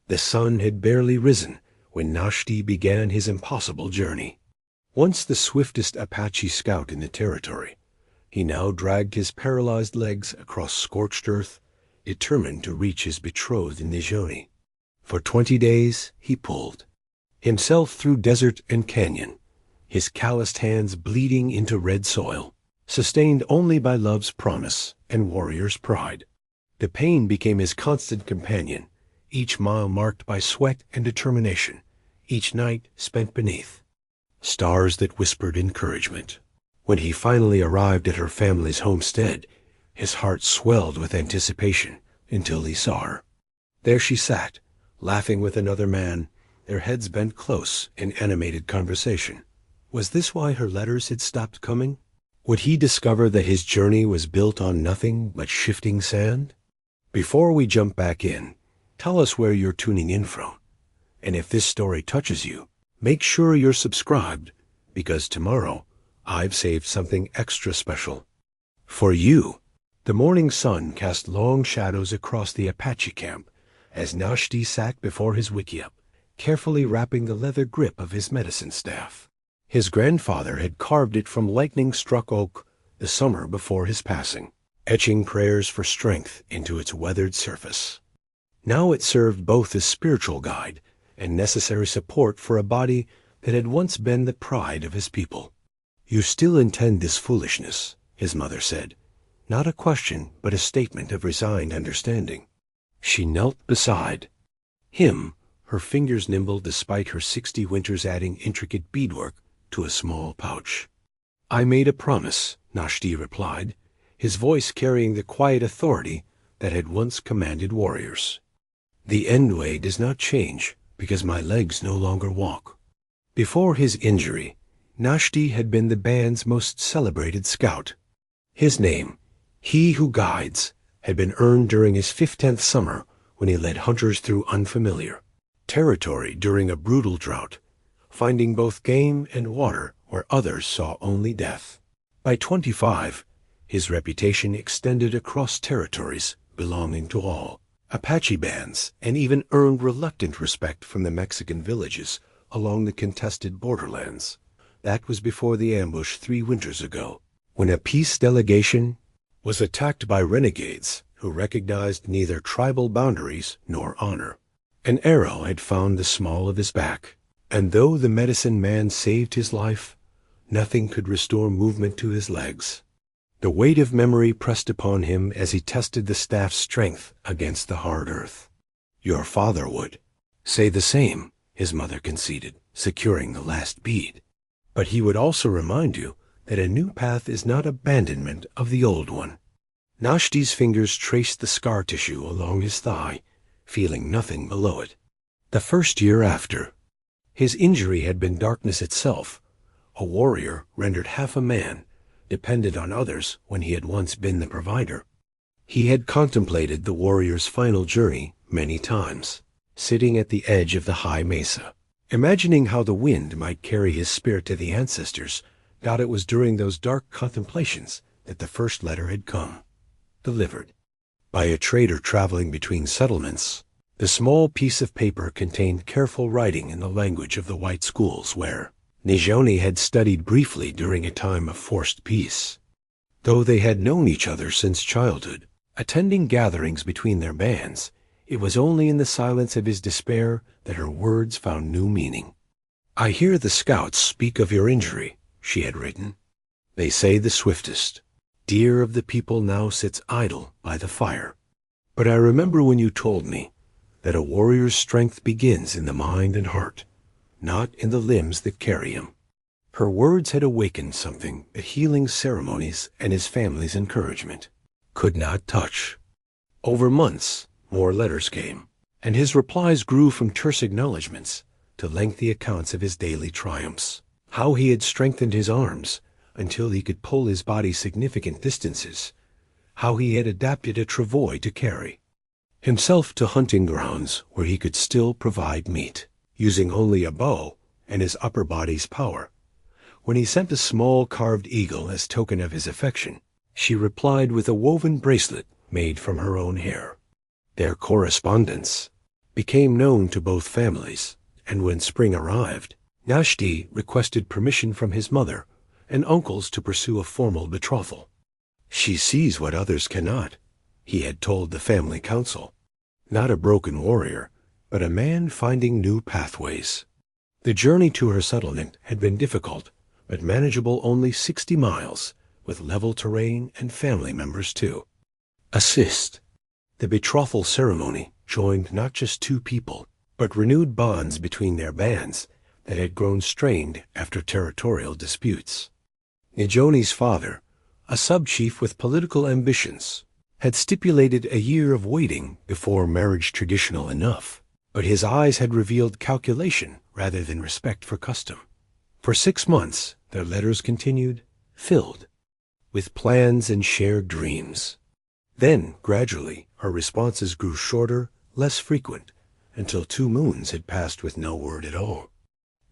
The sun had barely risen when Náshdí began his impossible journey. Once the swiftest Apache scout in the territory, he now dragged his paralyzed legs across scorched earth, determined to reach his betrothed in Nizhoni. For 20 days he pulled, himself through desert and canyon, his calloused hands bleeding into red soil, sustained only by love's promise and warrior's pride. The pain became his constant companion, each mile marked by sweat and determination, each night spent beneath stars that whispered encouragement. When he finally arrived at her family's homestead, his heart swelled with anticipation until he saw her. There she sat, laughing with another man, their heads bent close in animated conversation. Was this why her letters had stopped coming? Would he discover that his journey was built on nothing but shifting sand? Before we jump back in, tell us where you're tuning in from. And if this story touches you, make sure you're subscribed, because tomorrow I've saved something extra special for you. The morning sun cast long shadows across the Apache camp as Náshdí sat before his wickiup, carefully wrapping the leather grip of his medicine staff. His grandfather had carved it from lightning-struck oak the summer before his passing, etching prayers for strength into its weathered surface. Now it served both as spiritual guide and necessary support for a body that had once been the pride of his people. "You still intend this foolishness," his mother said, not a question but a statement of resigned understanding. She knelt beside him, her fingers nimble despite her 60 winters adding intricate beadwork to a small pouch. "I made a promise," Náshdí replied, his voice carrying the quiet authority that had once commanded warriors. "The end way does not change because my legs no longer walk." Before his injury, Náshdí had been the band's most celebrated scout. His name, He Who Guides, had been earned during his 15th summer when he led hunters through unfamiliar territory during a brutal drought, finding both game and water where others saw only death. By 25, his reputation extended across territories belonging to all Apache bands, and even earned reluctant respect from the Mexican villages along the contested borderlands. That was before the ambush 3 winters ago, when a peace delegation was attacked by renegades who recognized neither tribal boundaries nor honor. An arrow had found the small of his back, and though the medicine man saved his life, nothing could restore movement to his legs. The weight of memory pressed upon him as he tested the staff's strength against the hard earth. "Your father would say the same," his mother conceded, securing the last bead. "But he would also remind you that a new path is not abandonment of the old one." Náshdí's fingers traced the scar tissue along his thigh, feeling nothing below it. The first year after, his injury had been darkness itself, a warrior rendered half a man, dependent on others when he had once been the provider. He had contemplated the warrior's final journey many times, sitting at the edge of the high mesa, imagining how the wind might carry his spirit to the ancestors. God, it was during those dark contemplations that the first letter had come, delivered by a trader traveling between settlements. The small piece of paper contained careful writing in the language of the white schools where Nizhoni had studied briefly during a time of forced peace. Though they had known each other since childhood, attending gatherings between their bands, it was only in the silence of his despair that her words found new meaning. "I hear the scouts speak of your injury," she had written. "They say the swiftest, dear of the people, now sits idle by the fire. But I remember when you told me that a warrior's strength begins in the mind and heart, not in the limbs that carry him." Her words had awakened something that healing ceremonies and his family's encouragement could not touch. Over months, more letters came, and his replies grew from terse acknowledgments to lengthy accounts of his daily triumphs, how he had strengthened his arms until he could pull his body significant distances, how he had adapted a travois to carry himself to hunting grounds where he could still provide meat, using only a bow and his upper body's power. When he sent a small carved eagle as token of his affection, she replied with a woven bracelet made from her own hair. Their correspondence became known to both families, and when spring arrived, Náshdí requested permission from his mother and uncles to pursue a formal betrothal. "She sees what others cannot," he had told the family council. Not a broken warrior, but a man finding new pathways. The journey to her settlement had been difficult, but manageable, only 60 miles, with level terrain and family members too. Assist. The betrothal ceremony joined not just two people, but renewed bonds between their bands that had grown strained after territorial disputes. Nizhoni's father, a sub-chief with political ambitions, had stipulated a year of waiting before marriage traditional enough, but his eyes had revealed calculation rather than respect for custom. For 6 months, their letters continued, filled with plans and shared dreams. Then, gradually, her responses grew shorter, less frequent, until 2 moons had passed with no word at all.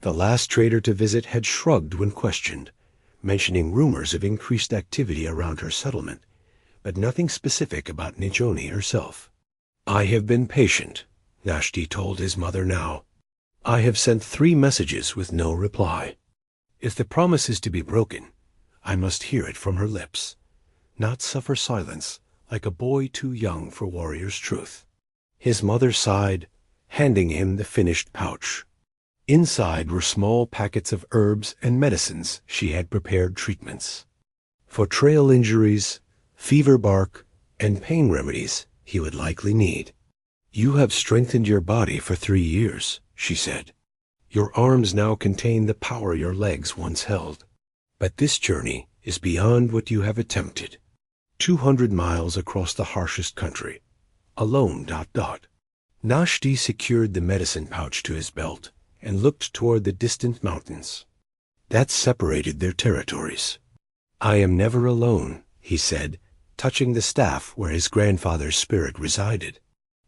The last trader to visit had shrugged when questioned, mentioning rumors of increased activity around her settlement, but nothing specific about Nizhoni herself. "I have been patient," Náshdí told his mother now. "I have sent 3 messages with no reply. If the promise is to be broken, I must hear it from her lips, not suffer silence like a boy too young for warrior's truth." His mother sighed, handing him the finished pouch. Inside were small packets of herbs and medicines she had prepared treatments. For trail injuries, fever bark, and pain remedies he would likely need. "You have strengthened your body for 3 years," she said. "Your arms now contain the power your legs once held. But this journey is beyond what you have attempted. 200 miles across the harshest country. Alone, ... Náshdí secured the medicine pouch to his belt and looked toward the distant mountains. That separated their territories. "I am never alone," he said, touching the staff where his grandfather's spirit resided.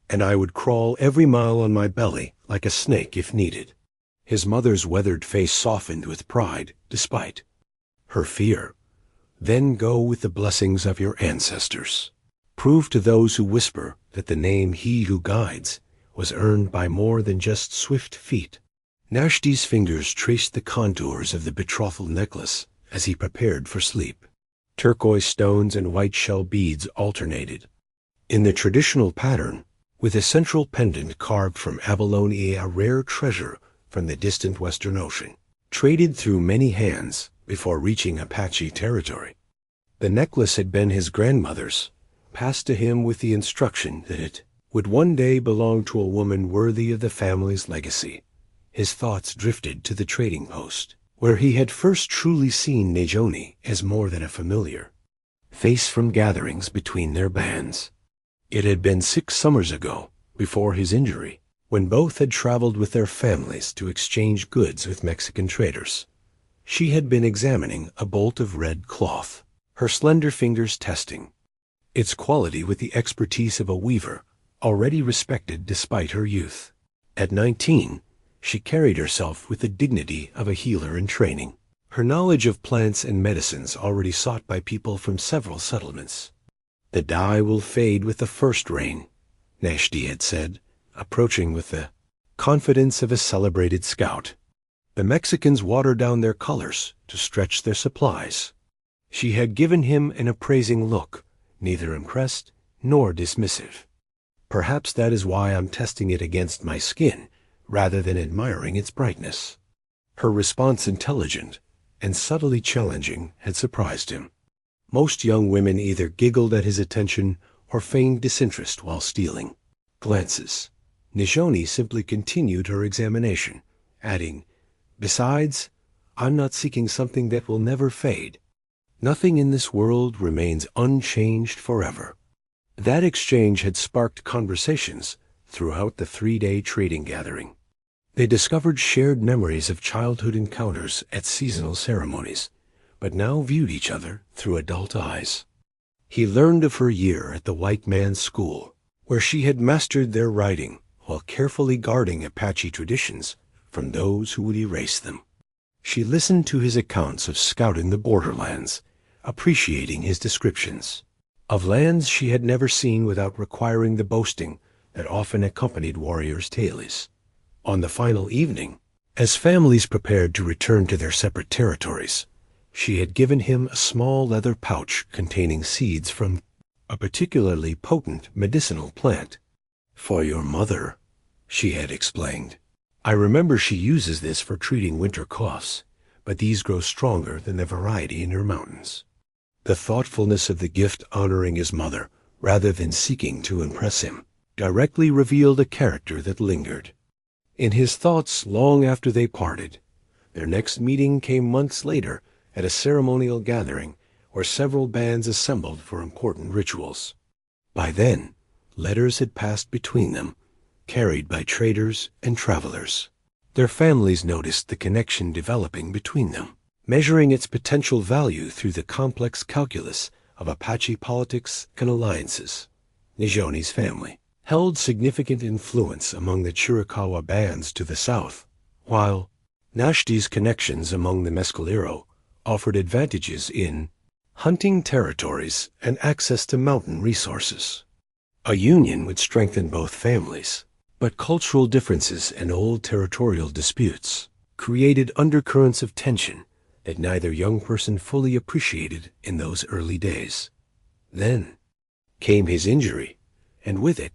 "And I would crawl every mile on my belly like a snake if needed." His mother's weathered face softened with pride, despite her fear. "Then go with the blessings of your ancestors. Prove to those who whisper that the name He Who Guides was earned by more than just swift feet." Náshdí's fingers traced the contours of the betrothal necklace as he prepared for sleep. Turquoise stones and white shell beads alternated in the traditional pattern, with a central pendant carved from abalone, a rare treasure from the distant Western Ocean, traded through many hands before reaching Apache territory. The necklace had been his grandmother's, passed to him with the instruction that it would one day belong to a woman worthy of the family's legacy. His thoughts drifted to the trading post, where he had first truly seen Nizhoni as more than a familiar face from gatherings between their bands. It had been 6 summers ago, before his injury, when both had traveled with their families to exchange goods with Mexican traders. She had been examining a bolt of red cloth, her slender fingers testing its quality with the expertise of a weaver, already respected despite her youth. At 19, she carried herself with the dignity of a healer in training, her knowledge of plants and medicines already sought by people from several settlements. "The dye will fade with the first rain," Náshdí had said, approaching with the confidence of a celebrated scout. "The Mexicans water down their colors to stretch their supplies." She had given him an appraising look, neither impressed nor dismissive. "Perhaps that is why I'm testing it against my skin, rather than admiring its brightness." Her response, intelligent and subtly challenging, had surprised him. Most young women either giggled at his attention or feigned disinterest while stealing glances. Nizhoni simply continued her examination, adding, "Besides, I'm not seeking something that will never fade. Nothing in this world remains unchanged forever." That exchange had sparked conversations throughout the 3-day trading gathering. They discovered shared memories of childhood encounters at seasonal ceremonies, but now viewed each other through adult eyes. He learned of her year at the white man's school, where she had mastered their writing while carefully guarding Apache traditions from those who would erase them. She listened to his accounts of scouting the borderlands, appreciating his descriptions of lands she had never seen without requiring the boasting that often accompanied warriors' tales. On the final evening, as families prepared to return to their separate territories, she had given him a small leather pouch containing seeds from a particularly potent medicinal plant. "For your mother," she had explained. "I remember she uses this for treating winter coughs, but these grow stronger than the variety in her mountains." The thoughtfulness of the gift honoring his mother, rather than seeking to impress him, directly revealed a character that lingered. In his thoughts long after they parted, their next meeting came months later at a ceremonial gathering where several bands assembled for important rituals. By then, letters had passed between them, carried by traders and travelers. Their families noticed the connection developing between them, measuring its potential value through the complex calculus of Apache politics and alliances. Nizhoni's family held significant influence among the Chiricahua bands to the south, while Náshdí's connections among the Mescalero offered advantages in hunting territories and access to mountain resources. A union would strengthen both families, but cultural differences and old territorial disputes created undercurrents of tension that neither young person fully appreciated in those early days. Then came his injury, and with it,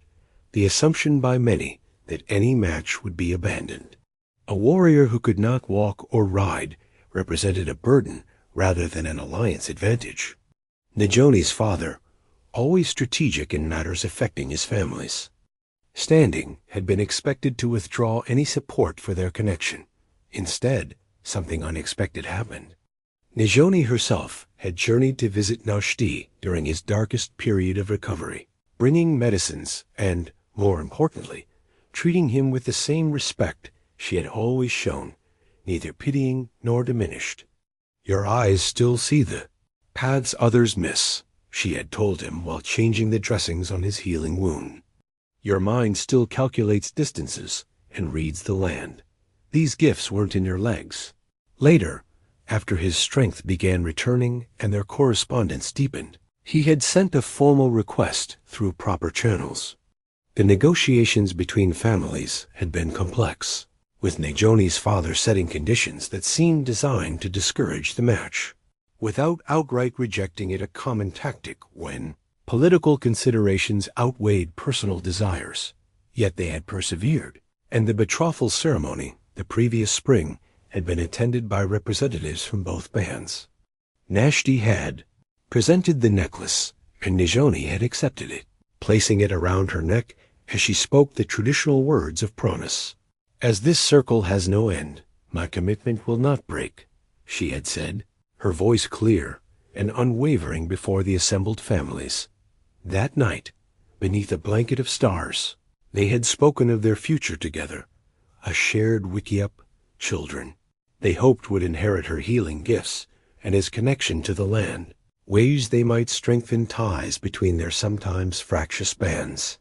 the assumption by many that any match would be abandoned. A warrior who could not walk or ride represented a burden rather than an alliance advantage. Nizhoni's father, always strategic in matters affecting his families, Standing had been expected to withdraw any support for their connection. Instead, something unexpected happened. Nizhoni herself had journeyed to visit Náshdí during his darkest period of recovery, bringing medicines and, more importantly, treating him with the same respect she had always shown, neither pitying nor diminished. "Your eyes still see the paths others miss," she had told him while changing the dressings on his healing wound. "Your mind still calculates distances and reads the land. These gifts weren't in your legs." Later, after his strength began returning and their correspondence deepened, he had sent a formal request through proper channels. The negotiations between families had been complex, with Nizhoni's father setting conditions that seemed designed to discourage the match, without outright rejecting it, a common tactic when political considerations outweighed personal desires. Yet they had persevered, and the betrothal ceremony, the previous spring, had been attended by representatives from both bands. Náshdí had presented the necklace, and Nizhoni had accepted it, placing it around her neck as she spoke the traditional words of promise. "As this circle has no end, my commitment will not break," she had said, her voice clear and unwavering before the assembled families. That night, beneath a blanket of stars, they had spoken of their future together, a shared wickiup, children they hoped would inherit her healing gifts and his connection to the land, ways they might strengthen ties between their sometimes fractious bands.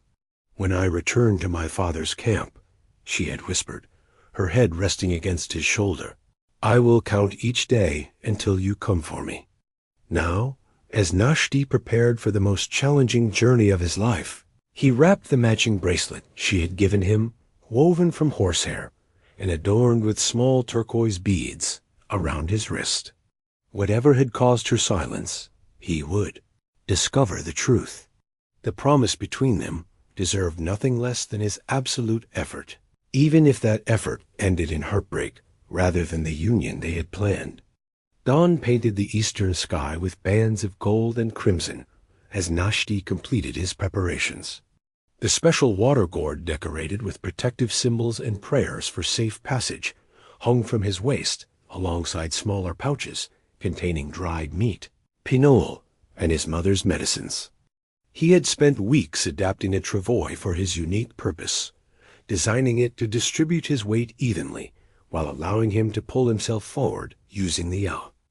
"When I return to my father's camp," she had whispered, her head resting against his shoulder, "I will count each day until you come for me." Now, as Náshdí prepared for the most challenging journey of his life, he wrapped the matching bracelet she had given him, woven from horsehair and adorned with small turquoise beads, around his wrist. Whatever had caused her silence, he would discover the truth. The promise between them deserved nothing less than his absolute effort, even if that effort ended in heartbreak rather than the union they had planned. Dawn painted the eastern sky with bands of gold and crimson as Náshdí completed his preparations. The special water gourd decorated with protective symbols and prayers for safe passage hung from his waist alongside smaller pouches containing dried meat, pinole, and his mother's medicines. He had spent weeks adapting a travois for his unique purpose, designing it to distribute his weight evenly while allowing him to pull himself forward using the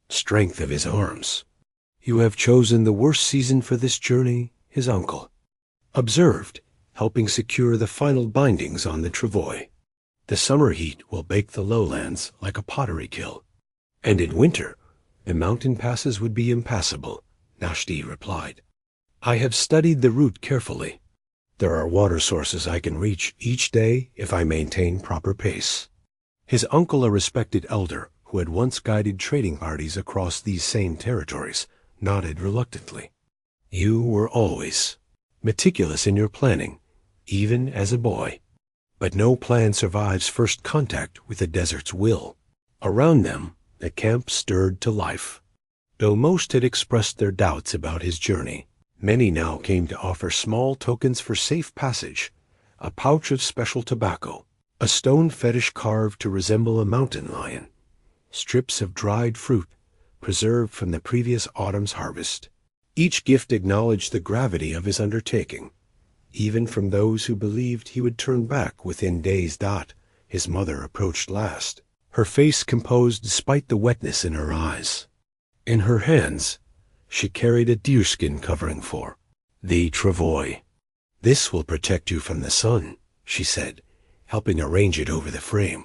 strength of his arms. "You have chosen the worst season for this journey," his uncle observed, helping secure the final bindings on the travois. "The summer heat will bake the lowlands like a pottery kiln, and in winter the mountain passes would be impassable," Náshdí replied. "I have studied the route carefully. There are water sources I can reach each day if I maintain proper pace. His uncle, a respected elder who had once guided trading parties across these same territories, nodded reluctantly. You were always meticulous in your planning, even as a boy. But no plan survives first contact with the desert's will. Around them, the camp stirred to life. Though most had expressed their doubts about his journey, many now came to offer small tokens for safe passage: a pouch of special tobacco, a stone fetish carved to resemble a mountain lion, strips of dried fruit preserved from the previous autumn's harvest. Each gift acknowledged the gravity of his undertaking, even from those who believed he would turn back within days. His mother approached last, her face composed despite the wetness in her eyes. In her hands, she carried a deerskin covering for the travois. This will protect you from the sun, she said, helping arrange it over the frame.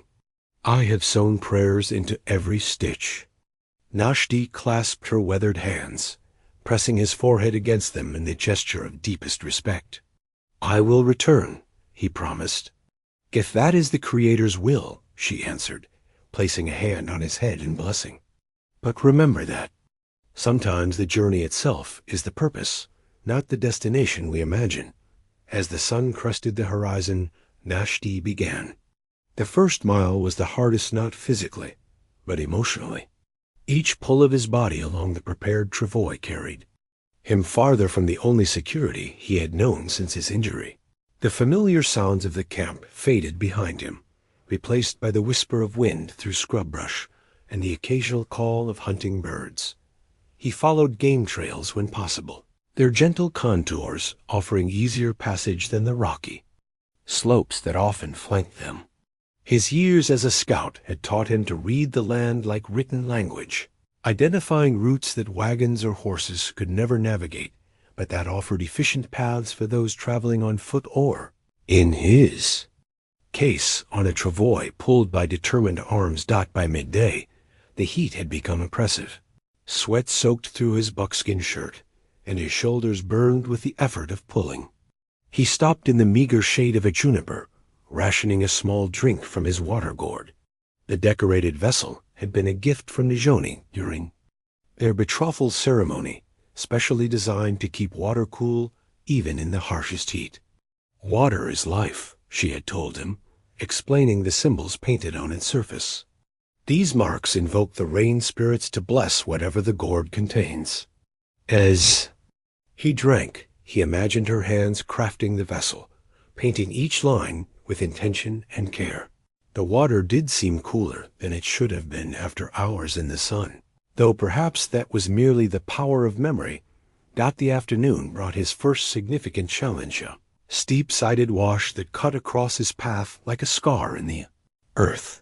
I have sewn prayers into every stitch. Náshdí clasped her weathered hands, pressing his forehead against them in the gesture of deepest respect. I will return, he promised. If that is the Creator's will, she answered, placing a hand on his head in blessing. But remember that sometimes the journey itself is the purpose, not the destination we imagine. As the sun crested the horizon, Náshdí began. The first mile was the hardest, not physically, but emotionally. Each pull of his body along the prepared travois carried him farther from the only security he had known since his injury. The familiar sounds of the camp faded behind him, replaced by the whisper of wind through scrub brush and the occasional call of hunting birds. He followed game trails when possible, their gentle contours offering easier passage than the rocky slopes that often flanked them. His years as a scout had taught him to read the land like written language, identifying routes that wagons or horses could never navigate, but that offered efficient paths for those traveling on foot or, in his case, on a travois pulled by determined arms. By midday, the heat had become oppressive. Sweat soaked through his buckskin shirt, and his shoulders burned with the effort of pulling. He stopped in the meager shade of a juniper, rationing a small drink from his water gourd. The decorated vessel had been a gift from Nizhoni during their betrothal ceremony, specially designed to keep water cool even in the harshest heat. Water is life, she had told him, explaining the symbols painted on its surface. These marks invoke the rain spirits to bless whatever the gourd contains. As he drank, he imagined her hands crafting the vessel, painting each line with intention and care. The water did seem cooler than it should have been after hours in the sun, though perhaps that was merely the power of memory. The afternoon brought his first significant challenge, a steep-sided wash that cut across his path like a scar in the earth.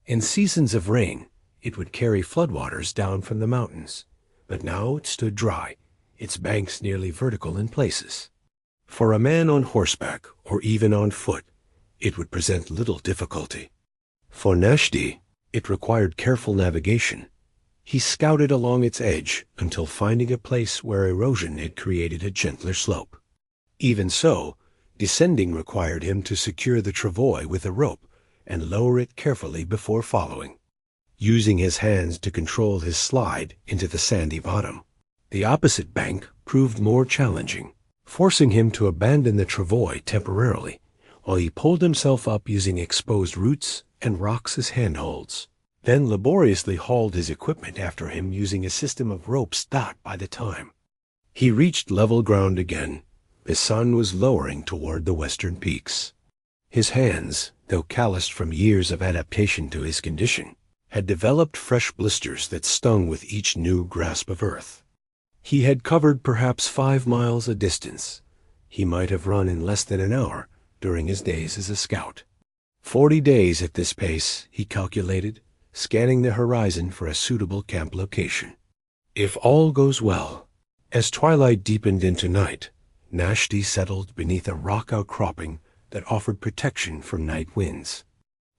In seasons of rain, it would carry floodwaters down from the mountains, but now it stood dry, its banks nearly vertical in places. For a man on horseback, or even on foot, it would present little difficulty. For Náshdí, it required careful navigation. He scouted along its edge until finding a place where erosion had created a gentler slope. Even so, descending required him to secure the travois with a rope and lower it carefully before following, using his hands to control his slide into the sandy bottom. The opposite bank proved more challenging, forcing him to abandon the travois temporarily, while he pulled himself up using exposed roots and rocks as handholds, then laboriously hauled his equipment after him using a system of ropes. By the time he reached level ground again, the sun was lowering toward the western peaks. His hands, though calloused from years of adaptation to his condition, had developed fresh blisters that stung with each new grasp of earth. He had covered perhaps 5 miles a distance. He might have run in less than an hour during his days as a scout. 40 days at this pace, he calculated, scanning the horizon for a suitable camp location. If all goes well. As twilight deepened into night, Náshdí settled beneath a rock outcropping that offered protection from night winds.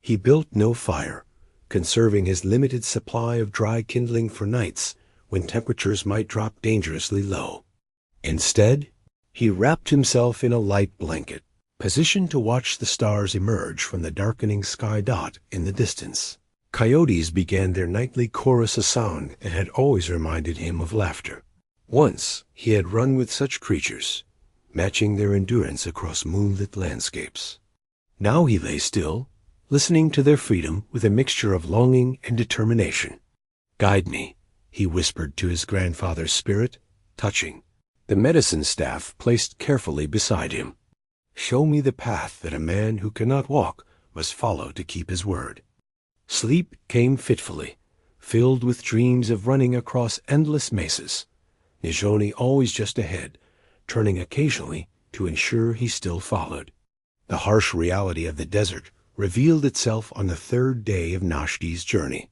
He built no fire, conserving his limited supply of dry kindling for nights when temperatures might drop dangerously low. Instead, He wrapped himself in a light blanket, positioned to watch the stars emerge from the darkening sky dot in the distance. Coyotes began their nightly chorus, a sound that had always reminded him of laughter. Once he had run with such creatures, matching their endurance across moonlit landscapes. Now he lay still, listening to their freedom with a mixture of longing and determination. "Guide me," he whispered to his grandfather's spirit, touching the medicine staff placed carefully beside him. "Show me the path that a man who cannot walk must follow to keep his word." Sleep came fitfully, filled with dreams of running across endless mesas, Nizhoni always just ahead, turning occasionally to ensure he still followed. The harsh reality of the desert revealed itself on the third day of Náshdí's journey.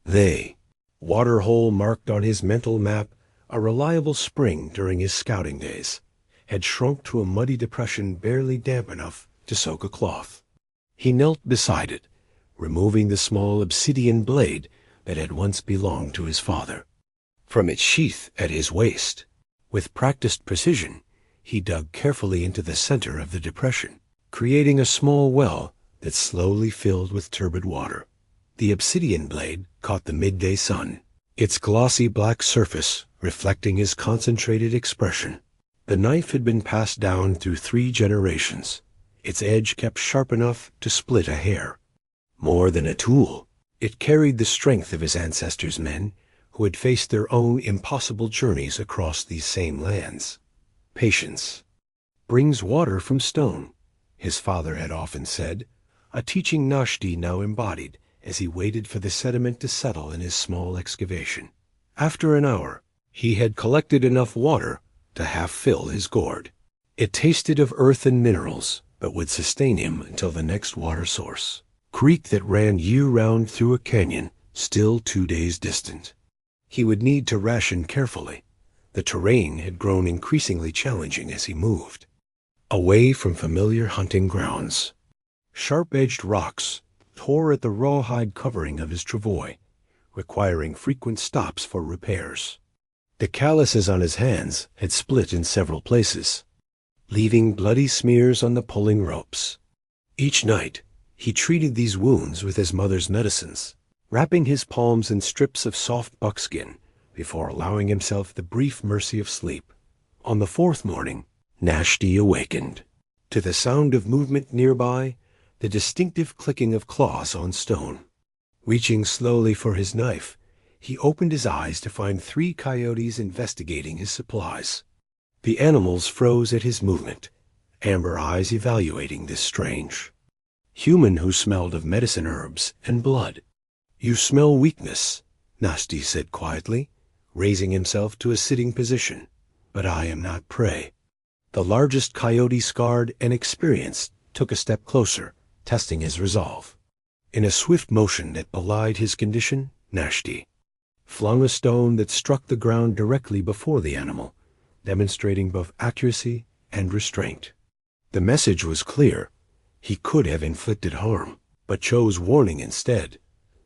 They, waterhole marked on his mental map, a reliable spring during his scouting days, had shrunk to a muddy depression barely damp enough to soak a cloth. He knelt beside it, removing the small obsidian blade that had once belonged to his father. From its sheath at his waist, with practiced precision, he dug carefully into the center of the depression, creating a small well that slowly filled with turbid water. The obsidian blade caught the midday sun, its glossy black surface reflecting his concentrated expression. The knife had been passed down through 3 generations, its edge kept sharp enough to split a hair. More than a tool, it carried the strength of his ancestors' men who had faced their own impossible journeys across these same lands. Patience brings water from stone, his father had often said, a teaching Náshdí now embodied as he waited for the sediment to settle in his small excavation. After an hour, he had collected enough water to half fill his gourd. It tasted of earth and minerals, but would sustain him until the next water source, creek that ran year-round through a canyon still 2 days distant. He would need to ration carefully. The terrain had grown increasingly challenging as he moved, away from familiar hunting grounds. Sharp-edged rocks tore at the rawhide covering of his travois, requiring frequent stops for repairs. The calluses on his hands had split in several places, leaving bloody smears on the pulling ropes. Each night, he treated these wounds with his mother's medicines, wrapping his palms in strips of soft buckskin before allowing himself the brief mercy of sleep. On the 4th morning, Náshdí awakened. To the sound of movement nearby, the distinctive clicking of claws on stone. Reaching slowly for his knife, he opened his eyes to find 3 coyotes investigating his supplies. The animals froze at his movement, amber eyes evaluating this strange human who smelled of medicine herbs and blood. "You smell weakness," Náshdí said quietly, raising himself to a sitting position. "But I am not prey." The largest coyote, scarred and experienced, took a step closer, testing his resolve. In a swift motion that belied his condition, Náshdí flung a stone that struck the ground directly before the animal, demonstrating both accuracy and restraint. The message was clear. He could have inflicted harm, but chose warning instead.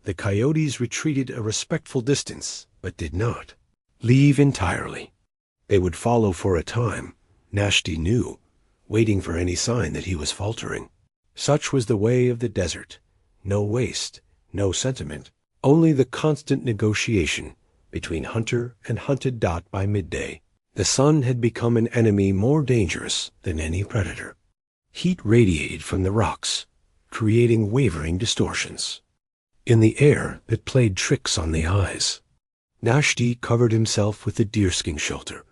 The coyotes retreated a respectful distance, but did not leave entirely. They would follow for a time, Náshdí knew, waiting for any sign that he was faltering. Such was the way of the desert. No waste, no sentiment, only the constant negotiation between hunter and hunted. By midday, the sun had become an enemy more dangerous than any predator. Heat radiated from the rocks, creating wavering distortions in the air that played tricks on the eyes. Náshdí covered himself with the deerskin shelter,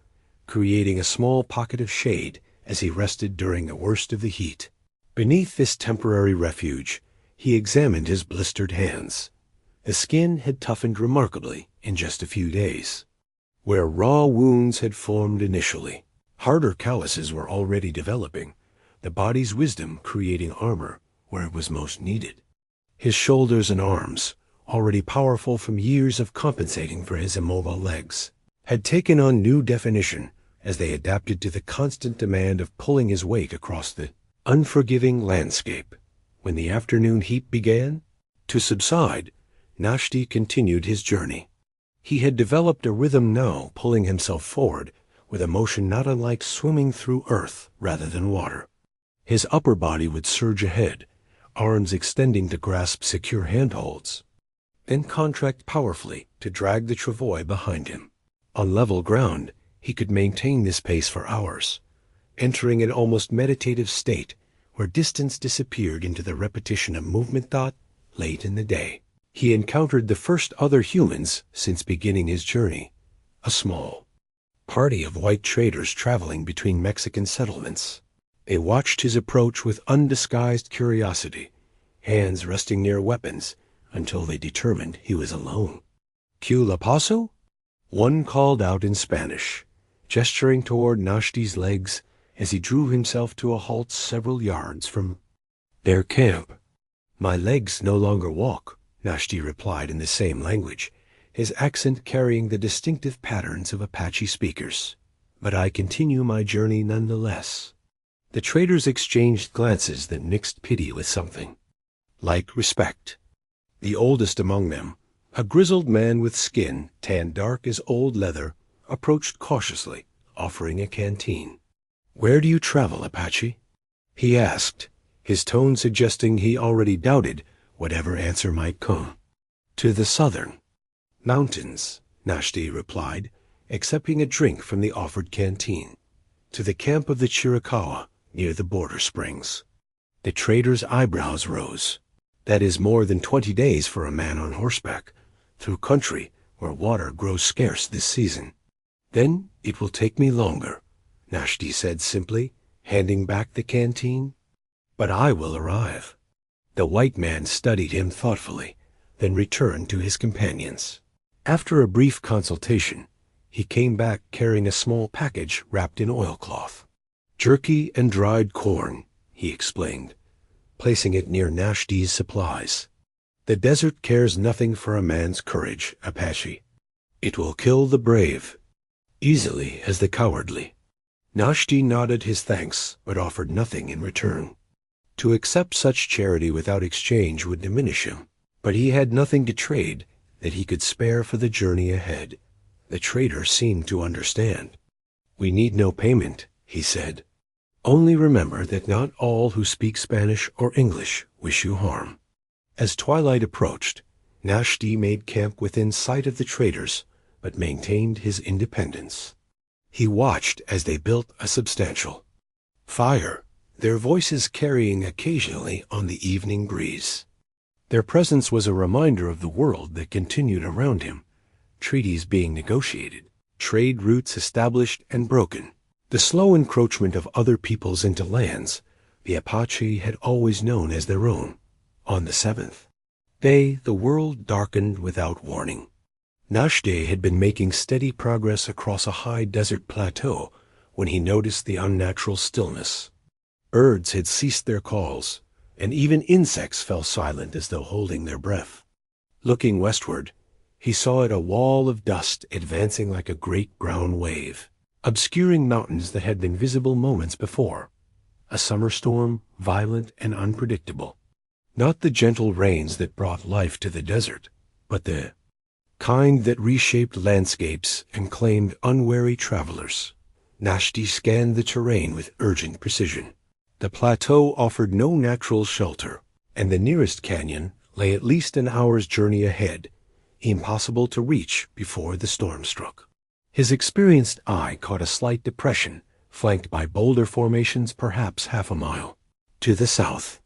creating a small pocket of shade as he rested during the worst of the heat. Beneath this temporary refuge, he examined his blistered hands. The skin had toughened remarkably in just a few days. Where raw wounds had formed initially, harder calluses were already developing, the body's wisdom creating armor where it was most needed. His shoulders and arms, already powerful from years of compensating for his immobile legs, had taken on new definition as they adapted to the constant demand of pulling his weight across the unforgiving landscape. When the afternoon heat began to subside, Náshdí continued his journey. He had developed a rhythm now, pulling himself forward with a motion not unlike swimming through earth rather than water. His upper body would surge ahead, arms extending to grasp secure handholds, then contract powerfully to drag the travois behind him. On level ground, he could maintain this pace for hours, entering an almost meditative state where distance disappeared into the repetition of movement thought late in the day. He encountered the first other humans since beginning his journey, a small party of white traders traveling between Mexican settlements. They watched his approach with undisguised curiosity, hands resting near weapons, until they determined he was alone. "Que le paso?" One called out in Spanish, gesturing toward Náshdí's legs as he drew himself to a halt several yards from their camp. "My legs no longer walk," Náshdí replied in the same language, his accent carrying the distinctive patterns of Apache speakers. "But I continue my journey nonetheless." The traders exchanged glances that mixed pity with something like respect. The oldest among them, a grizzled man with skin tanned dark as old leather, approached cautiously, offering a canteen. "Where do you travel, Apache?" he asked, his tone suggesting he already doubted whatever answer might come. "To the southern mountains," Náshdí replied, accepting a drink from the offered canteen. "To the camp of the Chiricahua, near the border springs." The trader's eyebrows rose. "That is more than 20 days for a man on horseback, through country where water grows scarce this season." "Then it will take me longer," Náshdí said simply, handing back the canteen. "But I will arrive." The white man studied him thoughtfully, then returned to his companions. After a brief consultation, he came back carrying a small package wrapped in oilcloth. "Jerky and dried corn," he explained, placing it near Náshdí's supplies. "The desert cares nothing for a man's courage, Apache. It will kill the brave easily as the cowardly." Náshdí nodded his thanks, but offered nothing in return. To accept such charity without exchange would diminish him, but he had nothing to trade that he could spare for the journey ahead. The trader seemed to understand. "We need no payment," he said. "Only remember that not all who speak Spanish or English wish you harm." As twilight approached, Náshdí made camp within sight of the traders, but maintained his independence. He watched as they built a substantial fire, their voices carrying occasionally on the evening breeze. Their presence was a reminder of the world that continued around him, treaties being negotiated, trade routes established and broken, the slow encroachment of other peoples into lands the Apache had always known as their own. On the 7th day, the world darkened without warning. Náshdí had been making steady progress across a high desert plateau when he noticed the unnatural stillness. Birds had ceased their calls, and even insects fell silent as though holding their breath. Looking westward, he saw it a wall of dust advancing like a great brown wave, obscuring mountains that had been visible moments before. A summer storm, violent and unpredictable. Not the gentle rains that brought life to the desert, but the kind that reshaped landscapes and claimed unwary travelers. Náshdí scanned the terrain with urgent precision. The plateau offered no natural shelter, and the nearest canyon lay at least an hour's journey ahead, impossible to reach before the storm struck. His experienced eye caught a slight depression, flanked by boulder formations perhaps half a mile to the south.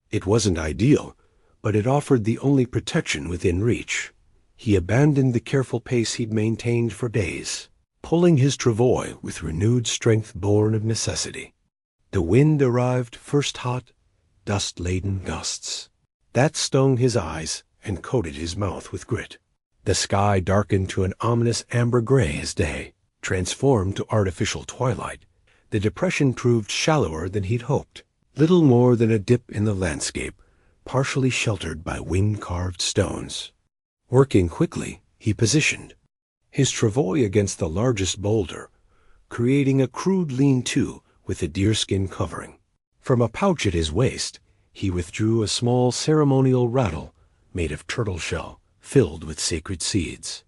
It wasn't ideal, but it offered the only protection within reach. He abandoned the careful pace he'd maintained for days, pulling his travois with renewed strength born of necessity. The wind arrived first hot, dust-laden gusts. That stung his eyes and coated his mouth with grit. The sky darkened to an ominous amber gray as day, transformed to artificial twilight. The depression proved shallower than he'd hoped, little more than a dip in the landscape, partially sheltered by wind-carved stones. Working quickly, he positioned his travois against the largest boulder, creating a crude lean-to with a deerskin covering. From a pouch at his waist, he withdrew a small ceremonial rattle made of turtle shell, filled with sacred seeds.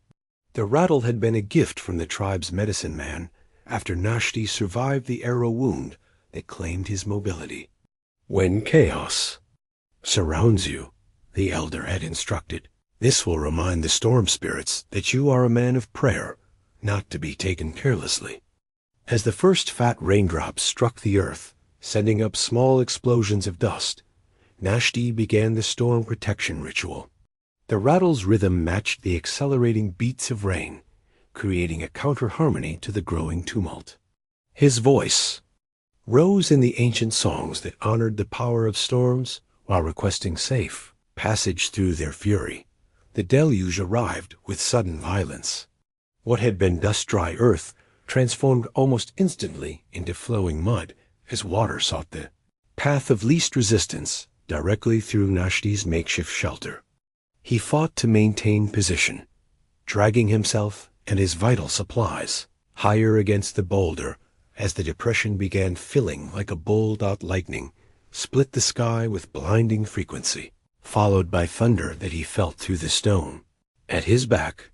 The rattle had been a gift from the tribe's medicine man, after Náshdí survived the arrow wound that claimed his mobility. When chaos surrounds you, the elder had instructed, this will remind the storm spirits that you are a man of prayer, not to be taken carelessly. As the first fat raindrops struck the earth, sending up small explosions of dust, Náshdí began the storm protection ritual. The rattle's rhythm matched the accelerating beats of rain, creating a counter-harmony to the growing tumult. His voice rose in the ancient songs that honored the power of storms while requesting safe passage through their fury. The deluge arrived with sudden violence. What had been dust-dry earth transformed almost instantly into flowing mud as water sought the path of least resistance directly through Náshdí's makeshift shelter. He fought to maintain position, dragging himself and his vital supplies higher against the boulder as the depression began filling like a bolt-out lightning, split the sky with blinding frequency, followed by thunder that he felt through the stone. At his back,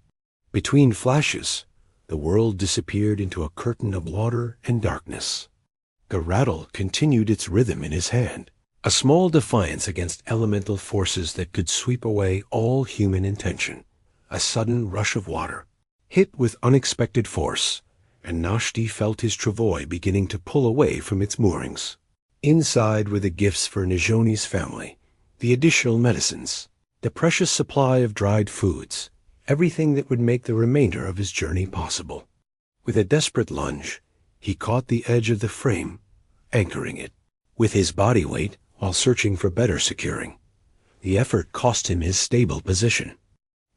between flashes, the world disappeared into a curtain of water and darkness. The rattle continued its rhythm in his hand, a small defiance against elemental forces that could sweep away all human intention. A sudden rush of water hit with unexpected force, and Náshdí felt his travois beginning to pull away from its moorings. Inside were the gifts for Nizhoni's family, the additional medicines, the precious supply of dried foods, everything that would make the remainder of his journey possible. With a desperate lunge, he caught the edge of the frame, anchoring it with his body weight while searching for better securing. The effort cost him his stable position.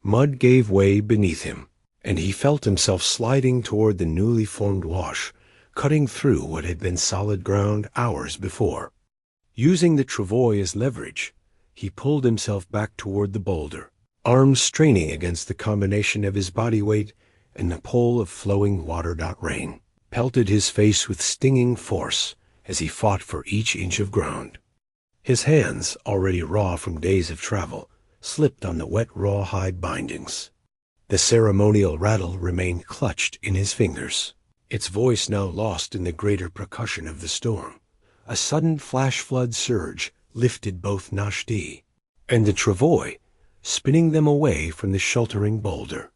Mud gave way beneath him, and he felt himself sliding toward the newly formed wash, cutting through what had been solid ground hours before. Using the travois as leverage, he pulled himself back toward the boulder, arms straining against the combination of his body weight and the pull of flowing water-rain, pelted his face with stinging force as he fought for each inch of ground. His hands, already raw from days of travel, slipped on the wet rawhide bindings. The ceremonial rattle remained clutched in his fingers, its voice now lost in the greater percussion of the storm. A sudden flash-flood surge lifted both Náshdí and the travois, spinning them away from the sheltering boulder.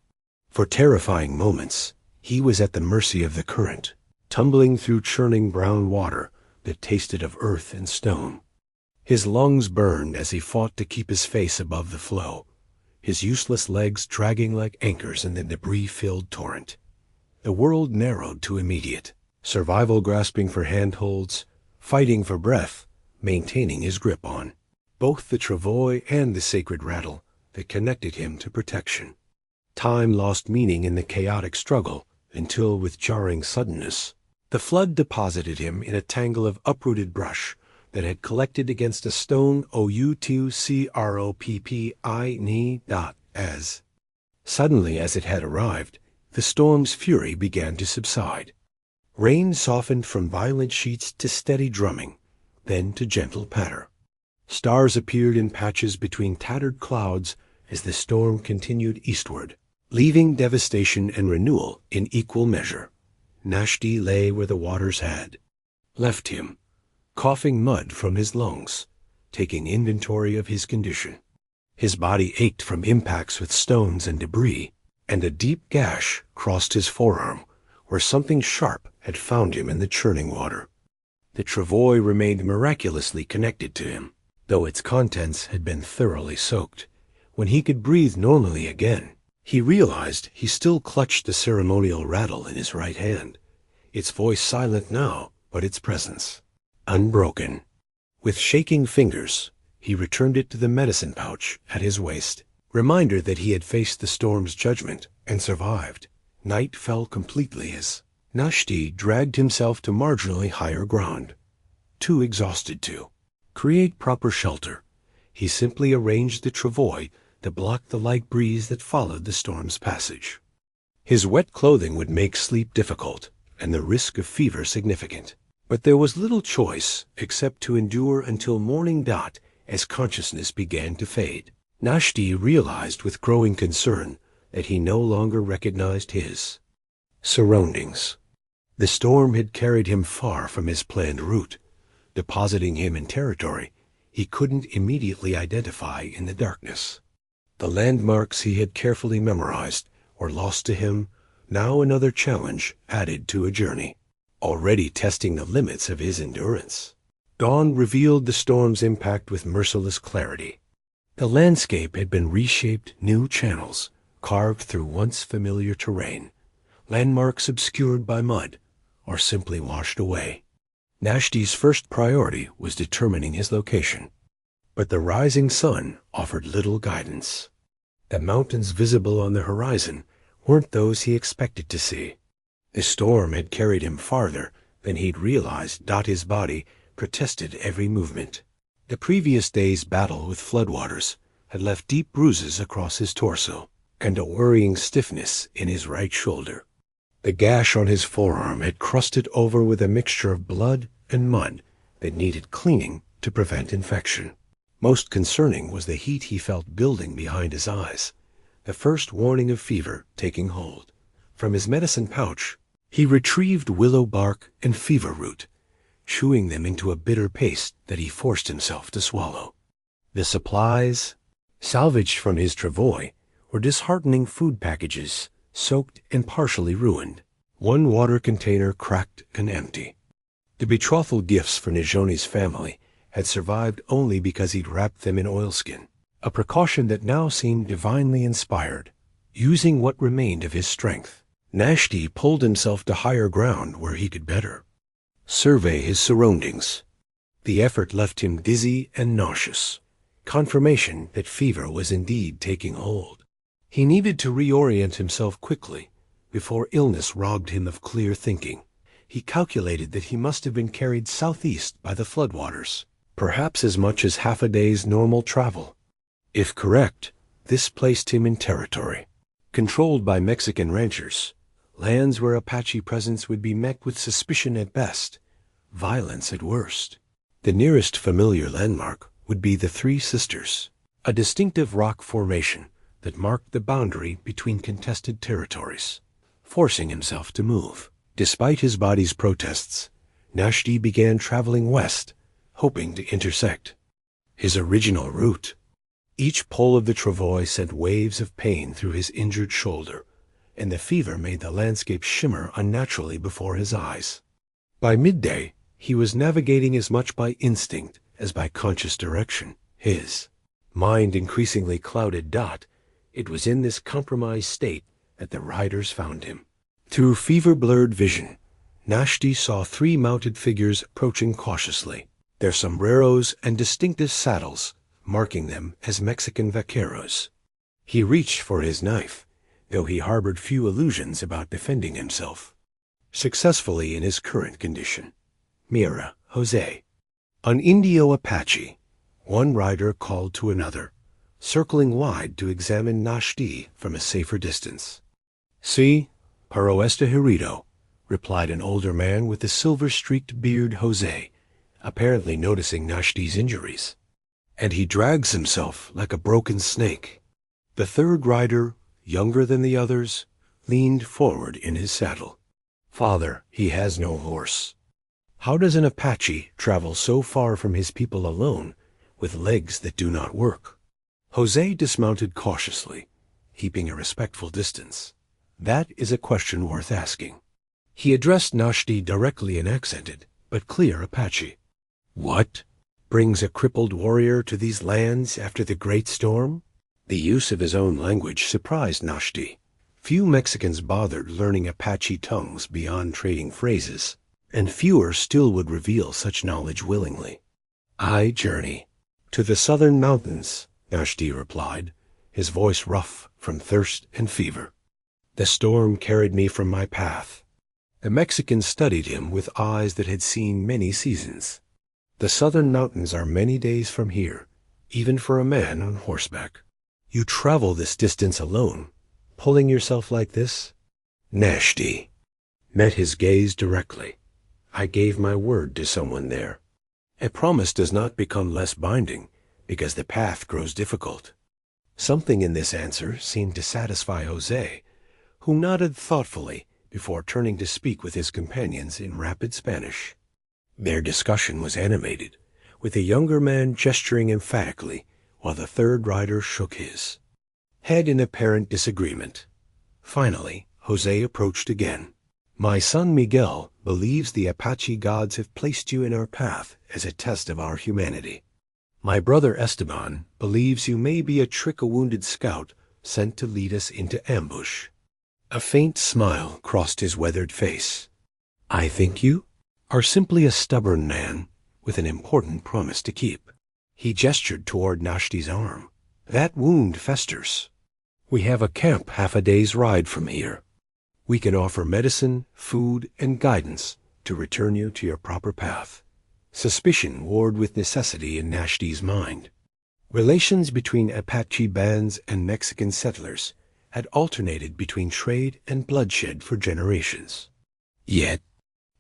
For terrifying moments, he was at the mercy of the current, tumbling through churning brown water that tasted of earth and stone. His lungs burned as he fought to keep his face above the flow, his useless legs dragging like anchors in the debris-filled torrent. The world narrowed to immediate, survival grasping for handholds, fighting for breath, maintaining his grip on both the travois and the sacred rattle that connected him to protection. Time lost meaning in the chaotic struggle until, with jarring suddenness, the flood deposited him in a tangle of uprooted brush that had collected against a stone as. Suddenly, as it had arrived, the storm's fury began to subside. Rain softened from violent sheets to steady drumming, then to gentle patter. Stars appeared in patches between tattered clouds as the storm continued eastward, leaving devastation and renewal in equal measure. Náshdí lay where the waters had left him, coughing mud from his lungs, taking inventory of his condition. His body ached from impacts with stones and debris, and a deep gash crossed his forearm where something sharp had found him in the churning water. The travois remained miraculously connected to him, though its contents had been thoroughly soaked. When he could breathe normally again, he realized he still clutched the ceremonial rattle in his right hand, its voice silent now, but its presence unbroken. With shaking fingers, he returned it to the medicine pouch at his waist, reminder that he had faced the storm's judgment and survived. Night fell completely as Náshdí dragged himself to marginally higher ground. Too exhausted to create proper shelter, he simply arranged the travois to block the light breeze that followed the storm's passage. His wet clothing would make sleep difficult and the risk of fever significant, but there was little choice except to endure until morning as consciousness began to fade. Náshdí realized with growing concern that he no longer recognized his surroundings. The storm had carried him far from his planned route, depositing him in territory he couldn't immediately identify in the darkness. The landmarks he had carefully memorized were lost to him, now another challenge added to a journey, already testing the limits of his endurance. Dawn revealed the storm's impact with merciless clarity. The landscape had been reshaped, new channels carved through once familiar terrain, landmarks obscured by mud or simply washed away. Náshdí's first priority was determining his location, but the rising sun offered little guidance. The mountains visible on the horizon weren't those he expected to see. The storm had carried him farther than he'd realized. His body protested every movement. The previous day's battle with floodwaters had left deep bruises across his torso and a worrying stiffness in his right shoulder. The gash on his forearm had crusted over with a mixture of blood and mud that needed cleaning to prevent infection. Most concerning was the heat he felt building behind his eyes, the first warning of fever taking hold. From his medicine pouch, he retrieved willow bark and fever root, chewing them into a bitter paste that he forced himself to swallow. The supplies, salvaged from his travois, were disheartening food packages, soaked and partially ruined, one water container cracked and empty. The betrothal gifts for Nizhoni's family had survived only because he'd wrapped them in oilskin, a precaution that now seemed divinely inspired. Using what remained of his strength, Náshdí pulled himself to higher ground where he could better survey his surroundings. The effort left him dizzy and nauseous, confirmation that fever was indeed taking hold. He needed to reorient himself quickly before illness robbed him of clear thinking. He calculated that he must have been carried southeast by the floodwaters, perhaps as much as half a day's normal travel. If correct, this placed him in territory controlled by Mexican ranchers, lands where Apache presence would be met with suspicion at best, violence at worst. The nearest familiar landmark would be the Three Sisters, a distinctive rock formation that marked the boundary between contested territories. Forcing himself to move, despite his body's protests, Náshdí began traveling west, hoping to intersect his original route. Each pull of the travois sent waves of pain through his injured shoulder, and the fever made the landscape shimmer unnaturally before his eyes. By midday, he was navigating as much by instinct as by conscious direction, his mind increasingly clouded. It was in this compromised state that the riders found him. Through fever-blurred vision, Náshdí saw three mounted figures approaching cautiously, their sombreros and distinctive saddles marking them as Mexican vaqueros. He reached for his knife, though he harbored few illusions about defending himself successfully in his current condition. Mira, Jose. An Indio Apache, one rider called to another, circling wide to examine Náshdí from a safer distance. "Sí, Paralyzed Apache," replied an older man with a silver-streaked beard. Jose, apparently noticing Náshdí's injuries. "And he drags himself like a broken snake." The third rider, younger than the others, leaned forward in his saddle. "Father, he has no horse." "How does an Apache travel so far from his people alone, with legs that do not work?" Jose dismounted cautiously, keeping a respectful distance. "That is a question worth asking." He addressed Náshdí directly in accented, but clear Apache. "What brings a crippled warrior to these lands after the great storm?" The use of his own language surprised Náshdí. Few Mexicans bothered learning Apache tongues beyond trading phrases, and fewer still would reveal such knowledge willingly. "I journey to the southern mountains," Náshdí replied, his voice rough from thirst and fever. "The storm carried me from my path." The Mexican studied him with eyes that had seen many seasons. "The southern mountains are many days from here, even for a man on horseback. You travel this distance alone, pulling yourself like this?" Náshdí met his gaze directly. "I gave my word to someone there. A promise does not become less binding because the path grows difficult." Something in this answer seemed to satisfy Jose, who nodded thoughtfully before turning to speak with his companions in rapid Spanish. Their discussion was animated, with the younger man gesturing emphatically while the third rider shook his head in apparent disagreement. Finally, Jose approached again. "My son Miguel believes the Apache gods have placed you in our path as a test of our humanity. My brother Esteban believes you may be a trick-a-wounded scout sent to lead us into ambush." A faint smile crossed his weathered face. "I think you are simply a stubborn man with an important promise to keep." He gestured toward Náshdí's arm. "That wound festers. We have a camp half a day's ride from here. We can offer medicine, food, and guidance to return you to your proper path." Suspicion warred with necessity in Náshdí's mind. Relations between Apache bands and Mexican settlers had alternated between trade and bloodshed for generations. Yet,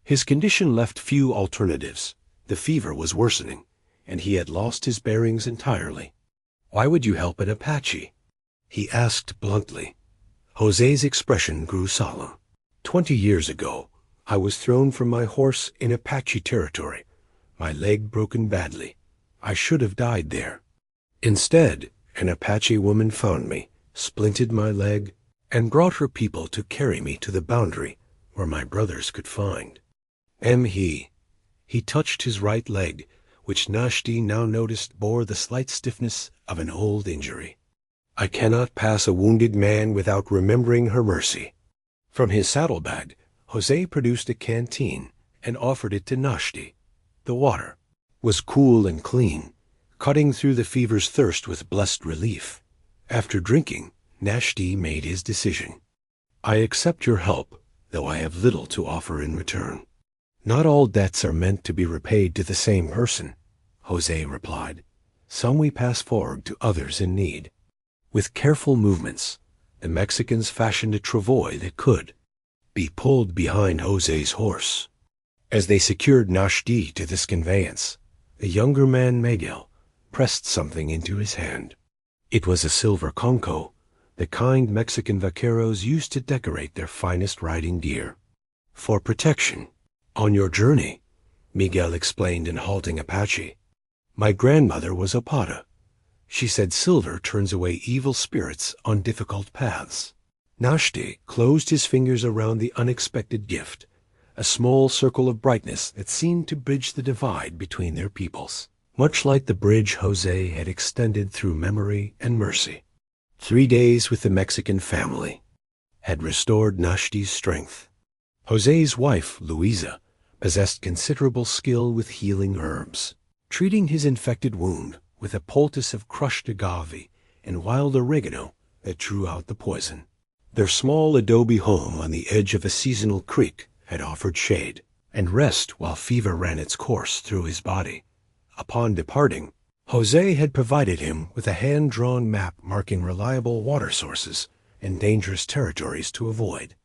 his condition left few alternatives. The fever was worsening, and he had lost his bearings entirely. "Why would you help an Apache?" he asked bluntly. Jose's expression grew solemn. 20 years ago, I was thrown from my horse in Apache territory, my leg broken badly. I should have died there. Instead, an Apache woman found me, splinted my leg, and brought her people to carry me to the boundary where my brothers could find. He touched his right leg, which Náshdí now noticed bore the slight stiffness of an old injury. "I cannot pass a wounded man without remembering her mercy." From his saddlebag, Jose produced a canteen and offered it to Náshdí. The water was cool and clean, cutting through the fever's thirst with blessed relief. After drinking, Náshdí made his decision. "I accept your help, though I have little to offer in return." "Not all debts are meant to be repaid to the same person," Jose replied. "Some we pass forward to others in need." With careful movements, the Mexicans fashioned a travois that could be pulled behind Jose's horse. As they secured Náshdí to this conveyance, the younger man Miguel pressed something into his hand. It was a silver concho, the kind Mexican vaqueros used to decorate their finest riding gear. "For protection. On your journey," Miguel explained in halting Apache. "My grandmother was a pata. She said silver turns away evil spirits on difficult paths." Náshdí closed his fingers around the unexpected gift, a small circle of brightness that seemed to bridge the divide between their peoples, much like the bridge Jose had extended through memory and mercy. 3 days with the Mexican family had restored Náshdí's strength. Jose's wife, Luisa, possessed considerable skill with healing herbs, treating his infected wound with a poultice of crushed agave and wild oregano that drew out the poison. Their small adobe home on the edge of a seasonal creek had offered shade and rest while fever ran its course through his body. Upon departing, Jose had provided him with a hand-drawn map marking reliable water sources and dangerous territories to avoid.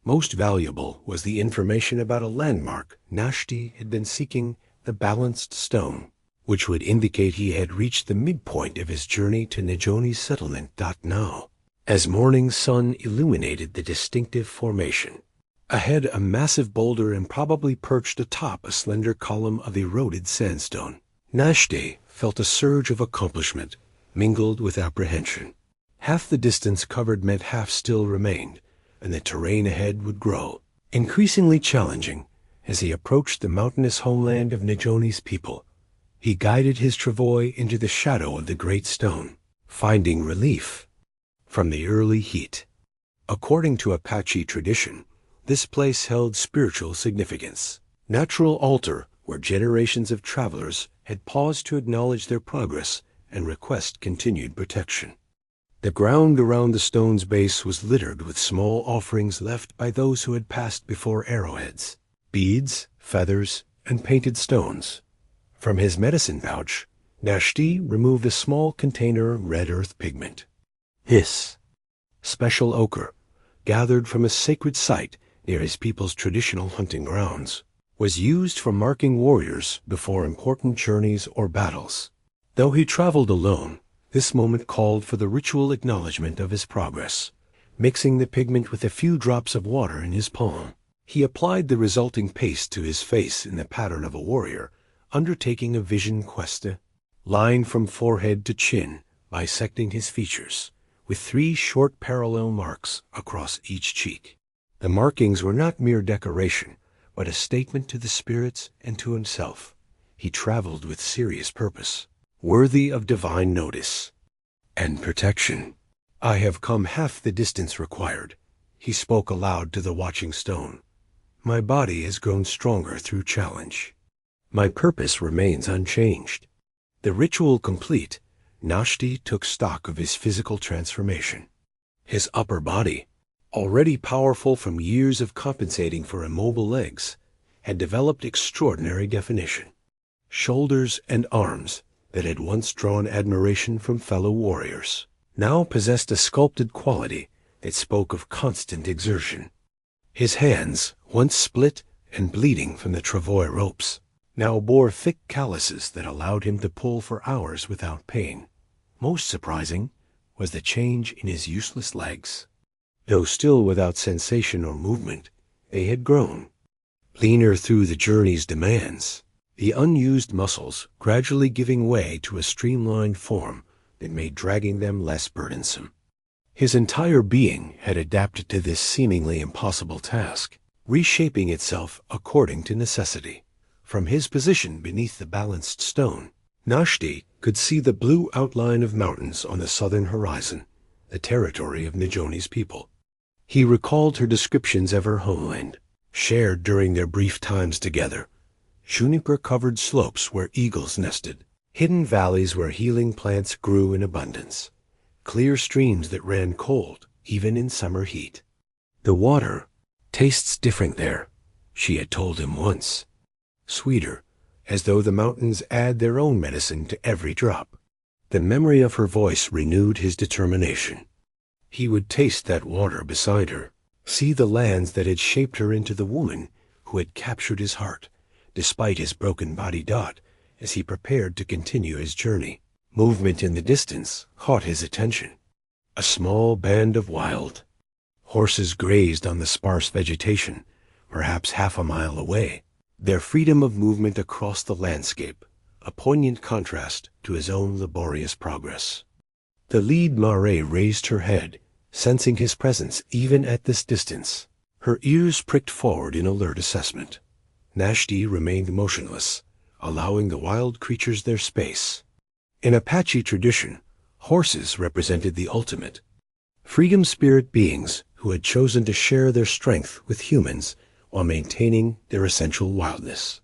Most valuable was the information about a landmark Náshdí had been seeking, the balanced stone, which would indicate he had reached the midpoint of his journey to Nizhoni's settlement. Now, as morning sun illuminated the distinctive formation, ahead a massive boulder improbably perched atop a slender column of eroded sandstone, Náshdí felt a surge of accomplishment mingled with apprehension. Half the distance covered meant half still remained, and the terrain ahead would grow, increasingly challenging as he approached the mountainous homeland of Nizhoni's people. He guided his travois into the shadow of the great stone, finding relief from the early heat. According to Apache tradition, this place held spiritual significance, natural altar where generations of travelers had paused to acknowledge their progress and request continued protection. The ground around the stone's base was littered with small offerings left by those who had passed before arrowheads, beads, feathers, and painted stones. From his medicine pouch, Náshdí removed a small container of red earth pigment. This special ochre, gathered from a sacred site near his people's traditional hunting grounds, was used for marking warriors before important journeys or battles. Though he traveled alone, this moment called for the ritual acknowledgement of his progress. mixing the pigment with a few drops of water in his palm. He applied the resulting paste to his face in the pattern of a warrior, undertaking a vision quest, line from forehead to chin, bisecting his features, with 3 short parallel marks across each cheek. The markings were not mere decoration, but a statement to the spirits and to himself. He traveled with serious purpose, worthy of divine notice and protection. I have come half the distance required, he spoke aloud to the watching stone. My body has grown stronger through challenge. My purpose remains unchanged. The ritual complete, Náshdí took stock of his physical transformation. His upper body, already powerful from years of compensating for immobile legs, had developed extraordinary definition. Shoulders and arms that had once drawn admiration from fellow warriors now possessed a sculpted quality that spoke of constant exertion. His hands, once split and bleeding from the travois ropes, now bore thick calluses that allowed him to pull for hours without pain. Most surprising was the change in his useless legs. Though still without sensation or movement, they had grown. Leaner through the journey's demands, the unused muscles gradually giving way to a streamlined form that made dragging them less burdensome. His entire being had adapted to this seemingly impossible task, reshaping itself according to necessity. From his position beneath the balanced stone, Náshdí could see the blue outline of mountains on the southern horizon, the territory of Nizhoni's people. He recalled her descriptions of her homeland, shared during their brief times together. Juniper-covered slopes where eagles nested, hidden valleys where healing plants grew in abundance, clear streams that ran cold even in summer heat. The water tastes different there, she had told him once. Sweeter, as though the mountains add their own medicine to every drop. The memory of her voice renewed his determination. He would taste that water beside her, see the lands that had shaped her into the woman who had captured his heart, despite his broken body as he prepared to continue his journey. Movement in the distance caught his attention. A small band of wild horses grazed on the sparse vegetation, perhaps half a mile away, their freedom of movement across the landscape, a poignant contrast to his own laborious progress. The lead mare raised her head, sensing his presence even at this distance. Her ears pricked forward in alert assessment. Náshdí remained motionless, allowing the wild creatures their space. In Apache tradition, horses represented the ultimate. Freedom spirit beings who had chosen to share their strength with humans while maintaining their essential wildness.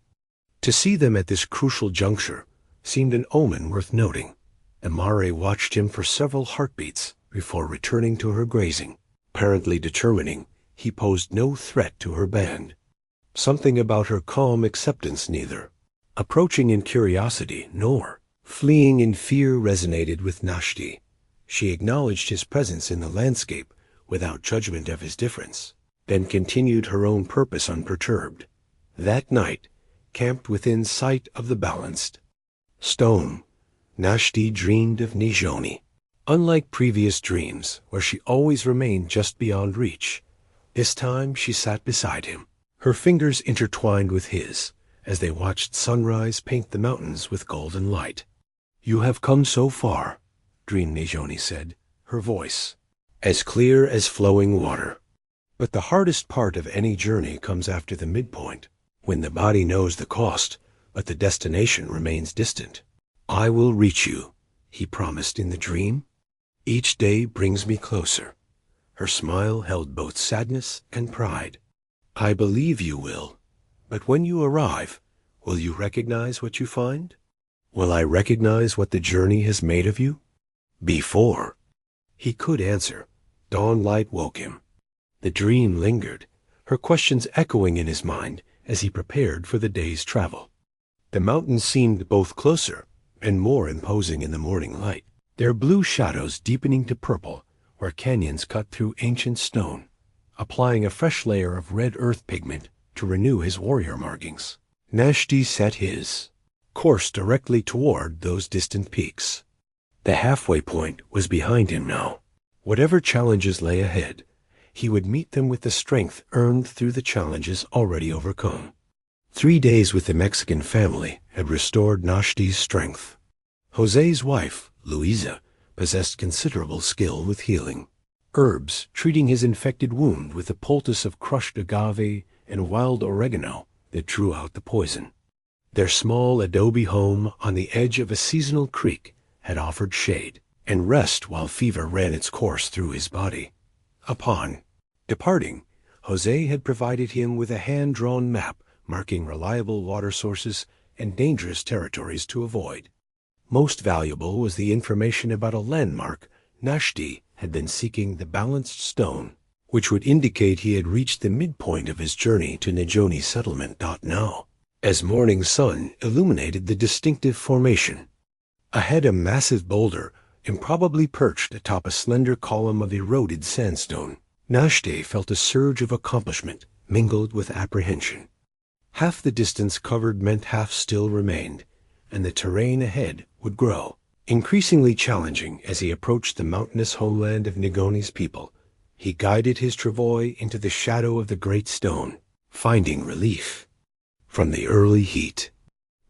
To see them at this crucial juncture seemed an omen worth noting. Amare watched him for several heartbeats before returning to her grazing, apparently determining he posed no threat to her band. Something about her calm acceptance neither approaching in curiosity nor fleeing in fear resonated with Náshdí. She acknowledged his presence in the landscape without judgment of his difference, then continued her own purpose unperturbed. That night, camped within sight of the balanced stone, Náshdí dreamed of Nizhoni. Unlike previous dreams, where she always remained just beyond reach, this time she sat beside him, her fingers intertwined with his, as they watched sunrise paint the mountains with golden light. "You have come so far," dreamed Nizhoni said, her voice as clear as flowing water. "But the hardest part of any journey comes after the midpoint, when the body knows the cost, but the destination remains distant. I will reach you," he promised in the dream. "Each day brings me closer." Her smile held both sadness and pride. "I believe you will, but when you arrive, will you recognize what you find? Will I recognize what the journey has made of you?" Before he could answer, dawn light woke him. The dream lingered, her questions echoing in his mind as he prepared for the day's travel. The mountains seemed both closer and more imposing in the morning light, their blue shadows deepening to purple where canyons cut through ancient stone, applying a fresh layer of red earth pigment to renew his warrior markings. Náshdí set his course directly toward those distant peaks. The halfway point was behind him now. Whatever challenges lay ahead, he would meet them with the strength earned through the challenges already overcome. 3 days with the Mexican family had restored Náshdí's strength. José's wife, Luisa, possessed considerable skill with healing. Herbs treating his infected wound with a poultice of crushed agave and wild oregano that drew out the poison. Their small adobe home on the edge of a seasonal creek had offered shade and rest while fever ran its course through his body. Upon departing, José had provided him with a hand-drawn map marking reliable water sources and dangerous territories to avoid. Most valuable was the information about a landmark Náshdí had been seeking, the balanced stone, which would indicate he had reached the midpoint of his journey to Nizhoni settlement. Now, as morning sun illuminated the distinctive formation, ahead a massive boulder improbably perched atop a slender column of eroded sandstone. Náshdí felt a surge of accomplishment mingled with apprehension. Half the distance covered meant half still remained, and the terrain ahead would grow, increasingly challenging as he approached the mountainous homeland of Nizhoni's people. He guided his travois into the shadow of the great stone, finding relief from the early heat.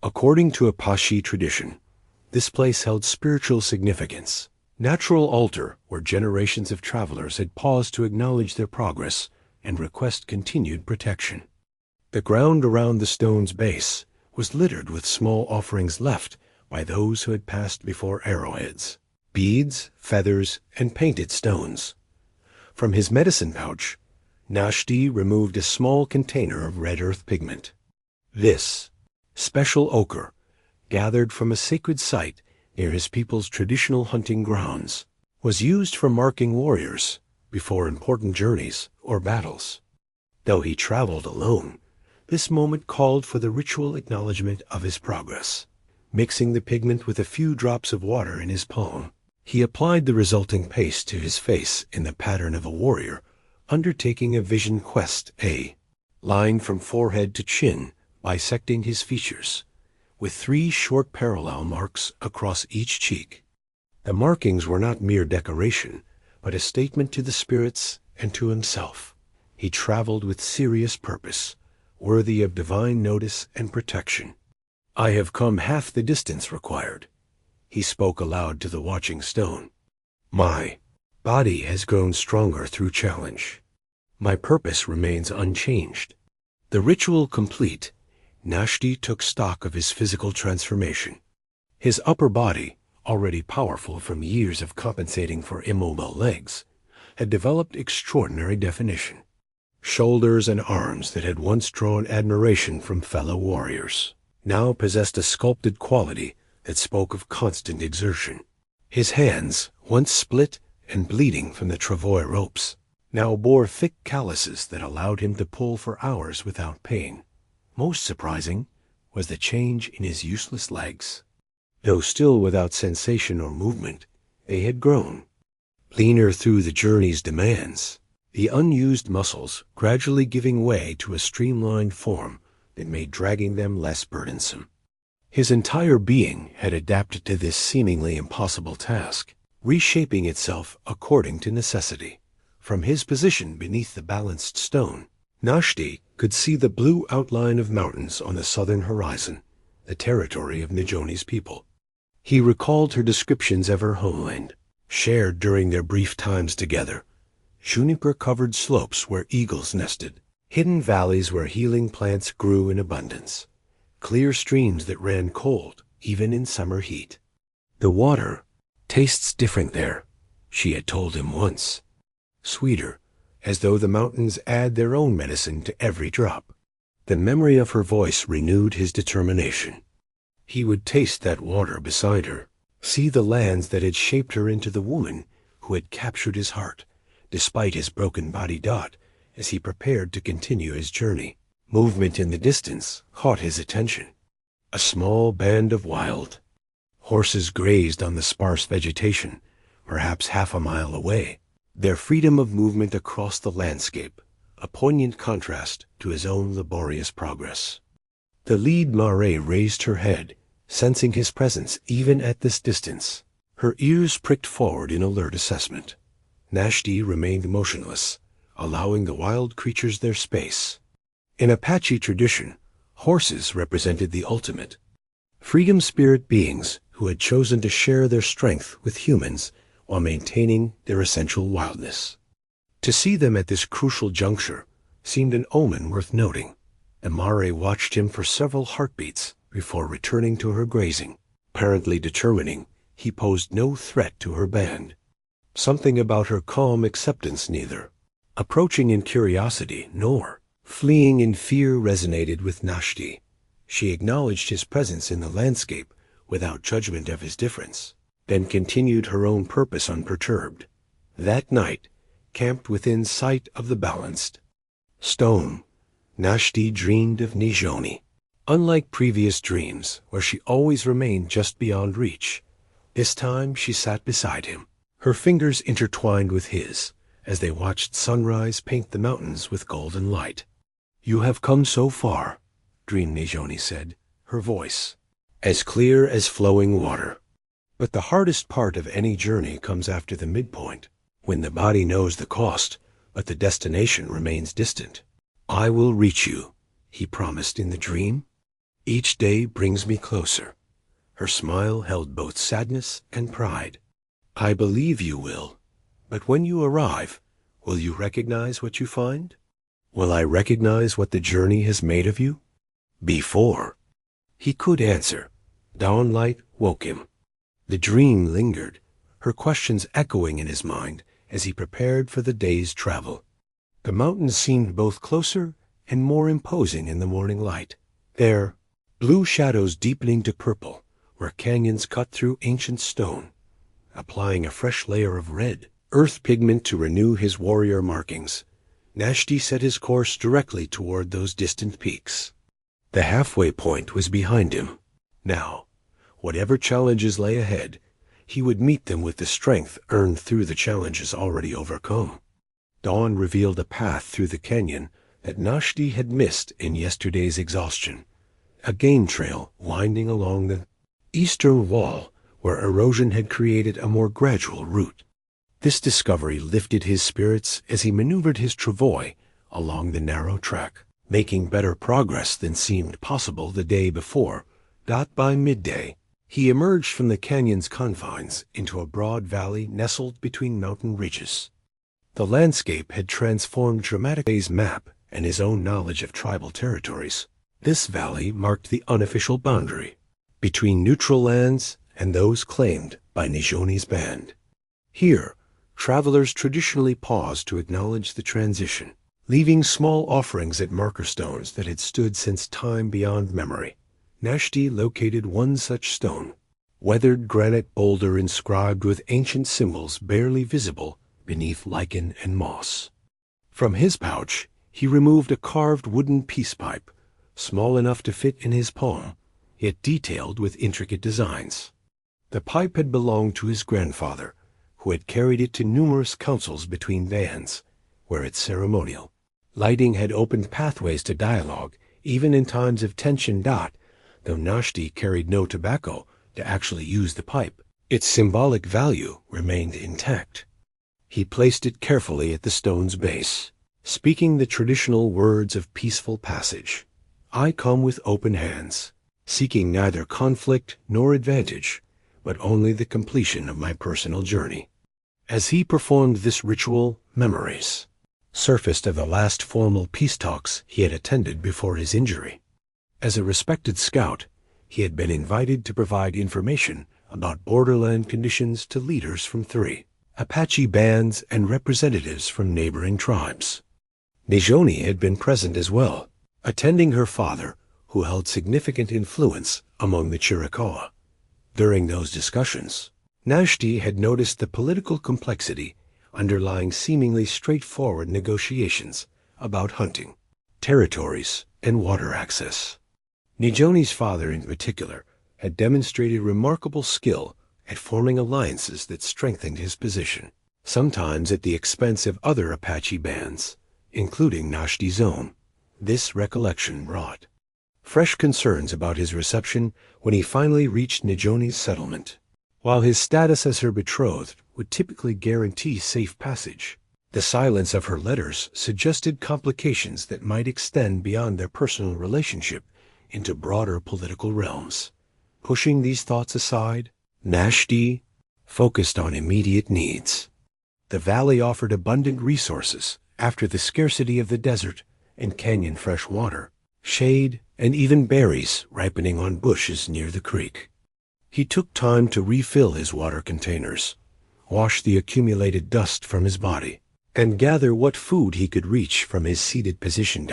According to Apache tradition, this place held spiritual significance, natural altar where generations of travelers had paused to acknowledge their progress and request continued protection. The ground around the stone's base was littered with small offerings left by those who had passed before arrowheads, beads, feathers, and painted stones. From his medicine pouch, Náshdí removed a small container of red earth pigment. This special ochre, gathered from a sacred site near his people's traditional hunting grounds, was used for marking warriors before important journeys or battles. Though he traveled alone, this moment called for the ritual acknowledgement of his progress. Mixing the pigment with a few drops of water in his palm, he applied the resulting paste to his face in the pattern of a warrior undertaking a vision quest, a line from forehead to chin bisecting his features, with 3 short parallel marks across each cheek. The markings were not mere decoration, but a statement to the spirits and to himself. He traveled with serious purpose, worthy of divine notice and protection. "I have come half the distance required," he spoke aloud to the watching stone. "My body has grown stronger through challenge. My purpose remains unchanged." The ritual complete, Náshdí took stock of his physical transformation. His upper body, already powerful from years of compensating for immobile legs, had developed extraordinary definition. Shoulders and arms that had once drawn admiration from fellow warriors now possessed a sculpted quality that spoke of constant exertion. His hands, once split and bleeding from the travois ropes, now bore thick calluses that allowed him to pull for hours without pain. Most surprising was the change in his useless legs. Though still without sensation or movement, they had grown. Leaner through the journey's demands, the unused muscles gradually giving way to a streamlined form that made dragging them less burdensome. His entire being had adapted to this seemingly impossible task, reshaping itself according to necessity. From his position beneath the balanced stone, Náshdí could see the blue outline of mountains on the southern horizon, the territory of Nizhoni's people. He recalled her descriptions of her homeland, shared during their brief times together. Juniper-covered slopes where eagles nested, hidden valleys where healing plants grew in abundance, clear streams that ran cold even in summer heat. "The water tastes different there," she had told him once. Sweeter, as though the mountains add their own medicine to every drop. The memory of her voice renewed his determination. He would taste that water beside her, see the lands that had shaped her into the woman who had captured his heart, despite his broken body. As he prepared to continue his journey, movement in the distance caught his attention. A small band of wild horses grazed on the sparse vegetation, perhaps half a mile away, their freedom of movement across the landscape, a poignant contrast to his own laborious progress. The lead mare raised her head, sensing his presence even at this distance. Her ears pricked forward in alert assessment. Náshdí remained motionless, allowing the wild creatures their space. In Apache tradition, horses represented the ultimate. Freedom spirit beings who had chosen to share their strength with humans while maintaining their essential wildness. To see them at this crucial juncture seemed an omen worth noting. Amare watched him for several heartbeats before returning to her grazing, apparently determining he posed no threat to her band. Something about her calm acceptance neither approaching in curiosity nor fleeing in fear resonated with Náshdí. She acknowledged his presence in the landscape without judgment of his difference, then continued her own purpose unperturbed. That night, camped within sight of the balanced stone, Náshdí dreamed of Nizhoni. Unlike previous dreams, where she always remained just beyond reach, this time she sat beside him, her fingers intertwined with his, as they watched sunrise paint the mountains with golden light. "You have come so far," dreamed Nizhoni said, her voice as clear as flowing water. "But the hardest part of any journey comes after the midpoint, when the body knows the cost, but the destination remains distant. I will reach you," he promised in the dream. "Each day brings me closer." Her smile held both sadness and pride. "I believe you will, but when you arrive, will you recognize what you find? Will I recognize what the journey has made of you?" Before he could answer, dawn light woke him. The dream lingered, her questions echoing in his mind as he prepared for the day's travel. The mountains seemed both closer and more imposing in the morning light, their blue shadows deepening to purple where canyons cut through ancient stone, applying a fresh layer of red earth pigment to renew his warrior markings. Náshdí set his course directly toward those distant peaks. The halfway point was behind him. Now, whatever challenges lay ahead, he would meet them with the strength earned through the challenges already overcome. Dawn revealed a path through the canyon that Náshdí had missed in yesterday's exhaustion, a game trail winding along the eastern wall where erosion had created a more gradual route. This discovery lifted his spirits as he maneuvered his travois along the narrow track, making better progress than seemed possible the day before. By midday, he emerged from the canyon's confines into a broad valley nestled between mountain ridges. The landscape had transformed dramatically his map and his own knowledge of tribal territories. This valley marked the unofficial boundary between neutral lands and those claimed by Nizhoni's band. Here, travelers traditionally paused to acknowledge the transition, leaving small offerings at marker stones that had stood since time beyond memory. Náshdí located one such stone, weathered granite boulder inscribed with ancient symbols barely visible beneath lichen and moss. From his pouch, he removed a carved wooden peace pipe, small enough to fit in his palm, yet detailed with intricate designs. The pipe had belonged to his grandfather, who had carried it to numerous councils between bands, where its ceremonial lighting had opened pathways to dialogue, even in times of tension. Though Náshdí carried no tobacco to actually use the pipe, its symbolic value remained intact. He placed it carefully at the stone's base, speaking the traditional words of peaceful passage. "I come with open hands, seeking neither conflict nor advantage, but only the completion of my personal journey." As he performed this ritual, memories surfaced of the last formal peace talks he had attended before his injury. As a respected scout, he had been invited to provide information about borderland conditions to leaders from 3 Apache bands and representatives from neighboring tribes. Nizhoni had been present as well, attending her father, who held significant influence among the Chiricahua. During those discussions, Náshdí had noticed the political complexity underlying seemingly straightforward negotiations about hunting, territories, and water access. Nizhoni's father, in particular, had demonstrated remarkable skill at forming alliances that strengthened his position, sometimes at the expense of other Apache bands, including Náshdí's own. This recollection brought fresh concerns about his reception when he finally reached Nizhoni's settlement. While his status as her betrothed would typically guarantee safe passage. The silence of her letters suggested complications that might extend beyond their personal relationship into broader political realms. Pushing these thoughts aside, Náshdí focused on immediate needs. The valley offered abundant resources after the scarcity of the desert and canyon fresh water, shade, and even berries ripening on bushes near the creek. He took time to refill his water containers, wash the accumulated dust from his body, and gather what food he could reach from his seated position.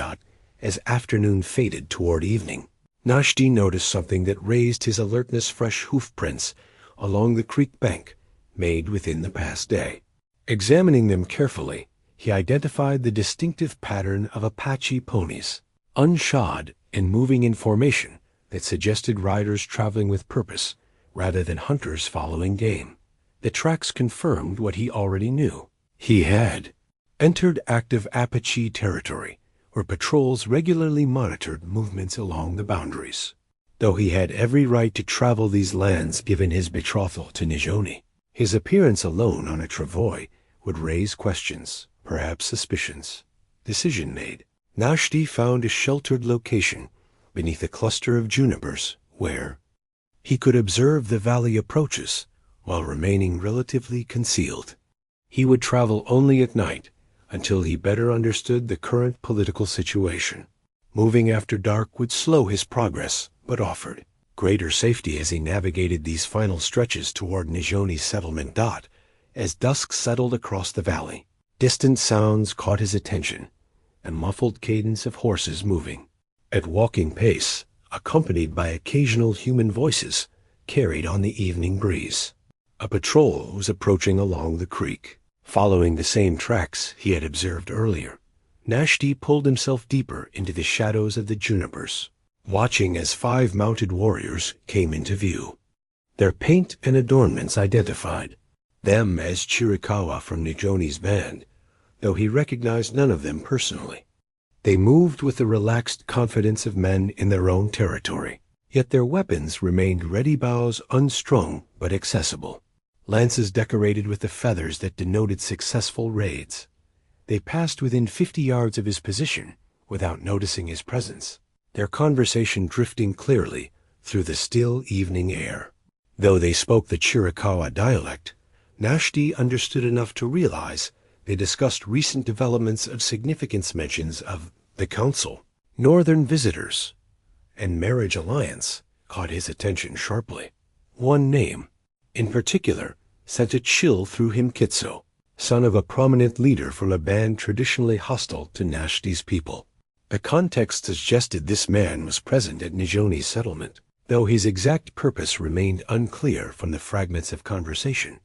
As afternoon faded toward evening, Náshdí noticed something that raised his alertness: fresh hoof prints along the creek bank made within the past day. Examining them carefully, he identified the distinctive pattern of Apache ponies, unshod and moving in formation that suggested riders traveling with purpose rather than hunters following game. The tracks confirmed what he already knew. He had entered active Apache territory, where patrols regularly monitored movements along the boundaries. Though he had every right to travel these lands given his betrothal to Nizhoni, his appearance alone on a travois would raise questions, perhaps suspicions. Decision made. Náshdí found a sheltered location beneath a cluster of junipers where he could observe the valley approaches while remaining relatively concealed. He would travel only at night until he better understood the current political situation. Moving after dark would slow his progress, but offered greater safety as he navigated these final stretches toward Nizhoni's settlement. As dusk settled across the valley, distant sounds caught his attention, a muffled cadence of horses moving at walking pace, accompanied by occasional human voices, carried on the evening breeze. A patrol was approaching along the creek, following the same tracks he had observed earlier. Náshdí pulled himself deeper into the shadows of the junipers, watching as 5 mounted warriors came into view. Their paint and adornments identified them as Chiricahua from Nizhoni's band, though he recognized none of them personally. They moved with the relaxed confidence of men in their own territory, yet their weapons remained ready bows, unstrung but accessible. Lances decorated with the feathers that denoted successful raids. They passed within 50 yards of his position without noticing his presence, their conversation drifting clearly through the still evening air. Though they spoke the Chiricahua dialect, Náshdí understood enough to realize they discussed recent developments of significance. Mentions of the council, northern visitors, and marriage alliance caught his attention sharply. One name, in particular, sent a chill through him: Kitso, son of a prominent leader from a band traditionally hostile to Náshdí's people. The context suggested this man was present at Nizhoni's settlement, though his exact purpose remained unclear from the fragments of conversation.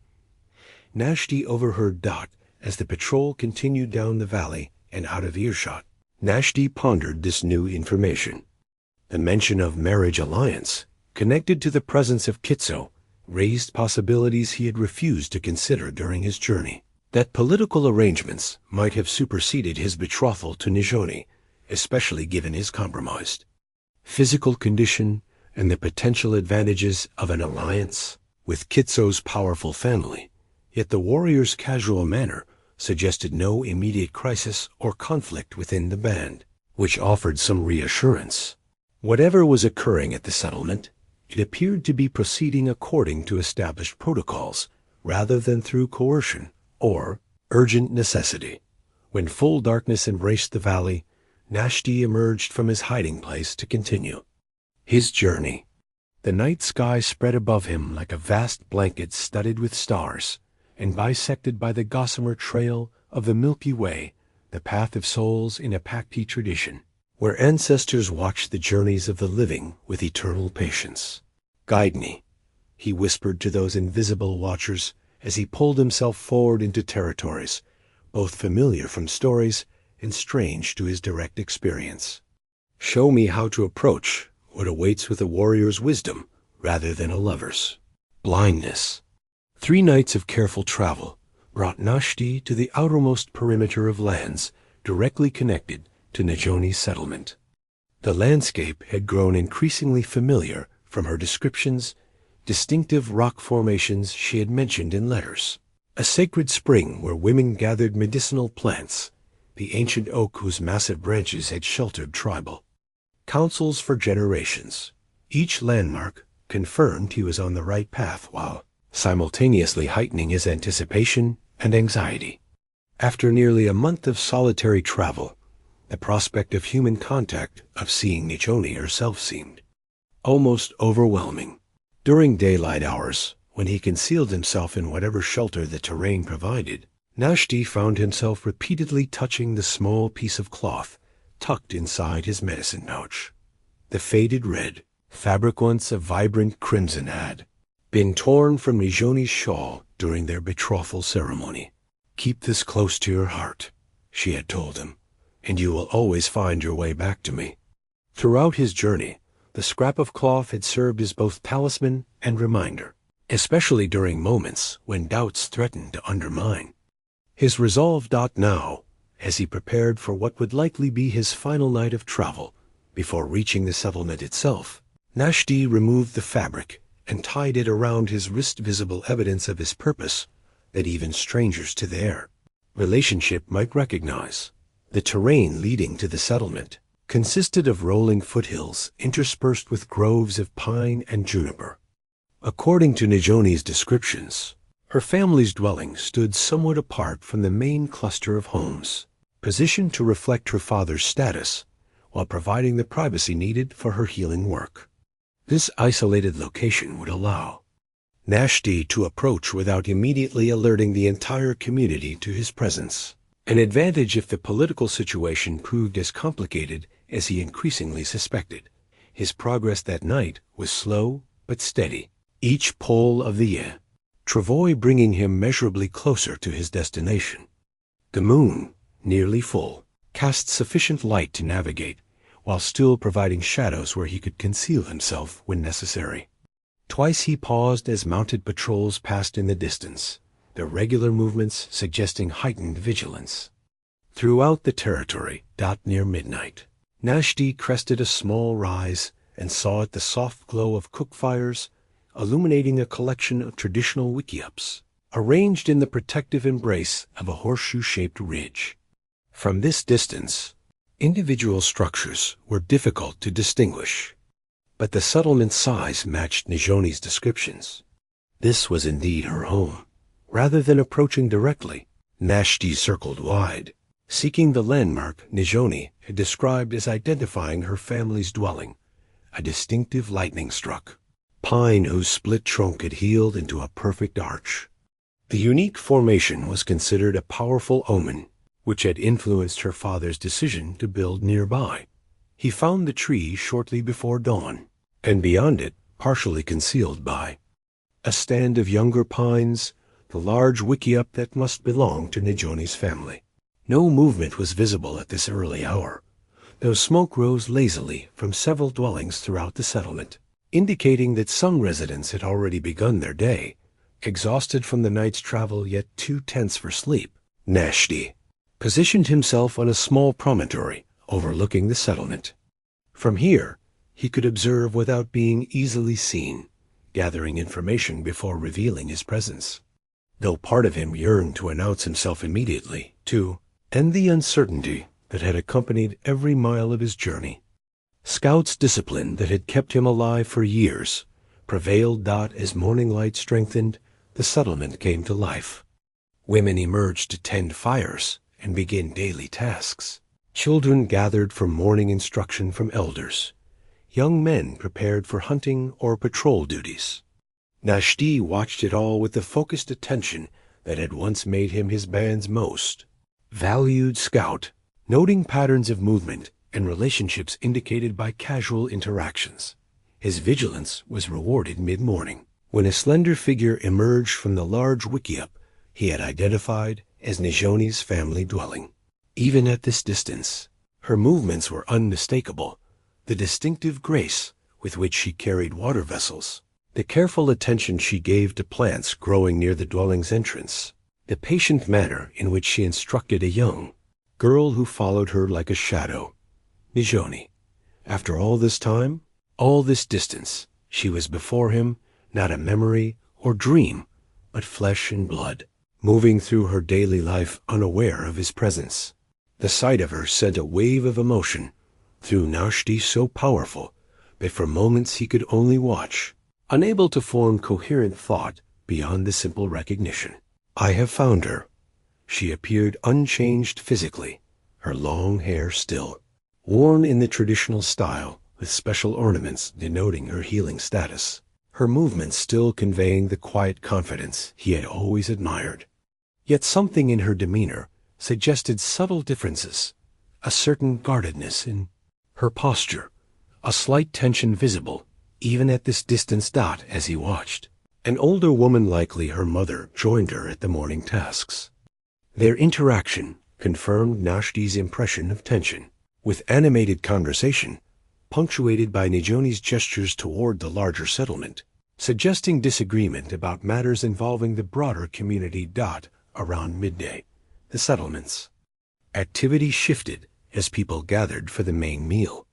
Náshdí overheard as the patrol continued down the valley and out of earshot. Náshdí pondered this new information. The mention of marriage alliance, connected to the presence of Kitso, raised possibilities he had refused to consider during his journey. That political arrangements might have superseded his betrothal to Nizhoni, especially given his compromised physical condition and the potential advantages of an alliance with Kitso's powerful family. Yet the warrior's casual manner suggested no immediate crisis or conflict within the band, which offered some reassurance. Whatever was occurring at the settlement, it appeared to be proceeding according to established protocols, rather than through coercion or urgent necessity. When full darkness embraced the valley, Náshdí emerged from his hiding place to continue his journey. The night sky spread above him like a vast blanket studded with stars, and bisected by the gossamer trail of the Milky Way, the path of souls in Apache tradition, where ancestors watched the journeys of the living with eternal patience. "Guide me," he whispered to those invisible watchers as he pulled himself forward into territories, both familiar from stories and strange to his direct experience. "Show me how to approach what awaits with a warrior's wisdom rather than a lover's blindness." 3 nights of careful travel brought Náshdí to the outermost perimeter of lands directly connected to Nizhoni's settlement. The landscape had grown increasingly familiar from her descriptions, distinctive rock formations she had mentioned in letters. a sacred spring where women gathered medicinal plants, the ancient oak whose massive branches had sheltered tribal councils for generations. Each landmark confirmed he was on the right path while simultaneously heightening his anticipation and anxiety. After nearly a month of solitary travel, the prospect of human contact, of seeing Nizhoni herself, seemed almost overwhelming. During daylight hours, when he concealed himself in whatever shelter the terrain provided, Náshdí found himself repeatedly touching the small piece of cloth tucked inside his medicine pouch. The faded red fabric, once a vibrant crimson, had been torn from Nizhoni's shawl during their betrothal ceremony. "Keep this close to your heart," she had told him, "and you will always find your way back to me." Throughout his journey, the scrap of cloth had served as both talisman and reminder, especially during moments when doubts threatened to undermine his resolve. Now, as he prepared for what would likely be his final night of travel before reaching the settlement itself, Náshdí removed the fabric and tied it around his wrist, visible evidence of his purpose that even strangers to their relationship might recognize. The terrain leading to the settlement consisted of rolling foothills interspersed with groves of pine and juniper. According to Nizhoni's descriptions, her family's dwelling stood somewhat apart from the main cluster of homes, positioned to reflect her father's status while providing the privacy needed for her healing work. This isolated location would allow Náshdí to approach without immediately alerting the entire community to his presence, an advantage if the political situation proved as complicated as he increasingly suspected. His progress that night was slow but steady, each pole of the travois bringing him measurably closer to his destination. The moon, nearly full, cast sufficient light to navigate, while still providing shadows where he could conceal himself when necessary. Twice he paused as mounted patrols passed in the distance, their regular movements suggesting heightened vigilance. Throughout the territory, near midnight, Náshdí crested a small rise and saw it the soft glow of cook fires illuminating a collection of traditional wickiups, arranged in the protective embrace of a horseshoe-shaped ridge. From this distance, individual structures were difficult to distinguish, but the settlement's size matched Nizhoni's descriptions. This was indeed her home. Rather than approaching directly, Náshdí circled wide, seeking the landmark Nizhoni had described as identifying her family's dwelling, a distinctive lightning-struck pine whose split trunk had healed into a perfect arch. The unique formation was considered a powerful omen, which had influenced her father's decision to build nearby. He found the tree shortly before dawn, and beyond it, partially concealed by a stand of younger pines, the large wickiup that must belong to Nizhoni's family. No movement was visible at this early hour, though smoke rose lazily from several dwellings throughout the settlement, indicating that some residents had already begun their day, exhausted from the night's travel yet too tense for sleep. Náshdí positioned himself on a small promontory overlooking the settlement. From here, he could observe without being easily seen, gathering information before revealing his presence. Though part of him yearned to announce himself immediately, to end the uncertainty that had accompanied every mile of his journey. Scout's discipline that had kept him alive for years prevailed. As morning light strengthened, the settlement came to life. Women emerged to tend fires and begin daily tasks. Children gathered for morning instruction from elders. Young men prepared for hunting or patrol duties. Náshdí watched it all with the focused attention that had once made him his band's most valued scout, noting patterns of movement and relationships indicated by casual interactions. His vigilance was rewarded mid-morning, when a slender figure emerged from the large wickiup he had identified as Nizhoni's family dwelling. Even at this distance, her movements were unmistakable. The distinctive grace with which she carried water vessels, the careful attention she gave to plants growing near the dwelling's entrance, the patient manner in which she instructed a young girl who followed her like a shadow. Nizhoni. After all this time, all this distance, she was before him, not a memory or dream, but flesh and blood. moving through her daily life unaware of his presence. The sight of her sent a wave of emotion through Náshdí so powerful that for moments he could only watch, unable to form coherent thought beyond the simple recognition. I have found her. She appeared unchanged physically, her long hair still, worn in the traditional style with special ornaments denoting her healing status, her movements still conveying the quiet confidence he had always admired. Yet something in her demeanor suggested subtle differences, a certain guardedness in her posture, a slight tension visible even at this distance. As he watched, an older woman, likely her mother, joined her at the morning tasks. Their interaction confirmed Náshdí's impression of tension, with animated conversation punctuated by Nizhoni's gestures toward the larger settlement, suggesting disagreement about matters involving the broader community. Around midday, the settlement's activity shifted as people gathered for the main meal.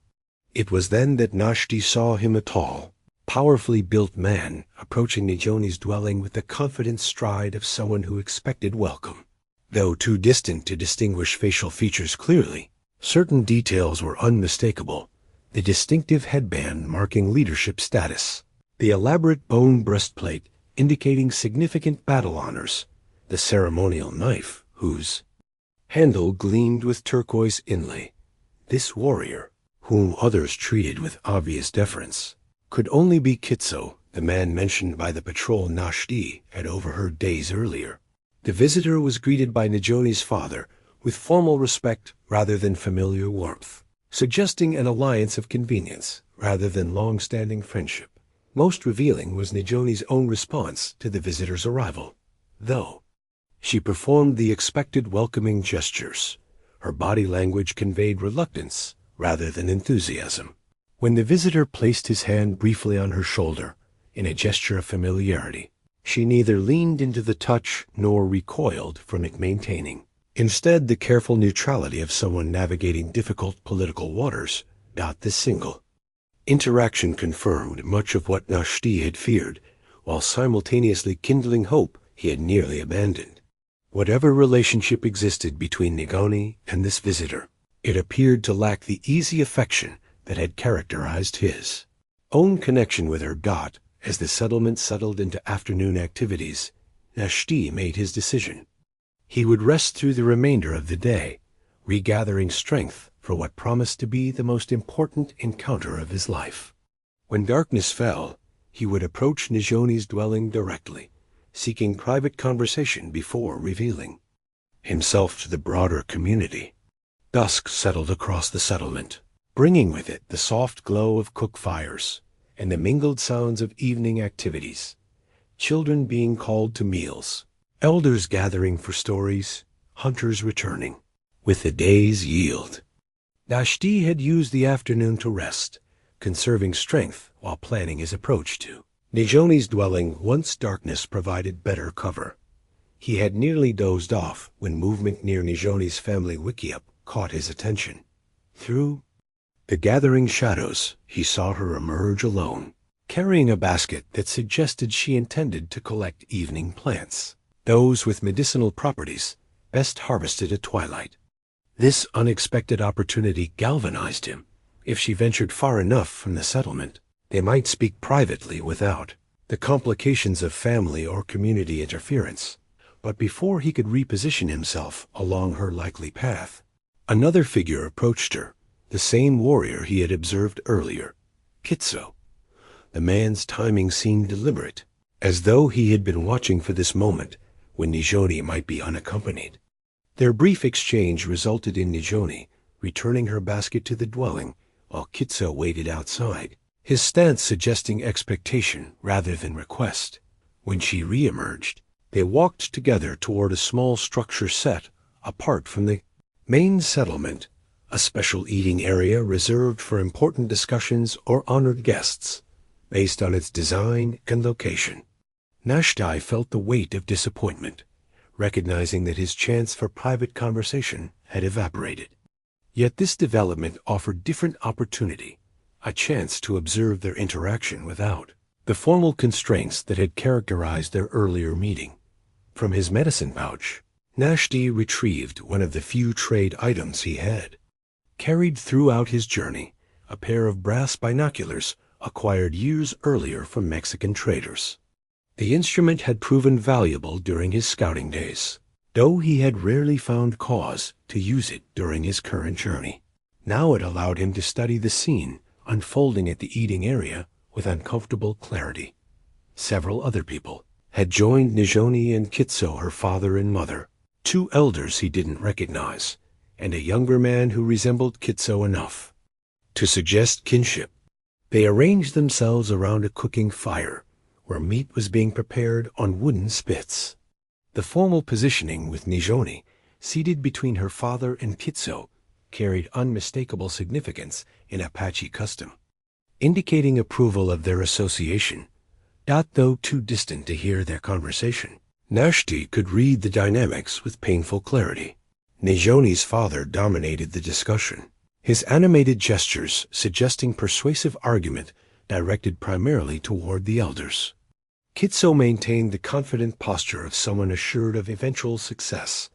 It was then that Náshdí saw him, a tall, powerfully built man, approaching Nizhoni's dwelling with the confident stride of someone who expected welcome. Though too distant to distinguish facial features clearly, certain details were unmistakable: the distinctive headband marking leadership status, the elaborate bone breastplate indicating significant battle honors, the ceremonial knife whose handle gleamed with turquoise inlay. This warrior, whom others treated with obvious deference, could only be Kitso, the man mentioned by the patrol Náshdí had overheard days earlier. The visitor was greeted by Nizhoni's father with formal respect rather than familiar warmth, suggesting an alliance of convenience rather than long-standing friendship. Most revealing was Nizhoni's own response to the visitor's arrival. Though she performed the expected welcoming gestures, her body language conveyed reluctance rather than enthusiasm. When the visitor placed his hand briefly on her shoulder in a gesture of familiarity, she neither leaned into the touch nor recoiled from it, maintaining instead the careful neutrality of someone navigating difficult political waters. This single interaction confirmed much of what Náshdí had feared, while simultaneously kindling hope he had nearly abandoned. Whatever relationship existed between Nizhoni and this visitor, it appeared to lack the easy affection that had characterized his own connection with her. As the settlement settled into afternoon activities, Náshdí made his decision. He would rest through the remainder of the day, regathering strength for what promised to be the most important encounter of his life. When darkness fell, he would approach Nizhoni's dwelling directly, seeking private conversation before revealing himself to the broader community. Dusk settled across the settlement, bringing with it the soft glow of cook fires and the mingled sounds of evening activities, children being called to meals, elders gathering for stories, hunters returning with the day's yield. Náshdí had used the afternoon to rest, conserving strength while planning his approach to Nizhoni's dwelling once darkness provided better cover. He had nearly dozed off when movement near Nizhoni's family wickiup caught his attention. Through the gathering shadows, he saw her emerge alone, carrying a basket that suggested she intended to collect evening plants, those with medicinal properties best harvested at twilight. This unexpected opportunity galvanized him. If she ventured far enough from the settlement, they might speak privately without the complications of family or community interference. But before he could reposition himself along her likely path, another figure approached her, the same warrior he had observed earlier, Kitso. The man's timing seemed deliberate, as though he had been watching for this moment when Nizhoni might be unaccompanied. Their brief exchange resulted in Nizhoni returning her basket to the dwelling while Kitso waited outside, his stance suggesting expectation rather than request. When she re-emerged, they walked together toward a small structure set apart from the main settlement, a special eating area reserved for important discussions or honored guests, based on its design and location. Náshdí felt the weight of disappointment, recognizing that his chance for private conversation had evaporated. Yet this development offered different opportunity, a chance to observe their interaction without the formal constraints that had characterized their earlier meeting. From his medicine pouch, Náshdí retrieved one of the few trade items he had. Carried throughout his journey, a pair of brass binoculars acquired years earlier from Mexican traders. The instrument had proven valuable during his scouting days, though he had rarely found cause to use it during his current journey. Now it allowed him to study the scene unfolding at the eating area with uncomfortable clarity. Several other people had joined Nizhoni and Kitso, her father and mother, two elders he didn't recognize, and a younger man who resembled Kitso enough to suggest kinship. They arranged themselves around a cooking fire, where meat was being prepared on wooden spits. The formal positioning with Nizhoni, seated between her father and Kitso, carried unmistakable significance in Apache custom, indicating approval of their association, not though too distant to hear their conversation. Náshdí could read the dynamics with painful clarity. Nizhoni's father dominated the discussion, his animated gestures suggesting persuasive argument directed primarily toward the elders. Kitso maintained the confident posture of someone assured of eventual success,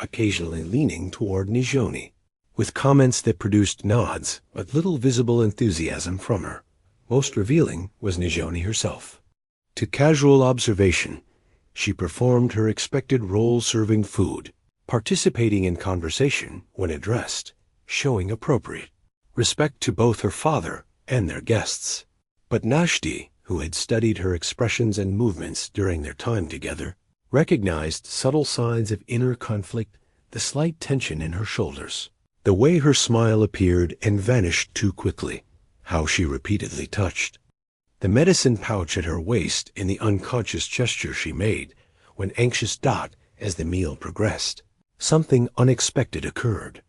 occasionally leaning toward Nizhoni, with comments that produced nods but little visible enthusiasm from her. Most revealing was Nizhoni herself. To casual observation, she performed her expected role serving food, participating in conversation when addressed, showing appropriate respect to both her father and their guests. But Náshdí, who had studied her expressions and movements during their time together, recognized subtle signs of inner conflict, the slight tension in her shoulders, the way her smile appeared and vanished too quickly, how she repeatedly touched the medicine pouch at her waist in the unconscious gesture she made when anxious dot as the meal progressed. Something unexpected occurred.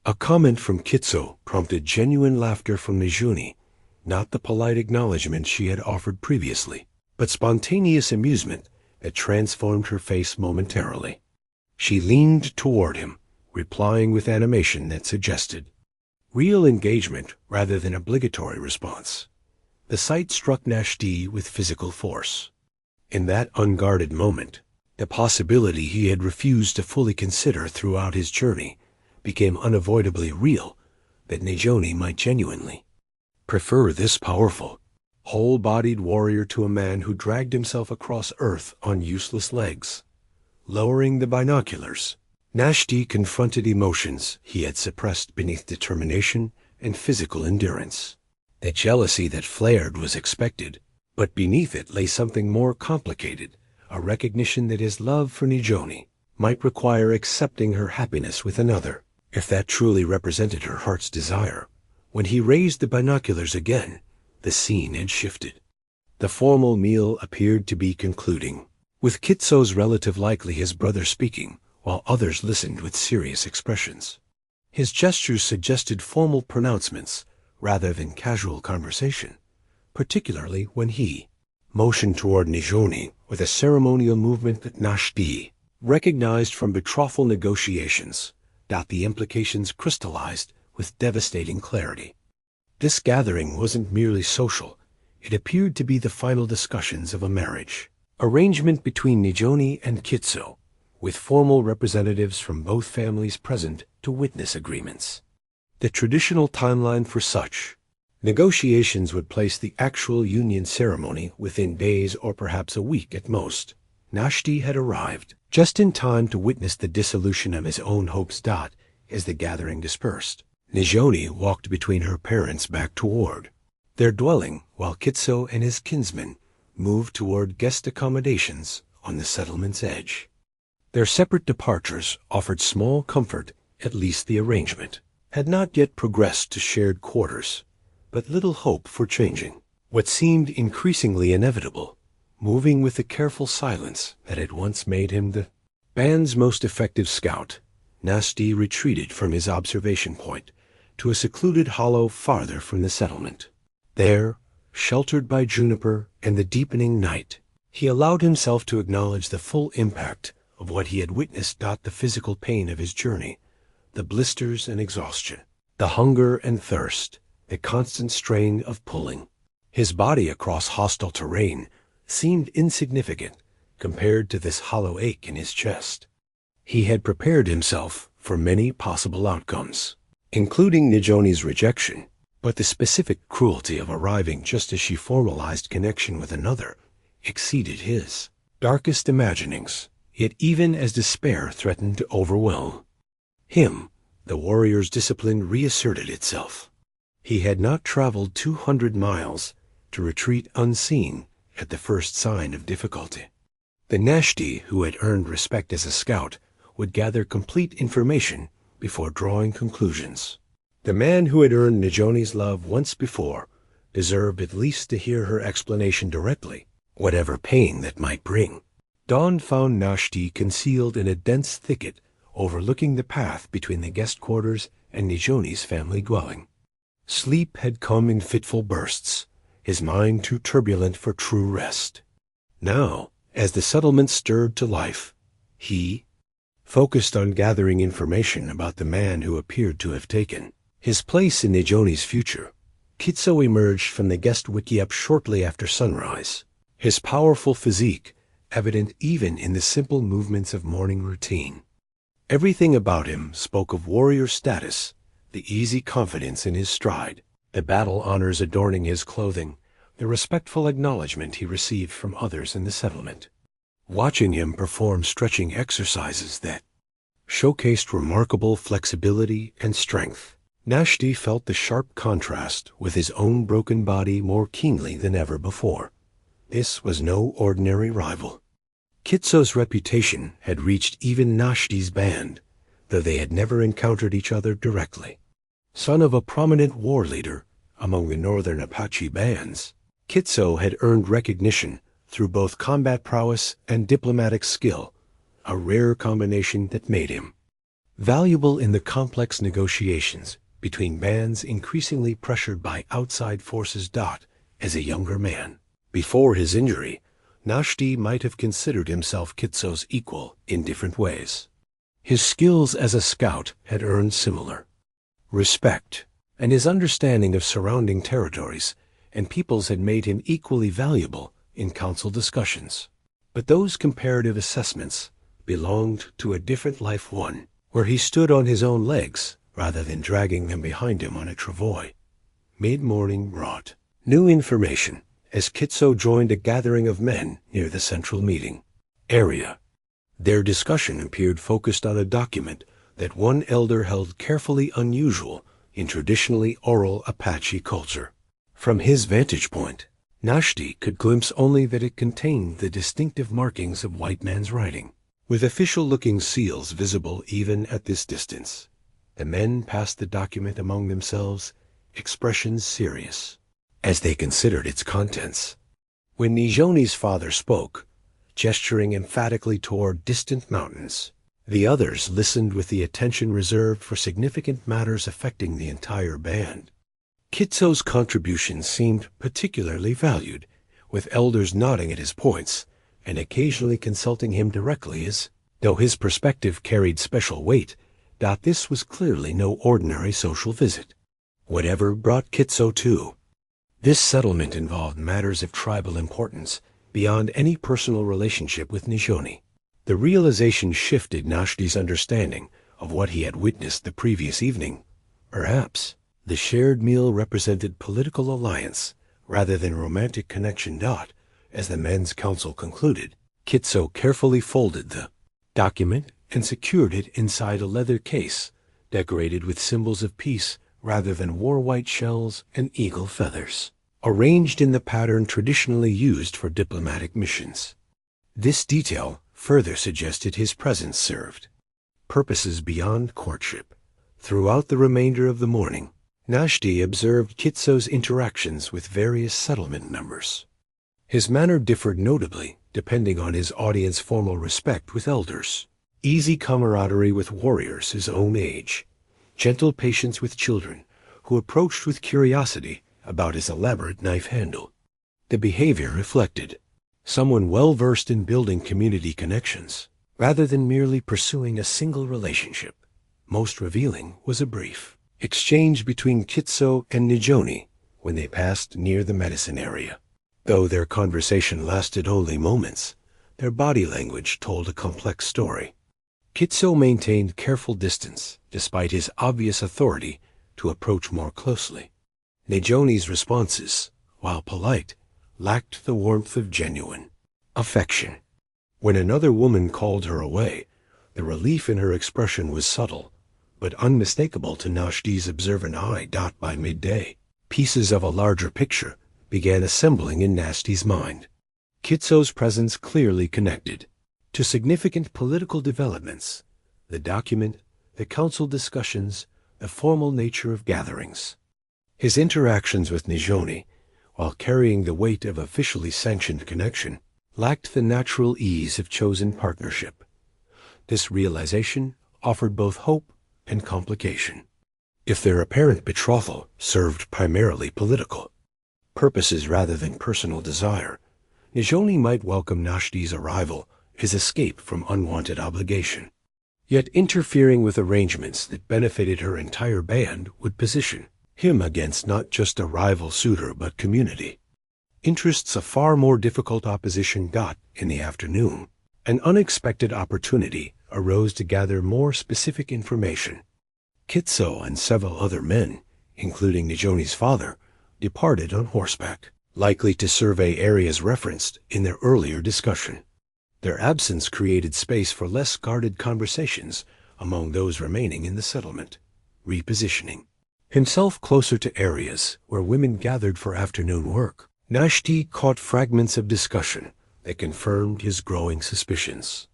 A comment from Kitso prompted genuine laughter from Nizhoni, not the polite acknowledgement she had offered previously, but spontaneous amusement that transformed her face momentarily. She leaned toward him, replying with animation that suggested real engagement rather than obligatory response. The sight struck Náshdí with physical force. In that unguarded moment, the possibility he had refused to fully consider throughout his journey became unavoidably real, that Nizhoni might genuinely prefer this powerful, whole-bodied warrior to a man who dragged himself across earth on useless legs. Lowering the binoculars, Náshdí confronted emotions he had suppressed beneath determination and physical endurance. The jealousy that flared was expected, but beneath it lay something more complicated, a recognition that his love for Nizhoni might require accepting her happiness with another, if that truly represented her heart's desire. When he raised the binoculars again, the scene had shifted. The formal meal appeared to be concluding, with Kitso's relative, likely his brother, speaking, while others listened with serious expressions. His gestures suggested formal pronouncements rather than casual conversation, particularly when he motioned toward Nizhoni with a ceremonial movement that Náshdí recognized from betrothal negotiations, that the implications crystallized with devastating clarity. This gathering wasn't merely social, it appeared to be the final discussions of a marriage arrangement between Nizhoni and Kitso, with formal representatives from both families present to witness agreements. The traditional timeline for such negotiations would place the actual union ceremony within days or perhaps a week at most. Náshdí had arrived just in time to witness the dissolution of his own hopes. As the gathering dispersed, Nizhoni walked between her parents back toward their dwelling, while Kitso and his kinsmen moved toward guest accommodations on the settlement's edge. Their separate departures offered small comfort, at least the arrangement had not yet progressed to shared quarters, but little hope for changing what seemed increasingly inevitable, moving with the careful silence that had once made him the band's most effective scout. Náshdí retreated from his observation point to a secluded hollow farther from the settlement. There, sheltered by juniper and the deepening night, he allowed himself to acknowledge the full impact of what he had witnessed. The physical pain of his journey, the blisters and exhaustion, the hunger and thirst, the constant strain of pulling his body across hostile terrain seemed insignificant compared to this hollow ache in his chest. He had prepared himself for many possible outcomes, including Nizhoni's rejection, but the specific cruelty of arriving just as she formalized connection with another exceeded his darkest imaginings, yet even as despair threatened to overwhelm him, the warrior's discipline reasserted itself. He had not traveled 200 miles to retreat unseen at the first sign of difficulty. The Náshdí, who had earned respect as a scout, would gather complete information before drawing conclusions. The man who had earned Nizhoni's love once before deserved at least to hear her explanation directly, whatever pain that might bring. Dawn found Náshdí concealed in a dense thicket overlooking the path between the guest quarters and Nizhoni's family dwelling. Sleep had come in fitful bursts, his mind too turbulent for true rest. Now, as the settlement stirred to life, he focused on gathering information about the man who appeared to have taken his place in Nizhoni's future. Kitso emerged from the guest wickiup shortly after sunrise, his powerful physique evident even in the simple movements of morning routine. Everything about him spoke of warrior status, the easy confidence in his stride, the battle honors adorning his clothing, the respectful acknowledgement he received from others in the settlement. Watching him perform stretching exercises that showcased remarkable flexibility and strength, Náshdí felt the sharp contrast with his own broken body more keenly than ever before. This was no ordinary rival. Kitso's reputation had reached even Náshdí's band, though they had never encountered each other directly. Son of a prominent war leader among the northern Apache bands, Kitso had earned recognition through both combat prowess and diplomatic skill, a rare combination that made him valuable in the complex negotiations between bands increasingly pressured by outside forces. As a younger man, before his injury, Náshdí might have considered himself Kitso's equal in different ways. His skills as a scout had earned similar respect, and his understanding of surrounding territories and peoples had made him equally valuable in council discussions. But those comparative assessments belonged to a different life, one where he stood on his own legs rather than dragging them behind him on a travois. Mid-morning brought new information as Kitso joined a gathering of men near the central meeting area. Their discussion appeared focused on a document that one elder held carefully unusual in traditionally oral Apache culture. From his vantage point, Náshdí could glimpse only that it contained the distinctive markings of white man's writing, with official-looking seals visible even at this distance. The men passed the document among themselves, expressions serious, as they considered its contents. When Nizhoni's father spoke, gesturing emphatically toward distant mountains, the others listened with the attention reserved for significant matters affecting the entire band. Kitso's contribution seemed particularly valued, with elders nodding at his points and occasionally consulting him directly as though his perspective carried special weight. This was clearly no ordinary social visit. Whatever brought Kitso to this settlement involved matters of tribal importance beyond any personal relationship with Nizhoni. The realization shifted Náshdí's understanding of what he had witnessed the previous evening. Perhaps the shared meal represented political alliance rather than romantic connection. As the men's council concluded, Kitso carefully folded the document and secured it inside a leather case decorated with symbols of peace rather than war-white shells and eagle feathers, arranged in the pattern traditionally used for diplomatic missions. This detail further suggested his presence served purposes beyond courtship. Throughout the remainder of the morning, Náshdí observed Kitso's interactions with various settlement members. His manner differed notably depending on his audience's formal respect with elders, easy camaraderie with warriors his own age, gentle patience with children who approached with curiosity about his elaborate knife handle. The behavior reflected someone well-versed in building community connections, rather than merely pursuing a single relationship. Most revealing was a brief exchange between Kitso and Nizhoni when they passed near the medicine area. Though their conversation lasted only moments, Their body language told a complex story. Kitso maintained careful distance, despite his obvious authority, to approach more closely. Nizhoni's responses, while polite, lacked the warmth of genuine affection. When another woman called her away, the relief in her expression was subtle, but unmistakable to Náshdí's observant eye. By midday, pieces of a larger picture began assembling in Náshdí's mind. Kitso's presence clearly connected to significant political developments, the document, the council discussions, the formal nature of gatherings. His interactions with Nizhoni, while carrying the weight of officially sanctioned connection, lacked the natural ease of chosen partnership. This realization offered both hope and complication. If their apparent betrothal served primarily political purposes rather than personal desire, Nizhoni might welcome Náshdí's arrival as escape from unwanted obligation. Yet interfering with arrangements that benefited her entire band would position him against not just a rival suitor but community interests. A far more difficult opposition. In the afternoon, an unexpected opportunity arose to gather more specific information. Kitso and several other men, including Nizhoni's father, departed on horseback, likely to survey areas referenced in their earlier discussion. Their absence created space for less guarded conversations among those remaining in the settlement. Repositioning himself closer to areas where women gathered for afternoon work, Náshdí caught fragments of discussion that confirmed his growing suspicions.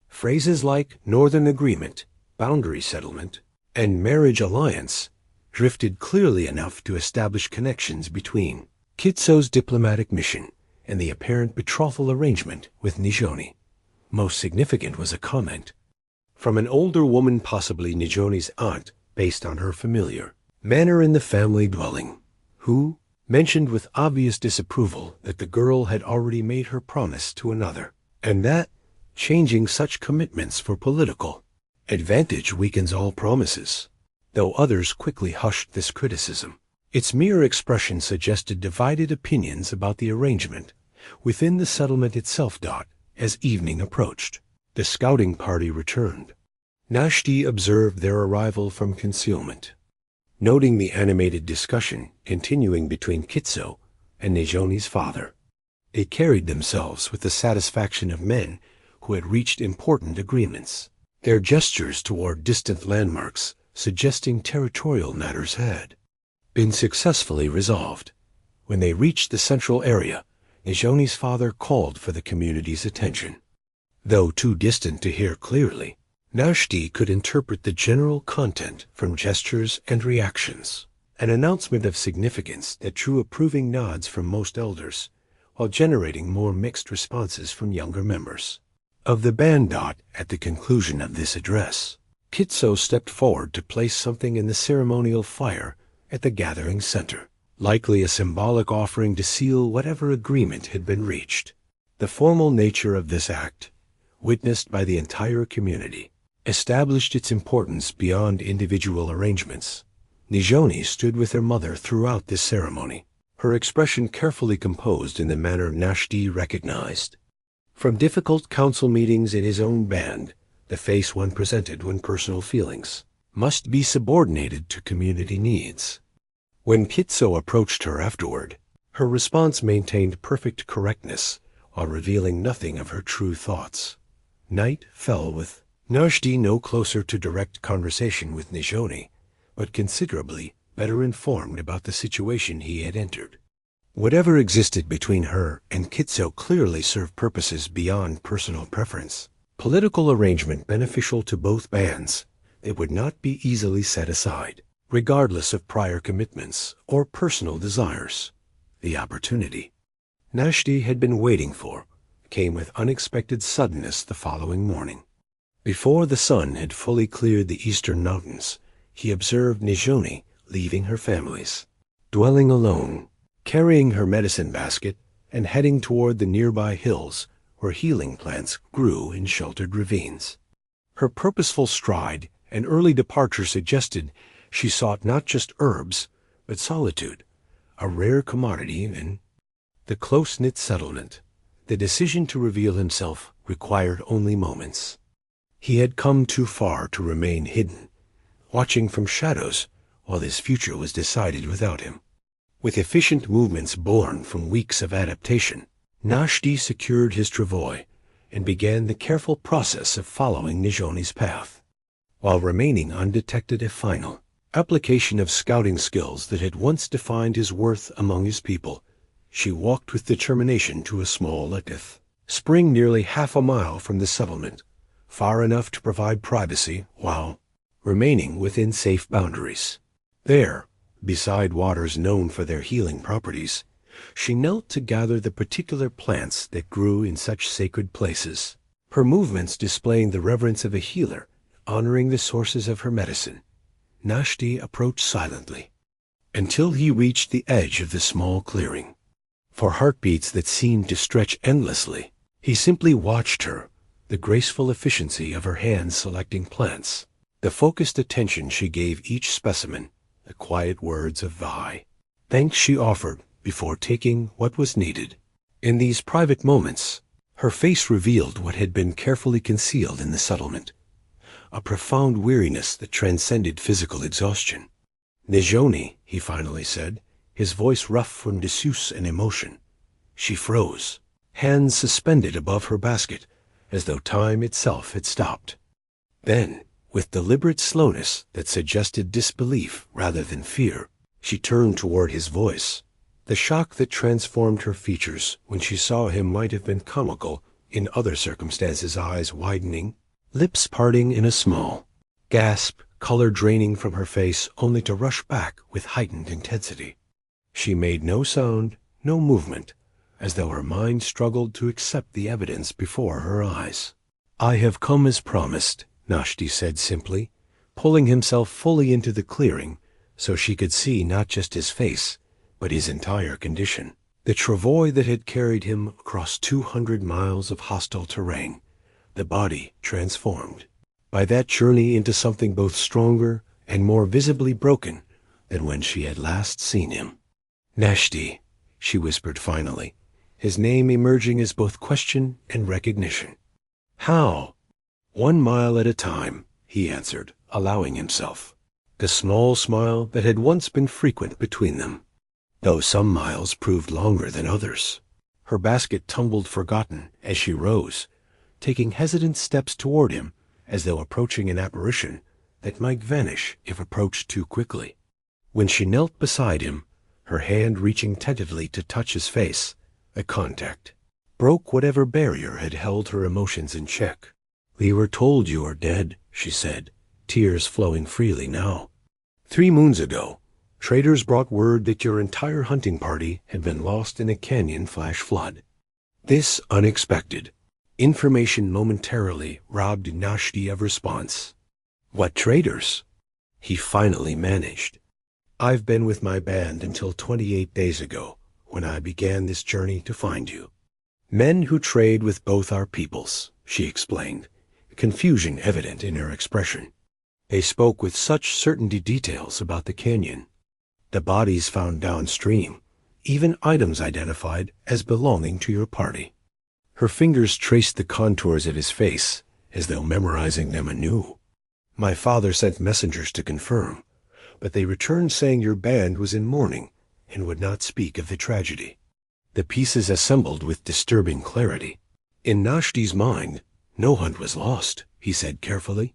Phrases like Northern Agreement, Boundary Settlement, and Marriage Alliance drifted clearly enough to establish connections between Kitso's diplomatic mission and the apparent betrothal arrangement with Nizhoni. Most significant was a comment from an older woman, possibly Nizhoni's aunt, based on her familiar manner in the family dwelling, who mentioned with obvious disapproval that the girl had already made her promise to another, and that changing such commitments for political advantage weakens all promises. Though others quickly hushed this criticism, its mere expression suggested divided opinions about the arrangement within the settlement itself. As evening approached, the scouting party returned. Náshdí observed their arrival from concealment, noting the animated discussion continuing between Kitso and Nizhoni's father. They carried themselves with the satisfaction of men who had reached important agreements, their gestures toward distant landmarks suggesting territorial matters had been successfully resolved. When they reached the central area, Nizhoni's father called for the community's attention. Though too distant to hear clearly, Náshdí could interpret the general content from gestures and reactions, an announcement of significance that drew approving nods from most elders, while generating more mixed responses from younger members of the band. At the conclusion of this address, Kitso stepped forward to place something in the ceremonial fire at the gathering center, likely a symbolic offering to seal whatever agreement had been reached. The formal nature of this act, witnessed by the entire community, established its importance beyond individual arrangements. Nizhoni stood with her mother throughout this ceremony, her expression carefully composed in the manner Náshdí recognized. From difficult council meetings in his own band, the face one presented when personal feelings must be subordinated to community needs. When Kitso approached her afterward, her response maintained perfect correctness while revealing nothing of her true thoughts. Night fell with Náshdí no closer to direct conversation with Nizhoni, but considerably better informed about the situation he had entered. Whatever existed between her and Kitso clearly served purposes beyond personal preference. Political arrangement beneficial to both bands, it would not be easily set aside, regardless of prior commitments or personal desires. The opportunity Náshdí had been waiting for came with unexpected suddenness the following morning. Before the sun had fully cleared the eastern mountains, he observed Nizhoni leaving her family's dwelling alone, carrying her medicine basket and heading toward the nearby hills where healing plants grew in sheltered ravines. Her purposeful stride and early departure suggested she sought not just herbs, but solitude, a rare commodity in the close-knit settlement. The decision to reveal himself required only moments. He had come too far to remain hidden, watching from shadows while his future was decided without him. With efficient movements born from weeks of adaptation, Náshdí secured his travois and began the careful process of following Nizhoni's path, while remaining undetected a final application of scouting skills that had once defined his worth among his people. She walked with determination to a small lekith, spring nearly half a mile from the settlement, far enough to provide privacy while remaining within safe boundaries. There, beside waters known for their healing properties, she knelt to gather the particular plants that grew in such sacred places, her movements displaying the reverence of a healer, honoring the sources of her medicine. Náshdí approached silently, until he reached the edge of the small clearing. For heartbeats that seemed to stretch endlessly, he simply watched her, the graceful efficiency of her hands selecting plants, the focused attention she gave each specimen, the quiet words of thanks she offered before taking what was needed. In these private moments, her face revealed what had been carefully concealed in the settlement, a profound weariness that transcended physical exhaustion. Nizhoni, he finally said, his voice rough from disuse and emotion. She froze, hands suspended above her basket, as though time itself had stopped. Then, with deliberate slowness that suggested disbelief rather than fear, she turned toward his voice. The shock that transformed her features when she saw him might have been comical in other circumstances, eyes widening, lips parting in a small gasp, color draining from her face only to rush back with heightened intensity. She made no sound, no movement, as though her mind struggled to accept the evidence before her eyes. "I have come as promised," Náshdí said simply, pulling himself fully into the clearing so she could see not just his face, but his entire condition. The travois that had carried him across 200 miles of hostile terrain, the body transformed by that journey into something both stronger and more visibly broken than when she had last seen him. "Náshdí," she whispered finally, his name emerging as both question and recognition. "How?" "1 mile at a time," he answered, allowing himself the small smile that had once been frequent between them, though some miles proved longer than others. Her basket tumbled forgotten as she rose, taking hesitant steps toward him as though approaching an apparition that might vanish if approached too quickly. When she knelt beside him, her hand reaching tentatively to touch his face, a contact broke whatever barrier had held her emotions in check. "We were told you are dead," she said, tears flowing freely now. 3 moons ago, traders brought word that your entire hunting party had been lost in a canyon flash flood. This unexpected information momentarily robbed Náshdí of response. "What traders?" he finally managed. "I've been with my band until 28 days ago, when I began this journey to find you. Men who trade with both our peoples," she explained, confusion evident in her expression. They spoke with such certainty details about the canyon, the bodies found downstream, even items identified as belonging to your party. Her fingers traced the contours of his face, as though memorizing them anew. "My father sent messengers to confirm, but they returned saying your band was in mourning and would not speak of the tragedy." The pieces assembled with disturbing clarity. In Náshdí's mind, no hunt was lost, he said carefully.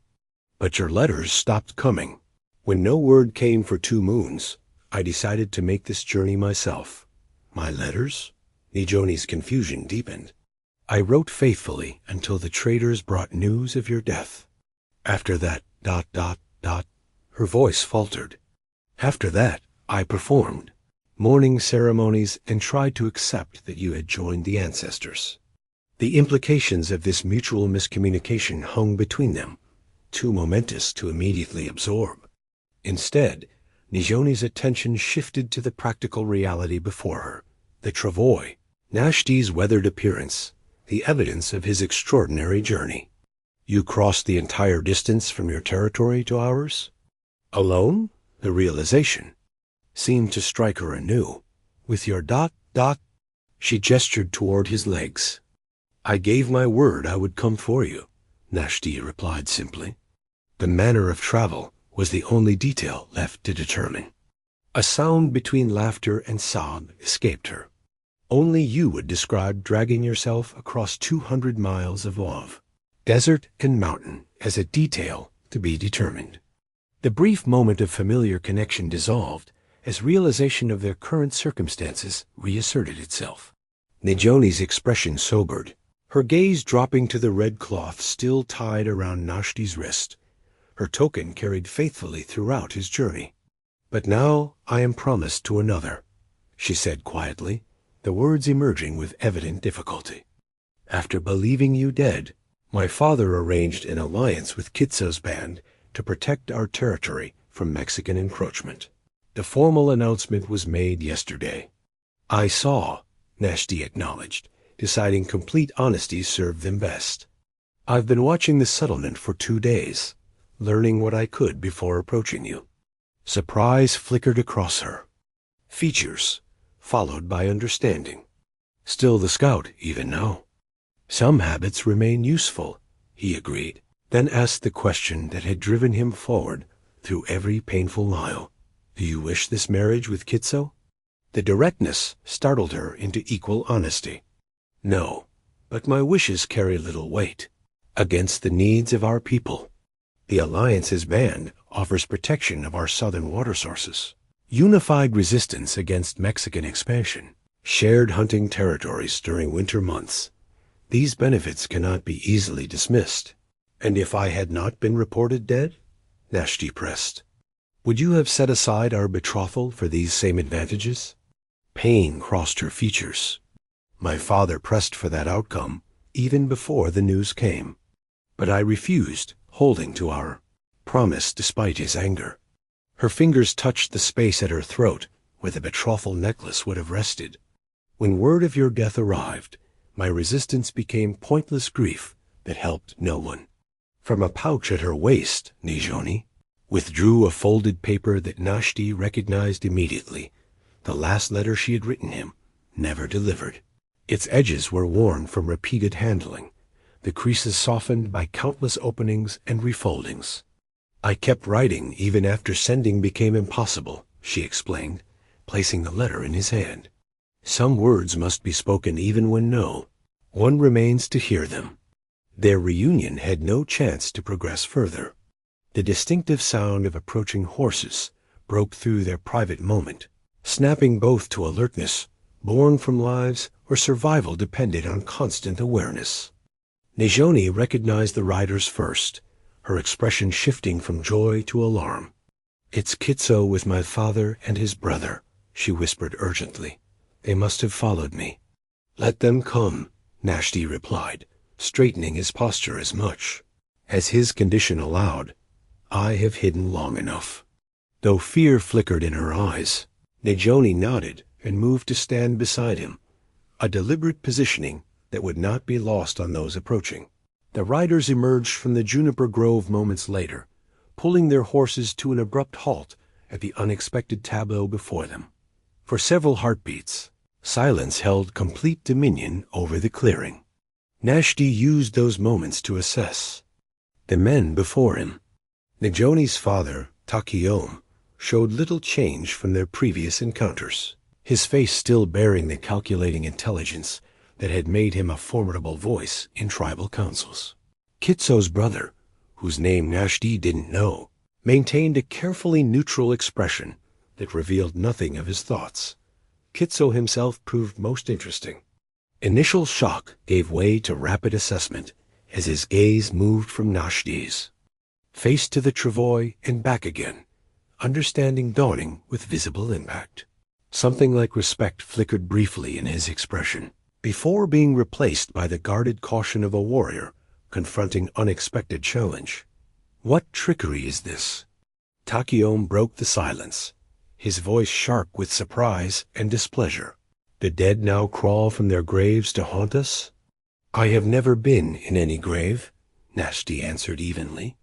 "But your letters stopped coming. When no word came for 2 moons, I decided to make this journey myself." "My letters?" Nizhoni's confusion deepened. "I wrote faithfully until the traders brought news of your death. After that, ... Her voice faltered. "After that, I performed mourning ceremonies and tried to accept that you had joined the ancestors." The implications of this mutual miscommunication hung between them, too momentous to immediately absorb. Instead, Nizhoni's attention shifted to the practical reality before her, the travois, Náshdí's weathered appearance, the evidence of his extraordinary journey. "You crossed the entire distance from your territory to ours? Alone?" The realization seemed to strike her anew. "With your ... She gestured toward his legs. I gave my word I would come for you, Náshdí replied simply. The manner of travel was the only detail left to determine. A sound between laughter and sob escaped her. Only you would describe dragging yourself across 200 miles of love, desert and mountain, as a detail to be determined. The brief moment of familiar connection dissolved as realization of their current circumstances reasserted itself. Nizhoni's expression sobered, her gaze dropping to the red cloth still tied around Náshdí's wrist, her token carried faithfully throughout his journey. But now I am promised to another, she said quietly, the words emerging with evident difficulty. After believing you dead, my father arranged an alliance with Kitso's band to protect our territory from Mexican encroachment. The formal announcement was made yesterday. I saw, Náshdí acknowledged, deciding complete honesty served them best. I've been watching the settlement for 2 days, learning what I could before approaching you. Surprise flickered across her. Features, followed by understanding. Still the scout, even now. Some habits remain useful, he agreed, then asked the question that had driven him forward through every painful mile. Do you wish this marriage with Kitso? The directness startled her into equal honesty. No, but my wishes carry little weight against the needs of our people. The Alliance's band offers protection of our southern water sources, unified resistance against Mexican expansion, shared hunting territories during winter months. These benefits cannot be easily dismissed. And if I had not been reported dead? Náshdí pressed. Would you have set aside our betrothal for these same advantages? Pain crossed her features. My father pressed for that outcome even before the news came. But I refused, holding to our promise despite his anger. Her fingers touched the space at her throat where the betrothal necklace would have rested. When word of your death arrived, my resistance became pointless grief that helped no one. From a pouch at her waist, Nizhoni withdrew a folded paper that Náshdí recognized immediately, the last letter she had written him, never delivered. Its edges were worn from repeated handling, the creases softened by countless openings and refoldings. I kept writing even after sending became impossible, she explained, placing the letter in his hand. Some words must be spoken even when no one remains to hear them. Their reunion had no chance to progress further. The distinctive sound of approaching horses broke through their private moment, snapping both to alertness, born from lives where survival depended on constant awareness. Nizhoni recognized the riders first, her expression shifting from joy to alarm. It's Kitso with my father and his brother, she whispered urgently. They must have followed me. Let them come, Náshdí replied, straightening his posture as much as his condition allowed. I have hidden long enough. Though fear flickered in her eyes, Nizhoni nodded and moved to stand beside him, a deliberate positioning that would not be lost on those approaching. The riders emerged from the juniper grove moments later, pulling their horses to an abrupt halt at the unexpected tableau before them. For several heartbeats, silence held complete dominion over the clearing. Náshdí used those moments to assess the men before him. Nizhoni's father, Takiom, showed little change from their previous encounters, his face still bearing the calculating intelligence that had made him a formidable voice in tribal councils. Kitso's brother, whose name Náshdí didn't know, maintained a carefully neutral expression that revealed nothing of his thoughts. Kitso himself proved most interesting. Initial shock gave way to rapid assessment as his gaze moved from Náshdí's face to the travois and back again, understanding dawning with visible impact. Something like respect flickered briefly in his expression, before being replaced by the guarded caution of a warrior confronting unexpected challenge. What trickery is this? Takiom broke the silence, his voice sharp with surprise and displeasure. The dead now crawl from their graves to haunt us? I have never been in any grave, Náshdí answered evenly.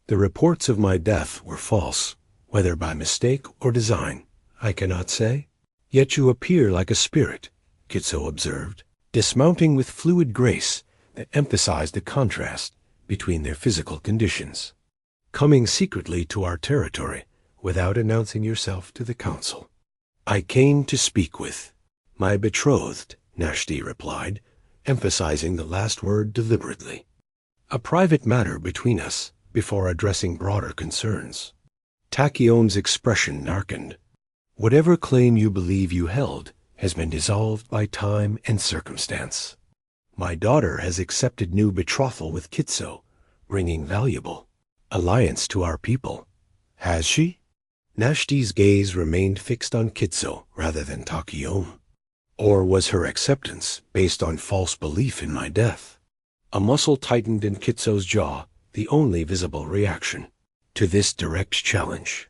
The reports of my death were false, whether by mistake or design, I cannot say. Yet you appear like a spirit, Kitso observed, dismounting with fluid grace that emphasized the contrast between their physical conditions. Coming secretly to our territory without announcing yourself to the council. I came to speak with my betrothed, Náshdí replied, emphasizing the last word deliberately. A private matter between us before addressing broader concerns. Tachyome's expression darkened. Whatever claim you believe you held has been dissolved by time and circumstance. My daughter has accepted new betrothal with Kitso, bringing valuable alliance to our people. Has she? Náshdí's gaze remained fixed on Kitso rather than Tachyome. Or was her acceptance based on false belief in my death? A muscle tightened in Kitso's jaw, the only visible reaction to this direct challenge.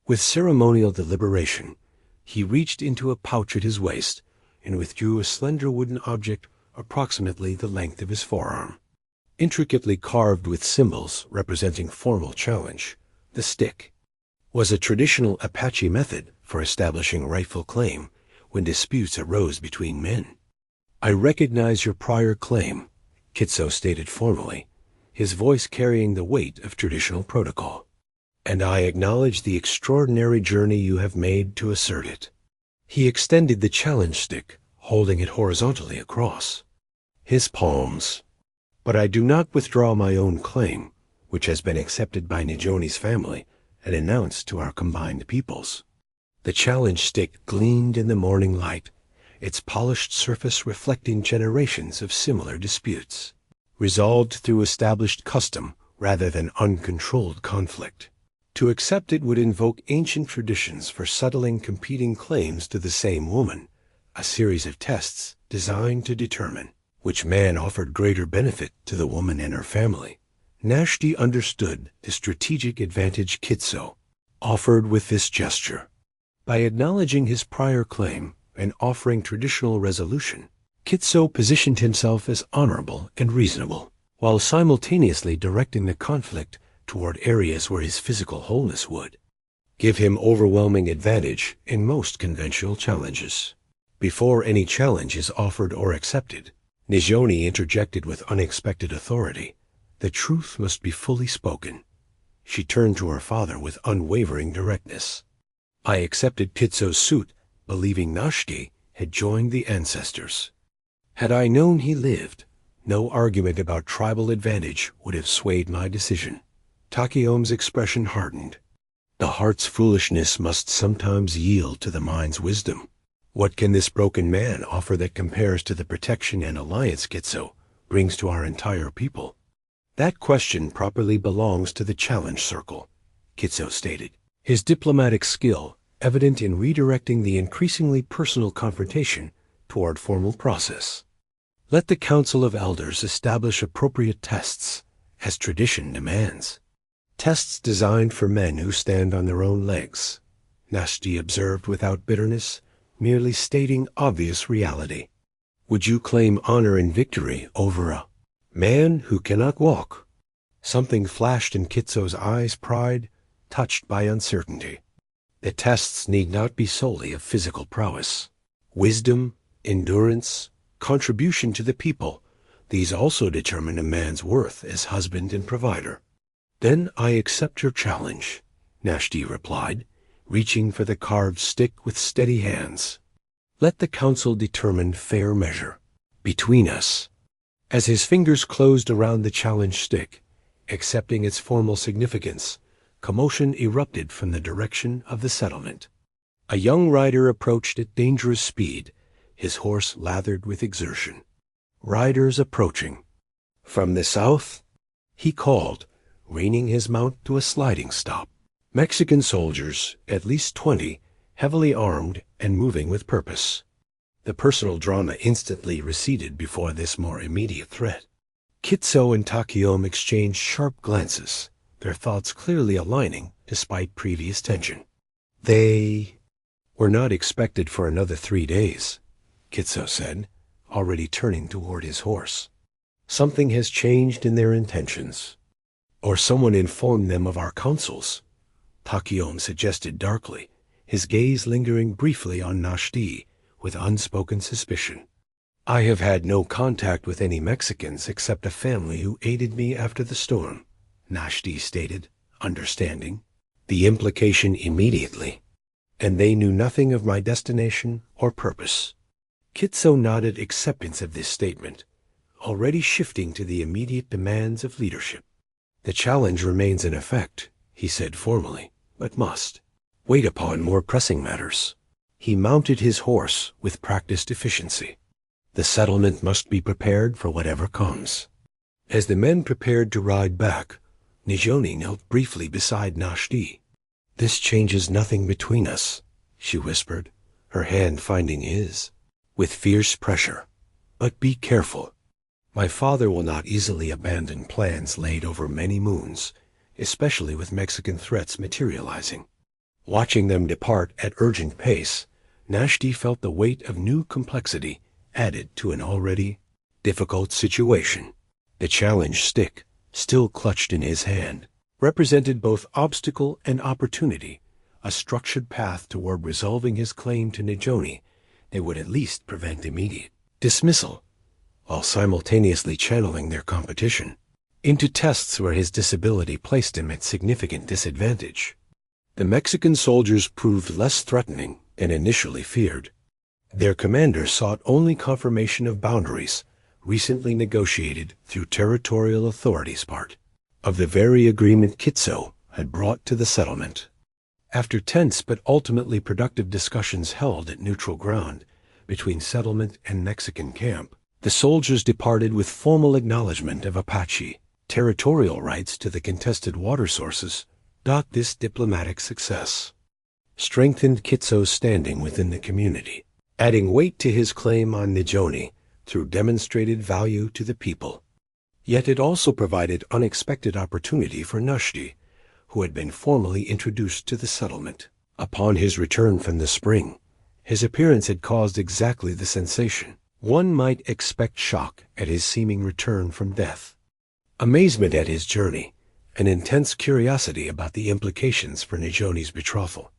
With ceremonial deliberation, he reached into a pouch at his waist and withdrew a slender wooden object approximately the length of his forearm. Intricately carved with symbols representing formal challenge, the stick was a traditional Apache method for establishing rightful claim when disputes arose between men. I recognize your prior claim, Kitso stated formally, his voice carrying the weight of traditional protocol. And I acknowledge the extraordinary journey you have made to assert it. He extended the challenge stick, holding it horizontally across his palms. But I do not withdraw my own claim, which has been accepted by Nizhoni's family and announced to our combined peoples. The challenge stick gleamed in the morning light, its polished surface reflecting generations of similar disputes, resolved through established custom rather than uncontrolled conflict. To accept it would invoke ancient traditions for settling competing claims to the same woman, a series of tests designed to determine which man offered greater benefit to the woman and her family. Náshdí understood the strategic advantage Kitso offered with this gesture. By acknowledging his prior claim and offering traditional resolution, Kitso positioned himself as honorable and reasonable, while simultaneously directing the conflict toward areas where his physical wholeness would give him overwhelming advantage in most conventional challenges. Before any challenge is offered or accepted, Nizhoni interjected with unexpected authority. The truth must be fully spoken. She turned to her father with unwavering directness. I accepted Kitso's suit, believing Náshdí had joined the ancestors. Had I known he lived, no argument about tribal advantage would have swayed my decision. Tachyome's expression hardened. The heart's foolishness must sometimes yield to the mind's wisdom. What can this broken man offer that compares to the protection and alliance Kitso brings to our entire people? That question properly belongs to the challenge circle, Kitso stated, his diplomatic skill evident in redirecting the increasingly personal confrontation toward formal process. Let the Council of Elders establish appropriate tests, as tradition demands. Tests designed for men who stand on their own legs, Náshdí observed without bitterness, merely stating obvious reality. Would you claim honor and victory over a man who cannot walk? Something flashed in Kitso's eyes, pride, touched by uncertainty. The tests need not be solely of physical prowess. Wisdom, endurance, contribution to the people, these also determine a man's worth as husband and provider. Then I accept your challenge, Náshdí replied, reaching for the carved stick with steady hands. Let the council determine fair measure between us. As his fingers closed around the challenge stick, accepting its formal significance, commotion erupted from the direction of the settlement. A young rider approached at dangerous speed, his horse lathered with exertion. Riders approaching. From the south, he called, reining his mount to a sliding stop. Mexican soldiers, at least 20, heavily armed and moving with purpose. The personal drama instantly receded before this more immediate threat. Kitso and Tachyome exchanged sharp glances, their thoughts clearly aligning despite previous tension. They were not expected for another 3 days, Kitso said, already turning toward his horse. Something has changed in their intentions. Or someone informed them of our counsels, Tachyome suggested darkly, his gaze lingering briefly on Náshdí, with unspoken suspicion. "I have had no contact with any Mexicans except a family who aided me after the storm," Náshdí stated, understanding the implication immediately. "And they knew nothing of my destination or purpose." Kitso nodded acceptance of this statement, already shifting to the immediate demands of leadership. "The challenge remains in effect," he said formally, "but must wait upon more pressing matters." He mounted his horse with practiced efficiency. The settlement must be prepared for whatever comes. As the men prepared to ride back, Nizhoni knelt briefly beside Náshdí. "This changes nothing between us," she whispered, her hand finding his, with fierce pressure. "But be careful. My father will not easily abandon plans laid over many moons, especially with Mexican threats materializing." Watching them depart at urgent pace, Náshdí felt the weight of new complexity added to an already difficult situation. The challenge stick, still clutched in his hand, represented both obstacle and opportunity, a structured path toward resolving his claim to Nizhoni that would at least prevent immediate dismissal, while simultaneously channeling their competition into tests where his disability placed him at significant disadvantage. The Mexican soldiers proved less threatening than initially feared. Their commander sought only confirmation of boundaries recently negotiated through territorial authorities' part of the very agreement Kitso had brought to the settlement. After tense but ultimately productive discussions held at neutral ground between settlement and Mexican camp, the soldiers departed with formal acknowledgement of Apache territorial rights to the contested water sources. This diplomatic success strengthened Kitso's standing within the community, adding weight to his claim on Nizhoni through demonstrated value to the people. Yet it also provided unexpected opportunity for Náshdí, who had been formally introduced to the settlement. Upon his return from the spring, his appearance had caused exactly the sensation. One might expect shock at his seeming return from death, amazement at his journey, and intense curiosity about the implications for Nizhoni's betrothal.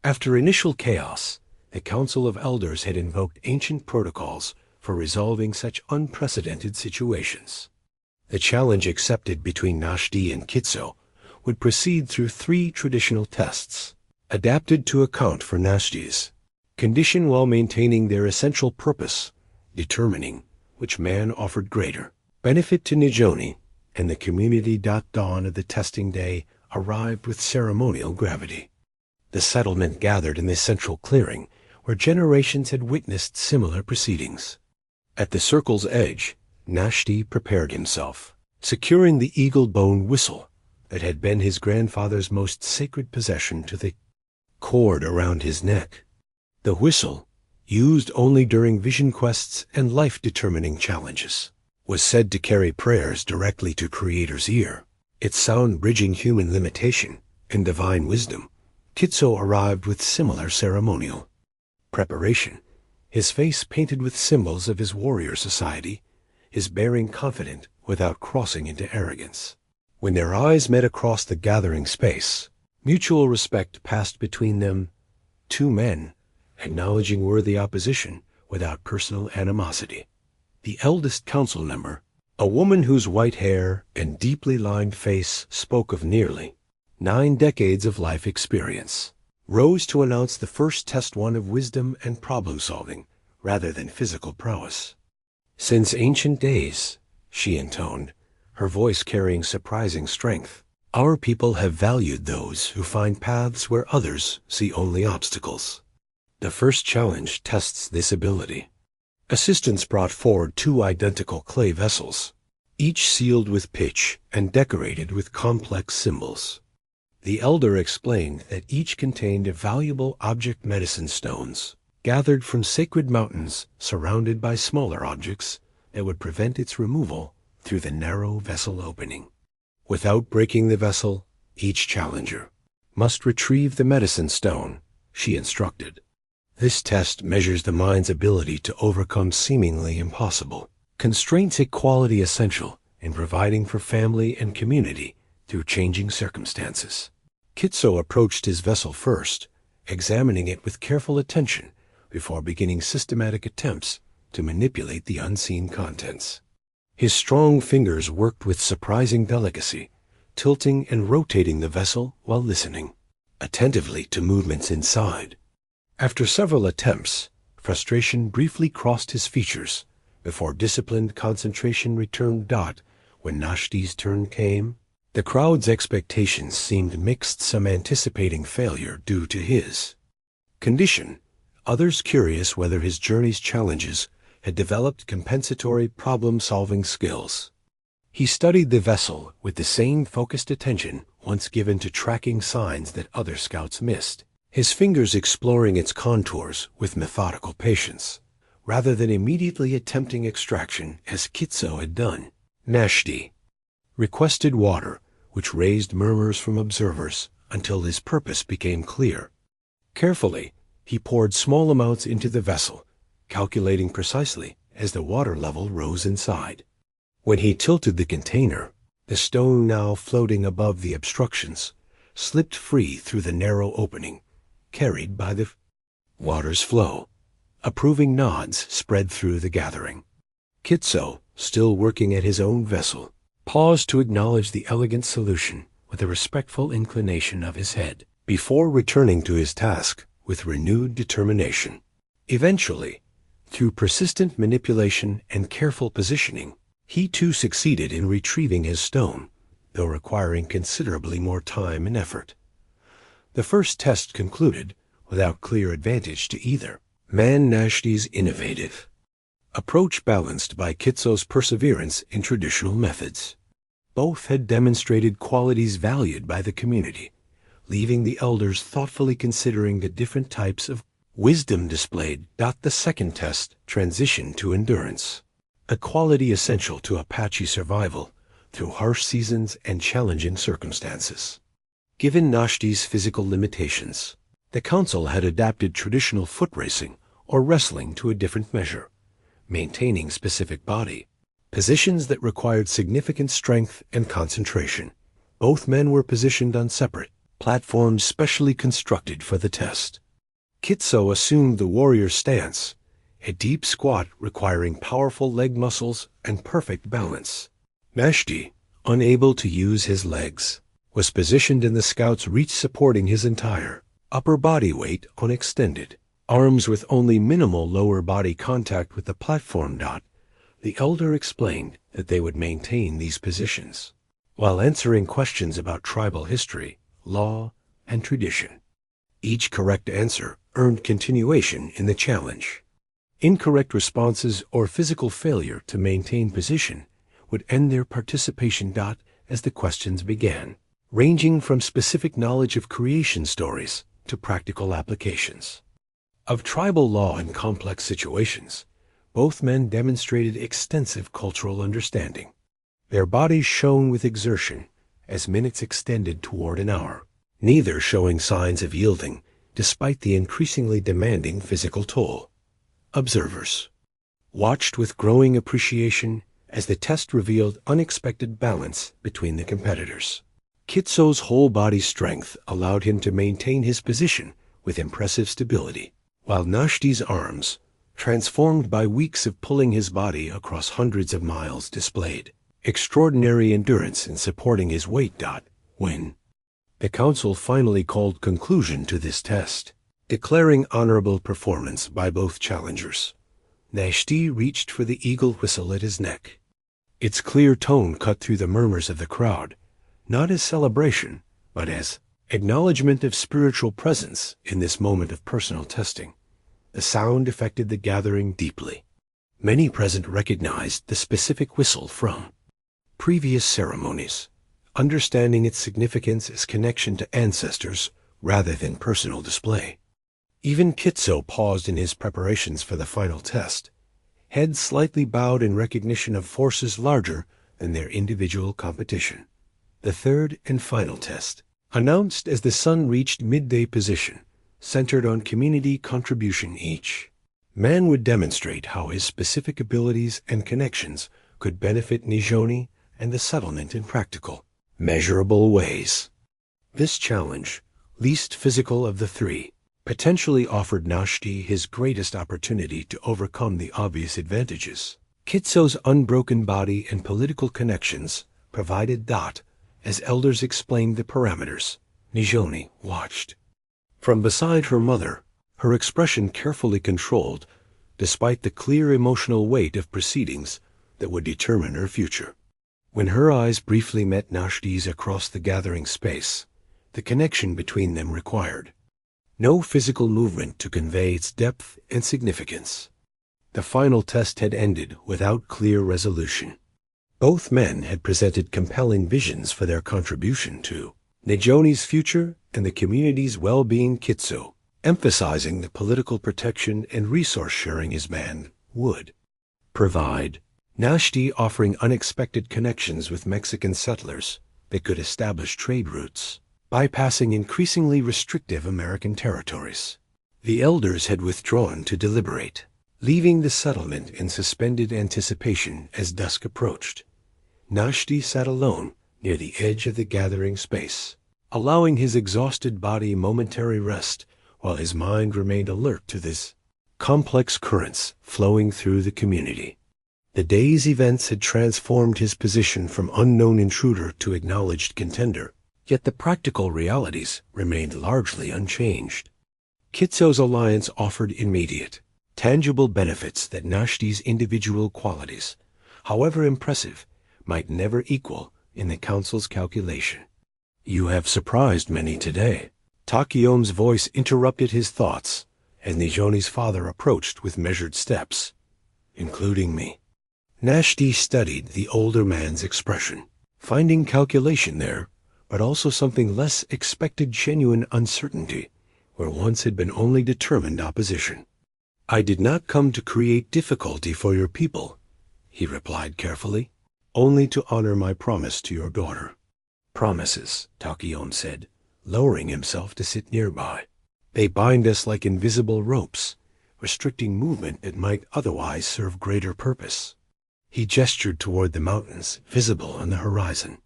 After initial chaos, the Council of Elders had invoked ancient protocols for resolving such unprecedented situations. The challenge accepted between Náshdí and Kitso would proceed through 3 traditional tests, adapted to account for Náshdí's condition while maintaining their essential purpose, determining which man offered greater benefit to Nizhoni and the community. Dawn of the testing day arrived with ceremonial gravity. The settlement gathered in the central clearing where generations had witnessed similar proceedings. At the circle's edge, Náshdí prepared himself, securing the eagle-bone whistle that had been his grandfather's most sacred possession to the cord around his neck. The whistle, used only during vision quests and life-determining challenges, was said to carry prayers directly to Creator's ear, its sound bridging human limitation and divine wisdom. Kitso arrived with similar ceremonial preparation, his face painted with symbols of his warrior society, his bearing confident without crossing into arrogance. When their eyes met across the gathering space, mutual respect passed between them, 2 men, acknowledging worthy opposition without personal animosity. The eldest council member, a woman whose white hair and deeply lined face spoke of nearly 9 decades of life experience, rose to announce the first test, one of wisdom and problem-solving rather than physical prowess. "Since ancient days," she intoned, her voice carrying surprising strength, "our people have valued those who find paths where others see only obstacles." The first challenge tests this ability. Assistants brought forward 2 identical clay vessels, each sealed with pitch and decorated with complex symbols. The elder explained that each contained valuable object medicine stones, gathered from sacred mountains surrounded by smaller objects that would prevent its removal through the narrow vessel opening. Without breaking the vessel, each challenger must retrieve the medicine stone, she instructed. This test measures the mind's ability to overcome seemingly impossible constraints, a quality essential in providing for family and community through changing circumstances. Kitso approached his vessel first, examining it with careful attention before beginning systematic attempts to manipulate the unseen contents. His strong fingers worked with surprising delicacy, tilting and rotating the vessel while listening attentively to movements inside. After several attempts, frustration briefly crossed his features before disciplined concentration returned. When Náshdí's turn came, the crowd's expectations seemed mixed, some anticipating failure due to his condition, others curious whether his journey's challenges had developed compensatory problem-solving skills. He studied the vessel with the same focused attention once given to tracking signs that other scouts missed, his fingers exploring its contours with methodical patience, rather than immediately attempting extraction as Kitso had done. Náshdí requested water, which raised murmurs from observers until his purpose became clear. Carefully, he poured small amounts into the vessel, calculating precisely as the water level rose inside. When he tilted the container, the stone now floating above the obstructions slipped free through the narrow opening, carried by the water's flow. Approving nods spread through the gathering. Kitso, still working at his own vessel, paused to acknowledge the elegant solution with a respectful inclination of his head, before returning to his task with renewed determination. Eventually, through persistent manipulation and careful positioning, he too succeeded in retrieving his stone, though requiring considerably more time and effort. The first test concluded without clear advantage to either man. Náshdí's innovative approach balanced by Kitso's perseverance in traditional methods. Both had demonstrated qualities valued by the community, leaving the elders thoughtfully considering the different types of wisdom displayed. The second test transitioned to endurance, a quality essential to Apache survival through harsh seasons and challenging circumstances. Given Náshdí's physical limitations, the council had adapted traditional foot racing or wrestling to a different measure, maintaining specific body positions that required significant strength and concentration. Both men were positioned on separate platforms specially constructed for the test. Kitso assumed the warrior stance, a deep squat requiring powerful leg muscles and perfect balance. Náshdí, unable to use his legs, was positioned in the scout's reach, supporting his entire upper body weight on extended arms with only minimal lower body contact with the platform. The elder explained that they would maintain these positions while answering questions about tribal history, law, and tradition. Each correct answer earned continuation in the challenge. Incorrect responses or physical failure to maintain position would end their participation. As the questions began, ranging from specific knowledge of creation stories to practical applications of tribal law in complex situations, both men demonstrated extensive cultural understanding. Their bodies shone with exertion as minutes extended toward an hour, neither showing signs of yielding despite the increasingly demanding physical toll. Observers watched with growing appreciation as the test revealed unexpected balance between the competitors. Kitso's whole body strength allowed him to maintain his position with impressive stability, while Náshdí's arms, transformed by weeks of pulling his body across hundreds of miles, displayed extraordinary endurance in supporting his weight. When the council finally called conclusion to this test, declaring honorable performance by both challengers, Náshdí reached for the eagle whistle at his neck. Its clear tone cut through the murmurs of the crowd, not as celebration, but as acknowledgement of spiritual presence in this moment of personal testing. The sound affected the gathering deeply. Many present recognized the specific whistle from previous ceremonies, understanding its significance as connection to ancestors rather than personal display. Even Kitso paused in his preparations for the final test, head slightly bowed in recognition of forces larger than their individual competition. The third and final test, announced as the sun reached midday position, centered on community contribution. Each man would demonstrate how his specific abilities and connections could benefit Nizhoni and the settlement in practical, measurable ways. This challenge, least physical of the three, potentially offered Náshdí his greatest opportunity to overcome the obvious advantages. Kitso's unbroken body and political connections provided that, as elders explained the parameters, Nizhoni watched. From beside her mother, her expression carefully controlled, despite the clear emotional weight of proceedings that would determine her future. When her eyes briefly met Náshdí's across the gathering space, the connection between them required no physical movement to convey its depth and significance. The final test had ended without clear resolution. Both men had presented compelling visions for their contribution to Nizhoni's future and the community's well-being. Kitso, emphasizing the political protection and resource sharing his band would provide. Náshdí offering unexpected connections with Mexican settlers that could establish trade routes, bypassing increasingly restrictive American territories. The elders had withdrawn to deliberate, leaving the settlement in suspended anticipation as dusk approached. Náshdí sat alone near the edge of the gathering space, allowing his exhausted body momentary rest while his mind remained alert to this complex currents flowing through the community. The day's events had transformed his position from unknown intruder to acknowledged contender, yet the practical realities remained largely unchanged. Kitso's alliance offered immediate, tangible benefits that Náshdí's individual qualities, however impressive, might never equal in the council's calculation. "You have surprised many today." Takiyome's voice interrupted his thoughts as Nizhoni's father approached with measured steps. "Including me." Náshdí studied the older man's expression, finding calculation there, but also something less expected: genuine uncertainty, where once had been only determined opposition. "I did not come to create difficulty for your people," he replied carefully, "only to honor my promise to your daughter." "Promises," Takiyome said, lowering himself to sit nearby. "They bind us like invisible ropes, restricting movement that might otherwise serve greater purpose." He gestured toward the mountains visible on the horizon.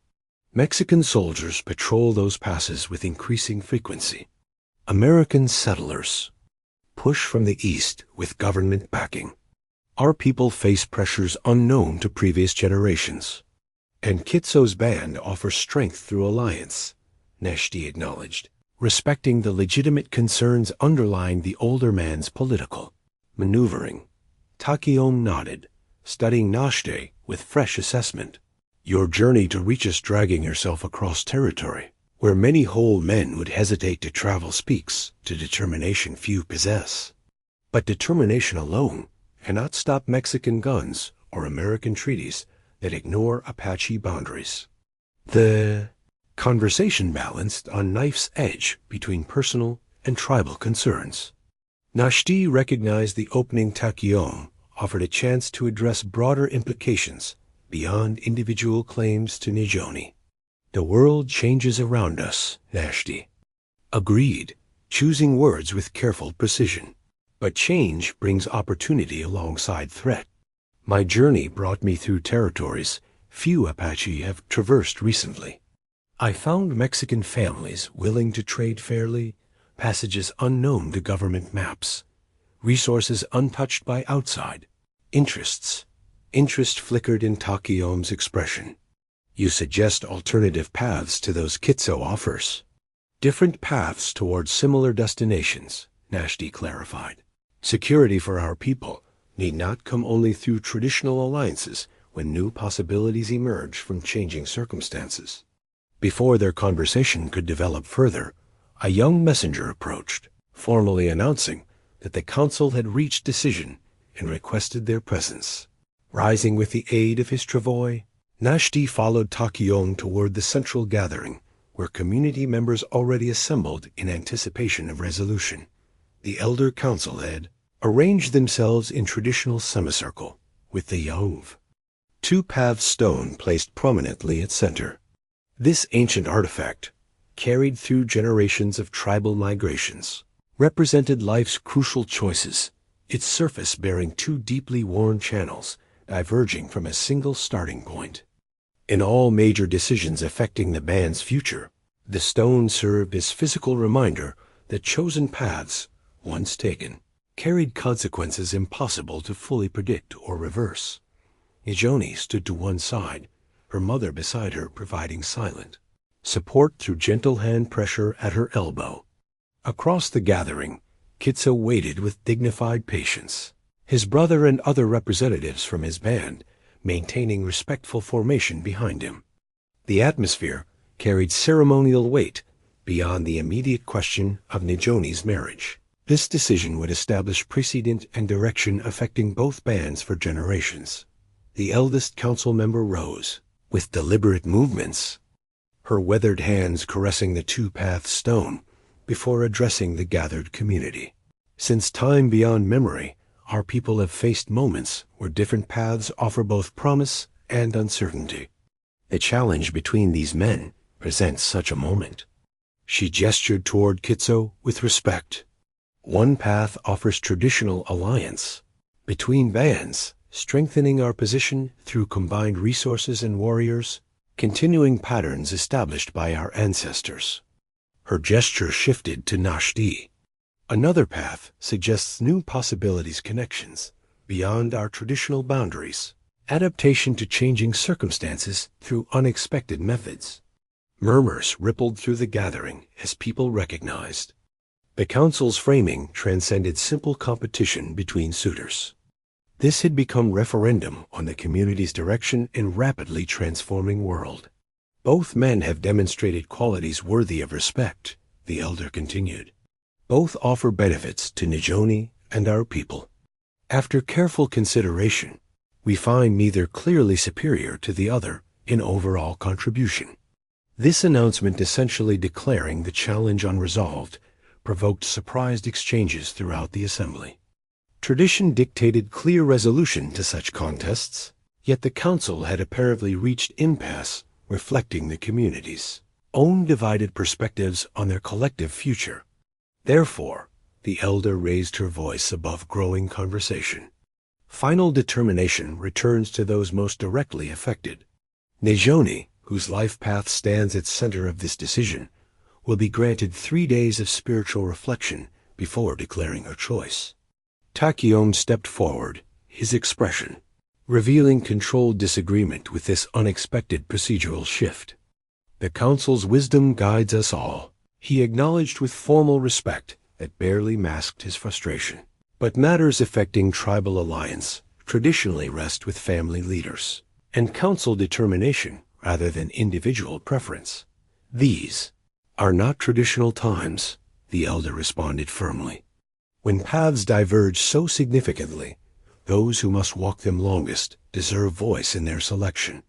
Mexican soldiers patrol those passes with increasing frequency. American settlers push from the east with government backing. Our people face pressures unknown to previous generations. And Kitso's band offers strength through alliance, Náshdí acknowledged, respecting the legitimate concerns underlying the older man's political maneuvering. Takiyome nodded, studying Náshdí with fresh assessment. "Your journey to reach us dragging yourself across territory, where many whole men would hesitate to travel, speaks to determination few possess. But determination alone cannot stop Mexican guns or American treaties that ignore Apache boundaries." The conversation balanced on knife's edge between personal and tribal concerns. Náshdí recognized the opening Takiyome offered a chance to address broader implications beyond individual claims to Nizhoni. "The world changes around us," Náshdí agreed, choosing words with careful precision. "But change brings opportunity alongside threat. My journey brought me through territories few Apache have traversed recently. I found Mexican families willing to trade fairly, passages unknown to government maps, resources untouched by outside interests." Interest flickered in Takiyome's expression. "You suggest alternative paths to those Kitso offers." "Different paths towards similar destinations," Náshdí clarified. "Security for our people need not come only through traditional alliances when new possibilities emerge from changing circumstances." Before their conversation could develop further, a young messenger approached, formally announcing that the council had reached decision and requested their presence. Rising with the aid of his travois, Náshdí followed Takiyome toward the central gathering, where community members already assembled in anticipation of resolution. The elder council had arranged themselves in traditional semicircle, with the Yauv, two-path stone placed prominently at center. This ancient artifact, carried through generations of tribal migrations, represented life's crucial choices, its surface bearing two deeply worn channels diverging from a single starting point. In all major decisions affecting the band's future, the stone served as physical reminder The chosen paths, once taken, carried consequences impossible to fully predict or reverse. Nizhoni stood to one side, her mother beside her providing silent support through gentle hand pressure at her elbow. Across the gathering, Kitso waited with dignified patience, his brother and other representatives from his band maintaining respectful formation behind him. The atmosphere carried ceremonial weight beyond the immediate question of Nizhoni's marriage. This decision would establish precedent and direction affecting both bands for generations. The eldest council member rose, with deliberate movements, her weathered hands caressing the two-path stone before addressing the gathered community. Since time beyond memory, our people have faced moments where different paths offer both promise and uncertainty. The challenge between these men presents such a moment. She gestured toward Kitso with respect. One path offers traditional alliance between bands, strengthening our position through combined resources and warriors, continuing patterns established by our ancestors. Her gesture shifted to Náshdí. Another path suggests new possibilities, connections beyond our traditional boundaries, adaptation to changing circumstances through unexpected methods. Murmurs rippled through the gathering as people recognized. The council's framing transcended simple competition between suitors. This had become referendum on the community's direction in rapidly transforming world. Both men have demonstrated qualities worthy of respect, the elder continued. Both offer benefits to Nizhoni and our people. After careful consideration, we find neither clearly superior to the other in overall contribution. This announcement, essentially declaring the challenge unresolved, provoked surprised exchanges throughout the assembly. Tradition dictated clear resolution to such contests, yet the council had apparently reached impasse, reflecting the community's own divided perspectives on their collective future. Therefore, the elder raised her voice above growing conversation. Final determination returns to those most directly affected. Nizhoni, whose life path stands at center of this decision, will be granted 3 days of spiritual reflection before declaring her choice. Takion stepped forward, his expression revealing controlled disagreement with this unexpected procedural shift. The council's wisdom guides us all, he acknowledged with formal respect that barely masked his frustration. But matters affecting tribal alliance traditionally rest with family leaders and council determination rather than individual preference. These are not traditional times, the elder responded firmly. When paths diverge so significantly, those who must walk them longest deserve voice in their selection.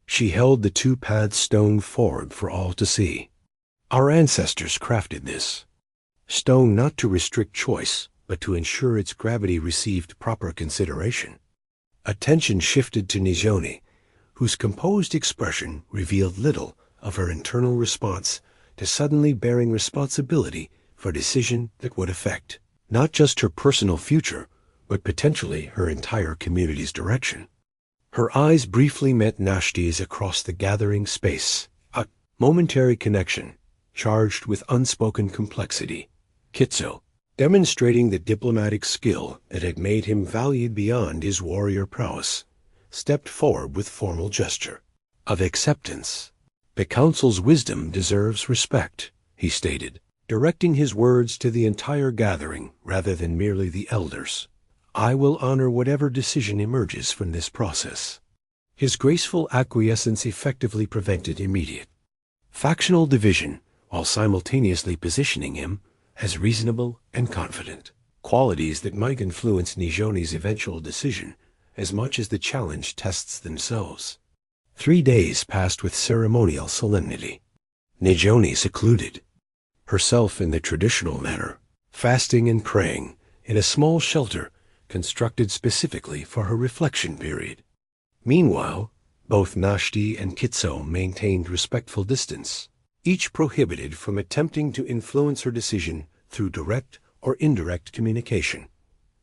She held the two-path stone forward for all to see. Our ancestors crafted this stone not to restrict choice, but to ensure its gravity received proper consideration. Attention shifted to Nizhoni, whose composed expression revealed little of her internal response to suddenly bearing responsibility for a decision that would affect not just her personal future, but potentially her entire community's direction. Her eyes briefly met Náshdí's across the gathering space, a momentary connection charged with unspoken complexity. Kitso, demonstrating the diplomatic skill that had made him valued beyond his warrior prowess, stepped forward with formal gesture of acceptance. The council's wisdom deserves respect, he stated, directing his words to the entire gathering rather than merely the elders. I will honor whatever decision emerges from this process. His graceful acquiescence effectively prevented immediate factional division while simultaneously positioning him as reasonable and confident, qualities that might influence Nizhoni's eventual decision as much as the challenge tests themselves. 3 days passed with ceremonial solemnity. Nizhoni secluded herself in the traditional manner, fasting and praying in a small shelter constructed specifically for her reflection period. Meanwhile, both Náshdí and Kitso maintained respectful distance, each prohibited from attempting to influence her decision through direct or indirect communication.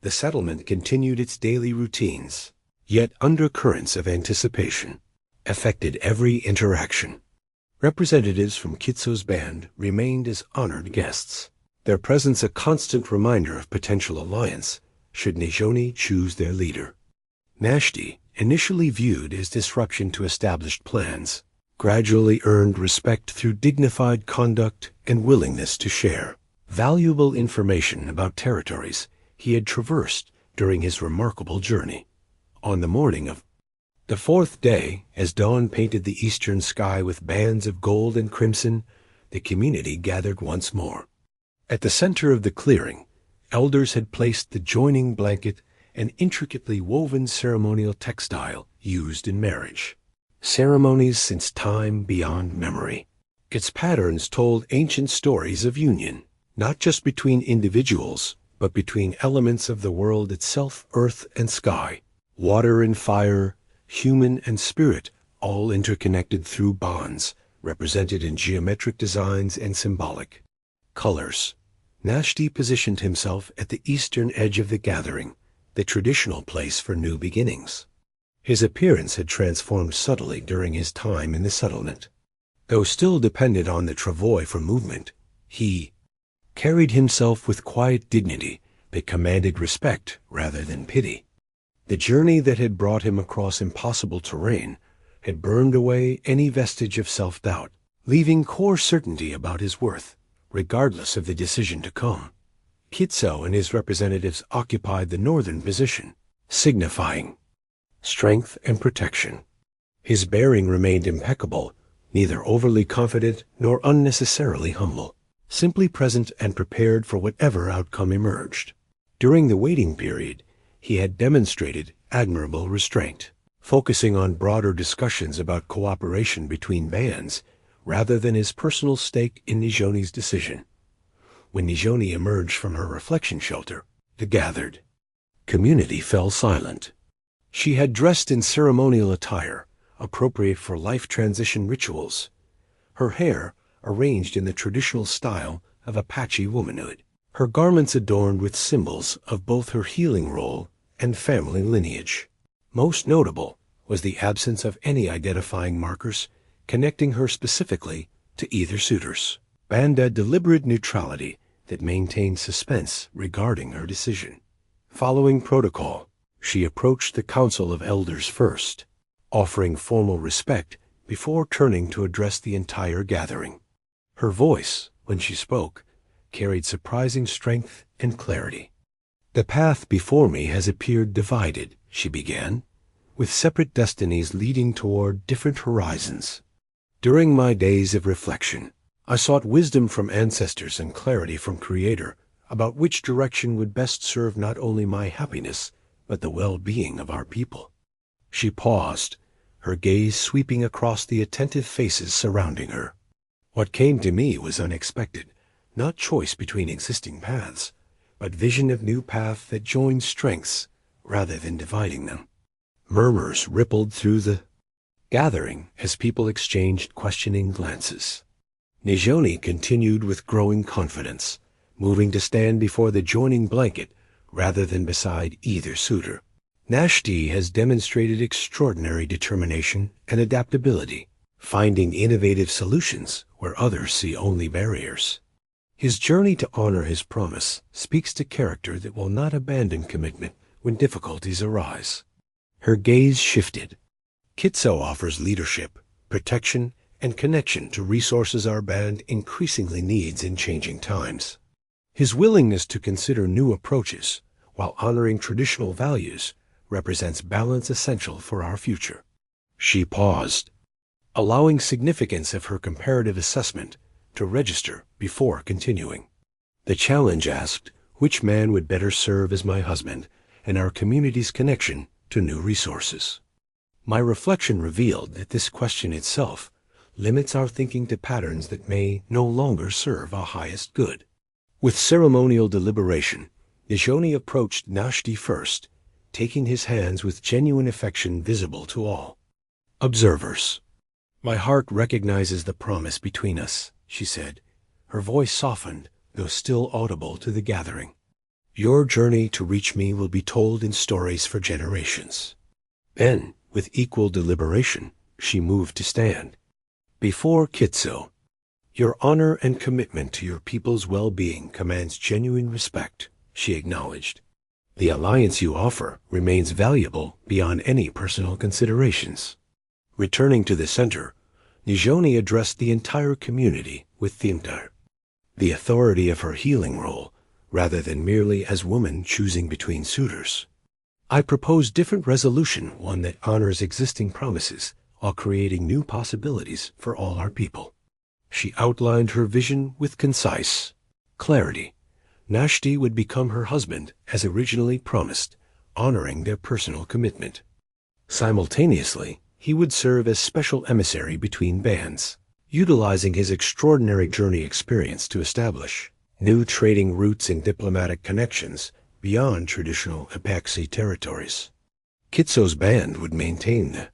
The settlement continued its daily routines, yet undercurrents of anticipation affected every interaction. Representatives from Kitso's band remained as honored guests. their presence a constant reminder of potential alliance should Nizhoni choose their leader. Náshdí, initially viewed as disruption to established plans, gradually earned respect through dignified conduct and willingness to share valuable information about territories he had traversed during his remarkable journey. On the morning of the fourth day, as dawn painted the eastern sky with bands of gold and crimson, the community gathered once more. At the center of the clearing, elders had placed the joining blanket, an intricately woven ceremonial textile used in marriage. Ceremonies since time beyond memory. Its patterns told ancient stories of union, not just between individuals, but between elements of the world itself, earth and sky, water and fire, human and spirit, all interconnected through bonds, represented in geometric designs and symbolic colors. Náshdí positioned himself at the eastern edge of the gathering, the traditional place for new beginnings. His appearance had transformed subtly during his time in the settlement. Though still dependent on the travois for movement, he carried himself with quiet dignity that commanded respect rather than pity. The journey that had brought him across impossible terrain had burned away any vestige of self-doubt, leaving core certainty about his worth, regardless of the decision to come. Kitso and his representatives occupied the northern position, signifying strength and protection. His bearing remained impeccable, neither overly confident nor unnecessarily humble, simply present and prepared for whatever outcome emerged. During the waiting period, he had demonstrated admirable restraint, focusing on broader discussions about cooperation between bands rather than his personal stake in Nizhoni's decision. When Nizhoni emerged from her reflection shelter, the gathered community fell silent. She had dressed in ceremonial attire, appropriate for life transition rituals, her hair arranged in the traditional style of Apache womanhood, her garments adorned with symbols of both her healing role and family lineage. Most notable was the absence of any identifying markers connecting her specifically to either suitors, and a deliberate neutrality that maintained suspense regarding her decision. Following protocol, she approached the council of elders first, offering formal respect before turning to address the entire gathering. Her voice, when she spoke, carried surprising strength and clarity. "The path before me has appeared divided," she began, "with separate destinies leading toward different horizons. During my days of reflection, I sought wisdom from ancestors and clarity from Creator about which direction would best serve not only my happiness, but the well-being of our people." She paused, her gaze sweeping across the attentive faces surrounding her. "What came to me was unexpected, not choice between existing paths, but vision of new path that joined strengths rather than dividing them." Murmurs rippled through the gathering as people exchanged questioning glances. Nizhoni continued with growing confidence, moving to stand before the joining blanket rather than beside either suitor. "Náshdí has demonstrated extraordinary determination and adaptability, finding innovative solutions where others see only barriers. His journey to honor his promise speaks to character that will not abandon commitment when difficulties arise." Her gaze shifted. "Kitso offers leadership, protection, and connection to resources our band increasingly needs in changing times. His willingness to consider new approaches while honoring traditional values represents balance essential for our future." She paused, allowing significance of her comparative assessment to register before continuing. "The challenge asked, which man would better serve as my husband and our community's connection to new resources? My reflection revealed that this question itself limits our thinking to patterns that may no longer serve our highest good." With ceremonial deliberation, Nizhoni approached Náshdí first, taking his hands with genuine affection visible to all observers. "My heart recognizes the promise between us," she said, her voice softened, though still audible to the gathering. "Your journey to reach me will be told in stories for generations." Then, with equal deliberation, she moved to stand before Kitso. Your honor and commitment to your people's well-being commands genuine respect, she acknowledged. The alliance you offer remains valuable beyond any personal considerations. Returning to the center, Nizhoni addressed the entire community with Fiancée, the authority of her healing role, rather than merely as woman choosing between suitors. I propose different resolution, one that honors existing promises while creating new possibilities for all our people. She outlined her vision with concise clarity. Náshdí would become her husband as originally promised, honoring their personal commitment. Simultaneously, he would serve as special emissary between bands, utilizing his extraordinary journey experience to establish new trading routes and diplomatic connections beyond traditional Apache territories. Kitso's band would maintain the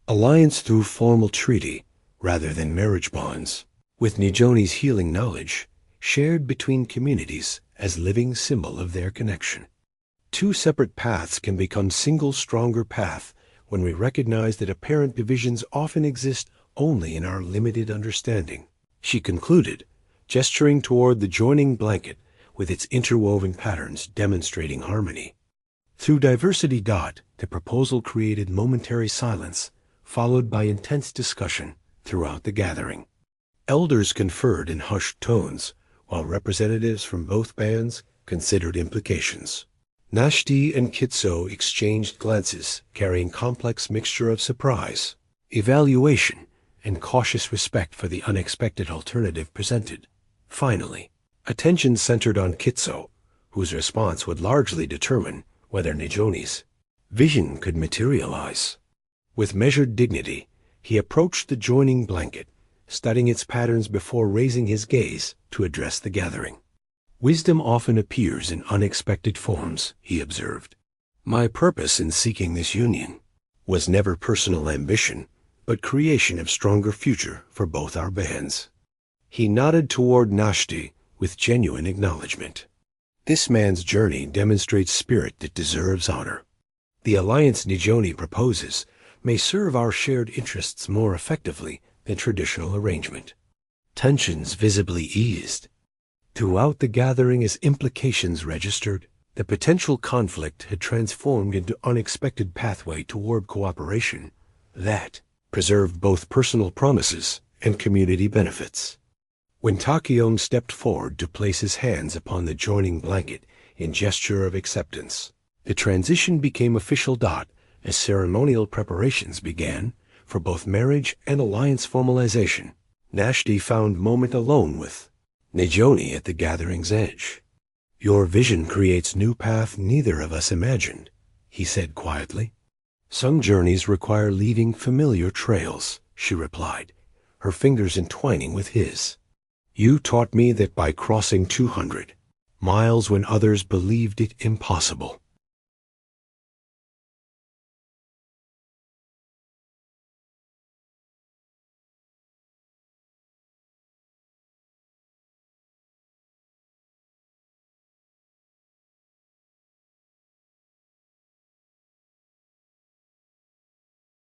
alliance through formal treaty rather than marriage bonds, with Nizhoni's healing knowledge shared between communities as living symbol of their connection. Two separate paths can become single stronger path when we recognize that apparent divisions often exist only in our limited understanding, she concluded, gesturing toward the joining blanket with its interwoven patterns demonstrating harmony. Through diversity. The proposal created momentary silence, followed by intense discussion throughout the gathering. Elders conferred in hushed tones, while representatives from both bands considered implications. Náshdí and Kitso exchanged glances carrying complex mixture of surprise, evaluation, and cautious respect for the unexpected alternative presented. Finally, attention centered on Kitso, whose response would largely determine whether Nizhoni's vision could materialize. With measured dignity, he approached the joining blanket, studying its patterns before raising his gaze to address the gathering. Wisdom often appears in unexpected forms, he observed. My purpose in seeking this union was never personal ambition, but creation of stronger future for both our bands. He nodded toward Náshdí with genuine acknowledgement. This man's journey demonstrates spirit that deserves honor. The alliance Nizhoni proposes may serve our shared interests more effectively than traditional arrangement. Tensions visibly eased. Throughout the gathering as implications registered, the potential conflict had transformed into unexpected pathway toward cooperation that preserved both personal promises and community benefits. When Takion stepped forward to place his hands upon the joining blanket in gesture of acceptance, the transition became official. As ceremonial preparations began for both marriage and alliance formalization, Náshdí found moment alone with Nizhoni at the gathering's edge. Your vision creates new path neither of us imagined, he said quietly. Some journeys require leaving familiar trails, she replied, her fingers entwining with his. You taught me that by crossing 200 miles when others believed it impossible,